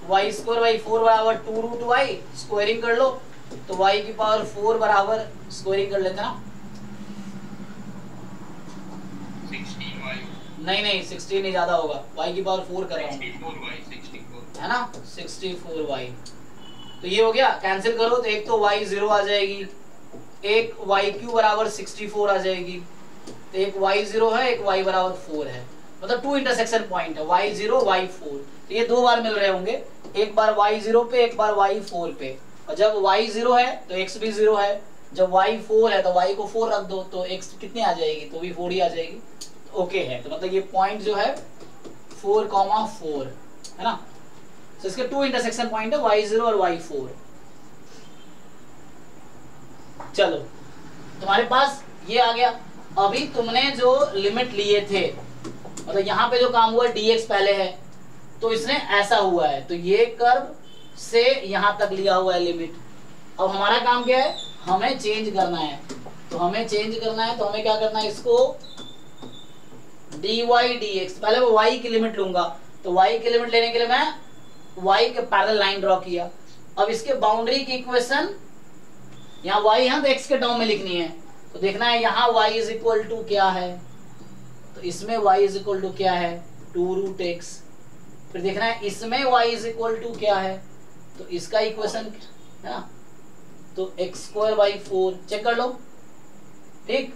Speaker 1: वाई स्क्वायर बाई 4 बराबर 2 रूट वाई, स्क्वायरिंग कर लो, तो y की पावर 4 बराबर स्क्वायरिंग कर लेते ना,
Speaker 2: 16y
Speaker 1: नहीं 16 नहीं, ज्यादा होगा, y की पावर 4 कर रहा हूं,
Speaker 2: 64y
Speaker 1: है ना, 64y। तो ये हो गया, कैंसिल करो तो एक तो y 0 आ जाएगी, एक y क्यू बराबर 64 आ जाएगी, तो एक y 0 है, एक y बराबर 4 है, मतलब 2 इंटरसेक्शन पॉइंट है, y 0 y 4, तो ये 2 बार मिल रहे होंगे, एक बार y 0 पे, एक बार y 4 पे, और जब y 0 है तो x भी 0 है, जब y 4 है तो y को 4 रख दो, तो x कितनी आ जाएगी, तो भी 4 ही आ जाएगी, ओके है। तो मतलब ये पॉइंट जो है 4,4 है ना, तो इसके 2 इंटरसेक्शन पॉइंट है, y 0 और y 4। चलो तुम्हारे पास ये आ गया। अभी तुमने जो लिमिट लिए थे, मतलब यहाँ पे जो काम हुआ dx पहले है, तो इसने ऐसा हुआ है, तो ये कर्व से यहाँ तक लिया हुआ है लिमिट। अब हमारा काम क्या है, हमें चेंज करना है, तो हमें चेंज करना है, तो हमें क्या करना है, इसको dy dx, पहले वो y की लिमिट लूंगा, तो y की लिमिट लेने के लिए मैं y के पैरेलल लाइन ड्रॉ किया। अब इसके बाउंड्री की इक्वेशन, यहाँ y है तो x के टर्म में लिखनी है, तो देखना है यहाँ y इज इक्वल टू क्या है, तो इसमें y इज इक्वल टू क्या है, 2 रूट x। फिर देखना है इसमें y इज इक्वल टू क्या है, तो इसका इक्वेशन है ना, तो एक्स स्क्वायर बाई 4, चेक कर लो, ठीक।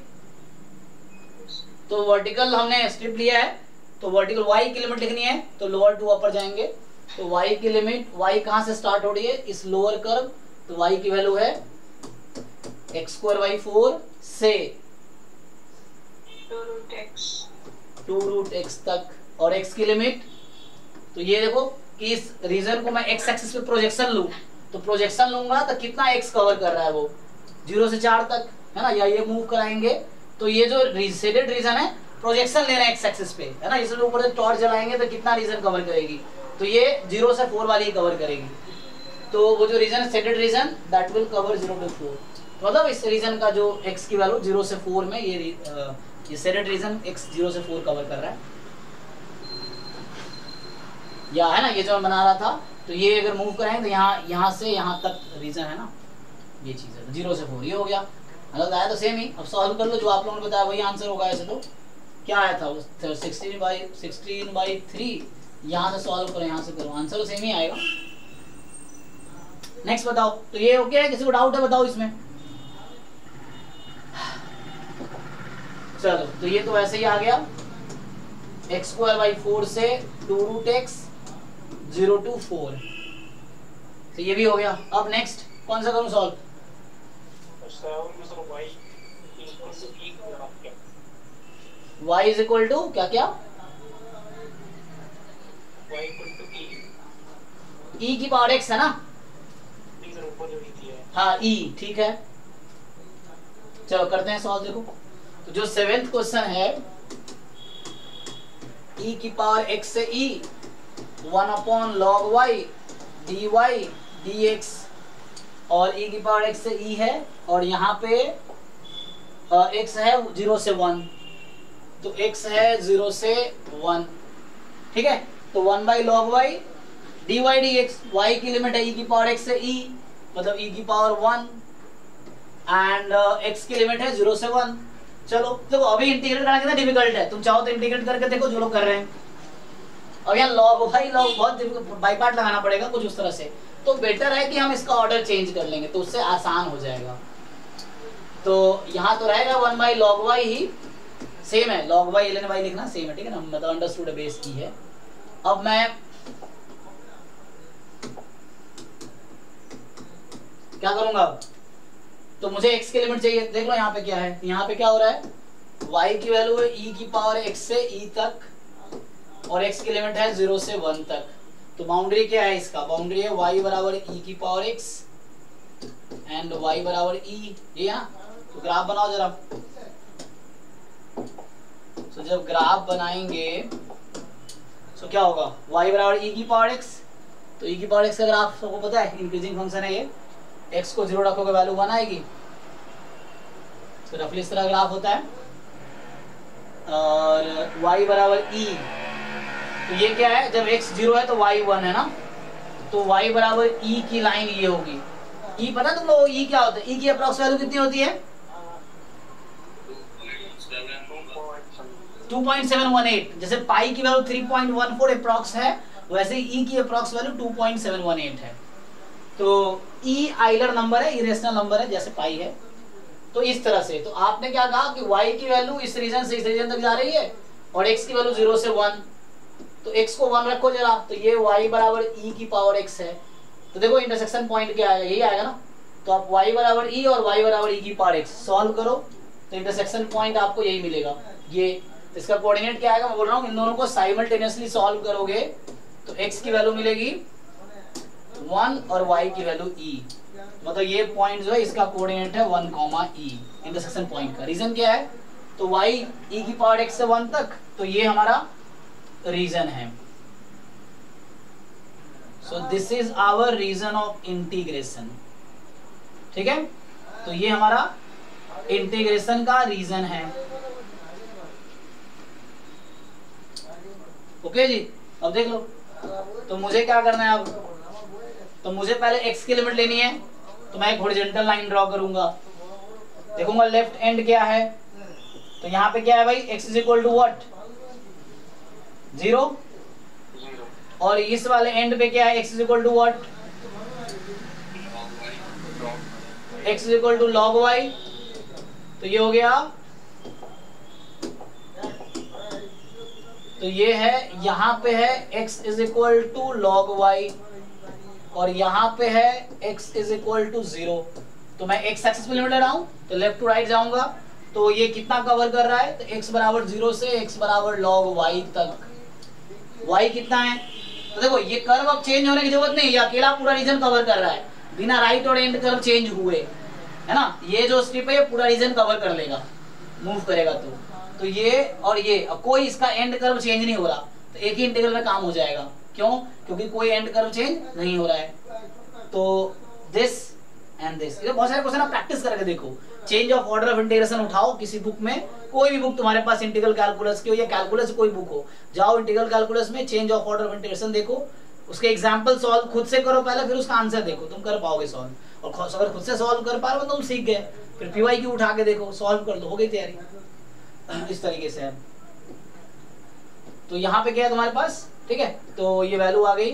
Speaker 1: तो वर्टिकल हमने स्ट्रिप लिया है, तो वर्टिकल y की लिमिट लिखनी है, तो लोअर टू अपर जाएंगे, तो y की लिमिट, y कहां से स्टार्ट हो रही है, इस लोअर कर्व, तो y की वैल्यू है एक्स स्क्वायर बाई 4 से 2 रूट x तक, और x की लिमिट, तो ये देखो कि इस रीजन को मैं x एक्सिस पे प्रोजेक्शन लूं, तो प्रोजेक्शन लूंगा तो कितना x कवर कर रहा है, वो 0 से 4 तक है ना, या ये मूव कराएंगे, तो ये जो शेडेड रीजन है प्रोजेक्शन ले रहे हैं x एक्सिस पे, है ना, इसमें ऊपर से टॉर्च जलाएंगे तो कितना रीजन कवर करेगी, तो ये 0 से 4 वाली ही कवर करेगी। तो वो जो region shaded region that will cover 0 to 4, मतलब इस रीजन का जो x की वैल्यू 0 से 4 में ये शेडेड रीजन x 0 से 4 कवर कर रहा है, या है ना, ये जो मैं बना रहा था, तो ये अगर मूव करें तो यहाँ से यहाँ तक रीजन है ना, ये चीज है, 0 से 4 ये हो गया। मतलब आया तो सेम ही, अब सॉल्व कर लो, जो आप लोगों ने बताया वही आंसर होगा। ऐसे तो क्या आया था, 16/3, यहाँ से सॉल्व करो, यहाँ से करो, आंसर तो सेम ही आएगा। नेक्स्ट बताओ, तो ये ओके है, किसी को डाउट है बताओ इसमें। चलो तो ये तो ऐसे ही आ गया, एक्स स्क्वायर बाई 4 से 2 रूट x 0 to 4, तो ये भी हो गया। अब नेक्स्ट कौन सा करूं solve, y is equal to क्या क्या, e की पावर x है ना, हाँ e, ठीक है। चलो करते हैं सॉल्व। देखो तो जो 7th क्वेश्चन है, e की पावर x से e 1 log y dy dx, और e की पावर x से e है, और यहाँ पे x है 0 से 1, तो x है 0 से 1, ठीक है। तो 1 log y dy dx, y की लिमिट है e की पावर x से e, मतलब e की पावर 1 एंड x की लिमिट है 0 से 1। चलो देखो अभी इंटीग्रेट करना कितना डिफिकल्ट है, तुम चाहो तो इंटीग्रेट करके देखो जो लोग कर रहे हैं। अब यहाँ लॉग भाई लॉग बहुत बाई पार्ट लगाना पड़ेगा कुछ उस तरह से, तो बेटर है कि हम इसका ऑर्डर चेंज कर लेंगे तो उससे आसान हो जाएगा। तो यहाँ तो रहेगा 1 by log why he same है, लॉग वाई ln y लिखना सेम है, ठीक है ना, मतलब अंडरस्टूड बेस की है। अब मैं क्या करूंगा, तो मुझे x की लिमिट चाहिए। देख लो यहाँ पे क्या है, यहाँ पे क्या हो रहा है, y की वैल्यू है e की पावर x से e तक और x की लिमिट है 0 से 1 तक। तो बाउंड्री क्या है इसका, बाउंड्री है y बराबर e की पावर x एंड y बराबर e, ये ना। तो ग्राफ बनाओ जरा। तो जब ग्राफ बनाएंगे तो क्या होगा, y बराबर e की पावर x, तो e की पावर x का ग्राफ सबको पता है, इंक्रीजिंग फंक्शन है ये, x को 0 रखोगे वैल्यू 1 आएगी, तो रफली इस तरह ग्राफ होता है। और y बराबर e, तो ये क्या है, जब x 0 है तो y 1 है ना, तो y बराबर e की लाइन ये होगी। e पता तुम लोग e क्या होता है, e की अप्रॉक्स वैल्यू कितनी होती है 2.718। जैसे पाई की वैल्यू 3.14 अप्रॉक्स है, वैसे e की अप्रॉक्स वैल्यू 2.718 है। तो e आइलर नंबर है, इरेशनल नंबर है जैसे पाई है। तो इस तरह से, तो आपने क्या कहा कि y की वैल्यू इस रीजन से इस रीजन तक जा रही है और x की वैल्यू 0 से 1, तो x को 1 रखो जरा, तो ये y बराबर e की पावर x है। तो देखो इंटरसेक्शन पॉइंट क्या आएगा, यही आएगा ना। तो आप y बराबर e और y बराबर e की पावर x सॉल्व करो तो इंटरसेक्शन पॉइंट आपको यही मिलेगा। ये इसका कोऑर्डिनेट क्या आएगा, मैं बोल रहा हूँ इन दोनों को साइमल्टेनियसली सॉल्व करोगे तो x की वैल्यू मिलेगी 1 और y की वैल्यू e, मतलब ये पॉइंट जो है इसका कोऑर्डिनेट है 1, e इंटरसेक्शन पॉइंट का। रीजन क्या है, तो y e की पावर x से 1 तक, तो ये हमारा रीजन है। So this is our region of integration, ठीक है। तो ये हमारा इंटीग्रेशन का रीजन है। ओके जी, अब देख लो, तो मुझे क्या करना है अब, तो मुझे पहले x की लिमिट लेनी है, तो मैं एक हॉरिजॉन्टल लाइन ड्रॉ करूंगा, देखूंगा लेफ्ट एंड क्या है, तो यहाँ पे क्या है भाई, x is equal to what 0, और इस वाले एंड पे क्या है, x is equal to what, x is equal to log y। तो ये हो गया, तो ये है, यहाँ पे है x is equal to log y और यहाँ पे है x इज इक्वल टू 0। तो मैं x एक्सिस पे लिमिट ले रहा हूँ, तो लेफ्ट टू राइट जाऊंगा, तो ये कितना कवर कर रहा है, तो x बराबर 0 से x बराबर log y तक। y कितना है, तो देखो ये कर्व अब चेंज होने की जरूरत नहीं, ये अकेला पूरा रीजन कवर कर रहा है बिना राइट और एंड कर्व चेंज हुए, है ना। ये जो स्ट्रिप है ये पूरा रीजन कवर कर लेगा, मूव करेगा तो ये और ये, अब कोई इसका एंड कर्व चेंज नहीं हो रहा, तो एक ही इंटीग्रल में काम हो जाएगा। क्यों, क्योंकि कोई एंड कर्व चेंज नहीं हो रहा है। तो दिस एंड दिस, ये बहुत सारे क्वेश्चन आप प्रैक्टिस करके देखो। Change of order of integration उठाओ किसी बुक में, कोई भी बुक तुम्हारे पास इंटीग्रल कैलकुलस की हो या कैलकुलस कोई बुक हो, जाओ इंटीग्रल कैलकुलस में change of order of integration देखो, उसके एग्जांपल सॉल्व खुद से करो पहले, फिर उसका आंसर देखो, तुम कर पाओगे सॉल्व। और अगर खुद से सॉल्व कर पा रहे हो तो तुम सीख गए, फिर पीवाईक्यू उठा के देखो, सॉल्व कर लो, हो गई तैयारी। इस तरीके से है। तो यहाँ पे क्या है तुम्हारे पास, ठीक है, तो ये वैल्यू आ गई,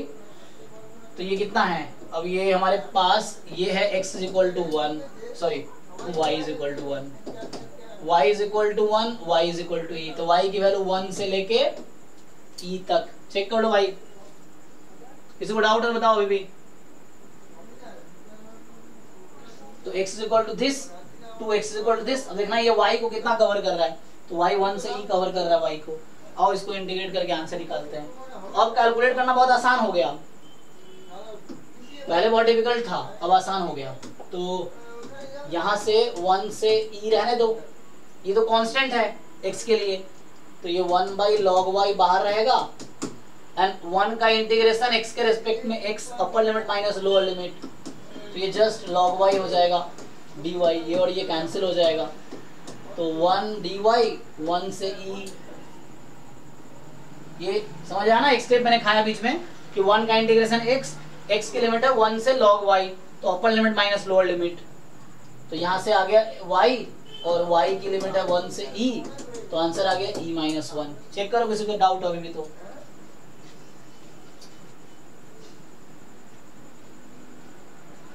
Speaker 1: तो ये कितना है, अब ये हमारे पास ये है x is equal to 1, sorry y is equal to 1, y is equal to 1, y is equal to e। तो y की वैल्यू 1 से लेके e तक, चेक कर लो भाई, किसी को डाउट है बताओ अभी भी। तो x is equal to this, 2x is equal to this. अब देखना ये y को कितना कवर कर रहा है, तो y 1 से e कवर कर रहा है y को। आओ इसको इंटीग्रेट करके आंसर निकालते हैं। अब कैलकुलेट करना बहुत आसान हो गया, पहले बहुत डिफिकल्ट था, अब आसान हो गया। तो यहाँ से 1 से e रहने दो, ये तो कांस्टेंट है x के लिए, तो ये 1 बाई log y बाहर रहेगा एंड 1 का इंटीग्रेशन x के रेस्पेक्ट में x upper limit minus lower limit, तो ये जस्ट log y हो जाएगा dy, ये और ये कैंसिल हो जाएगा, तो 1 dy 1 से e। ये समझ आया ना, एक स्टेप मैंने खाया बीच में कि 1 का इंटीग्रेशन x की लिमिट है 1 से log y, तो upper limit minus lower limit, तो यहाँ से आ गया y और y की लिमिट है 1 से e, तो आंसर आ गया e माइनस 1। चेक करो किसी को डाउट अभी भी तो।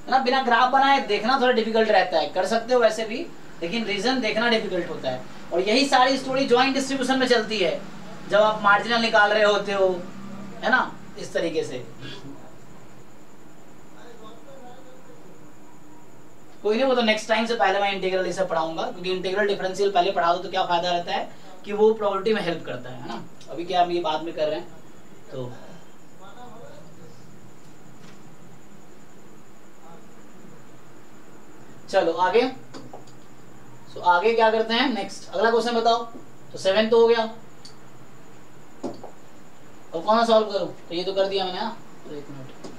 Speaker 1: ना बिना ग्राफ बनाए देखना थोड़ा डिफिकल्ट रहता है, कर सकते हो वैसे भी, लेकिन रीजन देखना डिफिकल्ट होता है। और यही सारी स्टोरी जॉइंट डिस्ट्रीब्यूशन में चलती है, जब आप मार्जिनल निकाल रहे होते हो, है ना, इस तरीके से। कोई नहीं, वो तो नेक्स्ट टाइम से पहले मैं इंटीग्रल इसे पढ़ाऊंगा, क्योंकि इंटीग्रल डिफरेंशियल पहले पढ़ा दो तो क्या फायदा रहता है कि वो प्रोबेबिलिटी में हेल्प करता है ना। अभी क्या हम ये बाद में कर रहे हैं तो चलो आगे। सो आगे क्या करते हैं, नेक्स्ट अगला क्वेश्चन बताओ। तो 7 तो हो गया, और कौन सा सॉल्व करूं, तो ये तो कर दिया मैंने। हाँ तो 1 मिनट,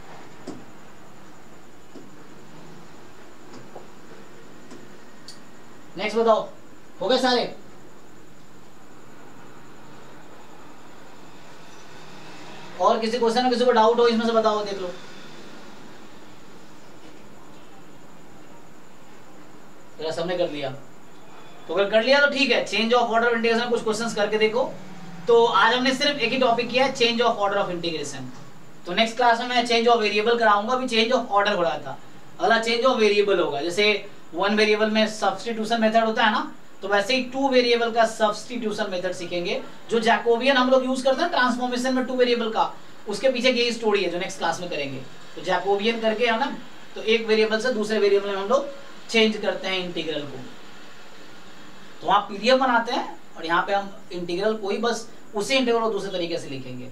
Speaker 1: नेक्स्ट बताओ, हो गए सारे। और किसी क्वेश्चन में किसी को डाउट हो इसमें से बताओ, देख लो। तेरा सबने कर लिया, तो अगर कर लिया तो ठीक है। Change of order of integration कुछ क्वेश्चंस करके देखो। तो आज हमने सिर्फ एक ही टॉपिक किया है, change of order of integration. तो नेक्स्ट क्लास में मैं चेंज ऑफ वेरिएबल कराऊंगा। अभी चेंज ऑफ ऑर्डर हो रहा था, अगला चेंज ऑफ वेरिएबल होगा। जैसे 1 वेरिएबल में सब्स्टिट्यूशन मेथड होता है ना, तो वैसे ही 2 वेरिएबल का सब्स्टिट्यूशन मेथड सीखेंगे, जो जैकोबियन हम लोग यूज करते हैं ट्रांसफॉर्मेशन में 2 वेरिएबल का। उसके पीछे यही स्टोरी है जो नेक्स्ट क्लास में करेंगे। तो जैकोबियन करके है ना, तो एक वेरिएबल से दूसरे वेरिएबल में हम लोग चेंज करते हैं इंटीग्रल को। तो वहां पीडीएफ बनाते हैं और यहाँ पे हम इंटीग्रल को ही बस उसी इंटीग्रल को दूसरे तरीके से लिखेंगे।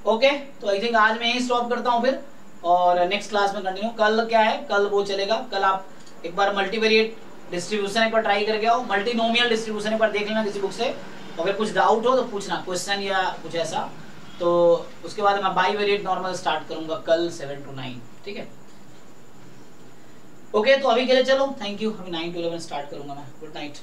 Speaker 1: ओके, तो आई थिंक आज मैं यही स्टॉप करता हूँ फिर, और नेक्स्ट क्लास में कंटिन्यू। कल क्या है, कल वो चलेगा। कल आप एक बार मल्टीवेरिएट डिस्ट्रीब्यूशन एक बार ट्राई करके आओ, मल्टीनोमियल डिस्ट्रीब्यूशन एक बार देख लेना किसी बुक से। अगर कुछ डाउट हो तो पूछना क्वेश्चन या कुछ ऐसा। तो उसके बाद मैं बाईवेरिएट नॉर्मल स्टार्ट करूंगा कल 7 to 9। ठीक है, ओके। तो अभी के लिए चलो, थैंक यू। अभी 9 to 11 स्टार्ट करूंगा मैं। Good night.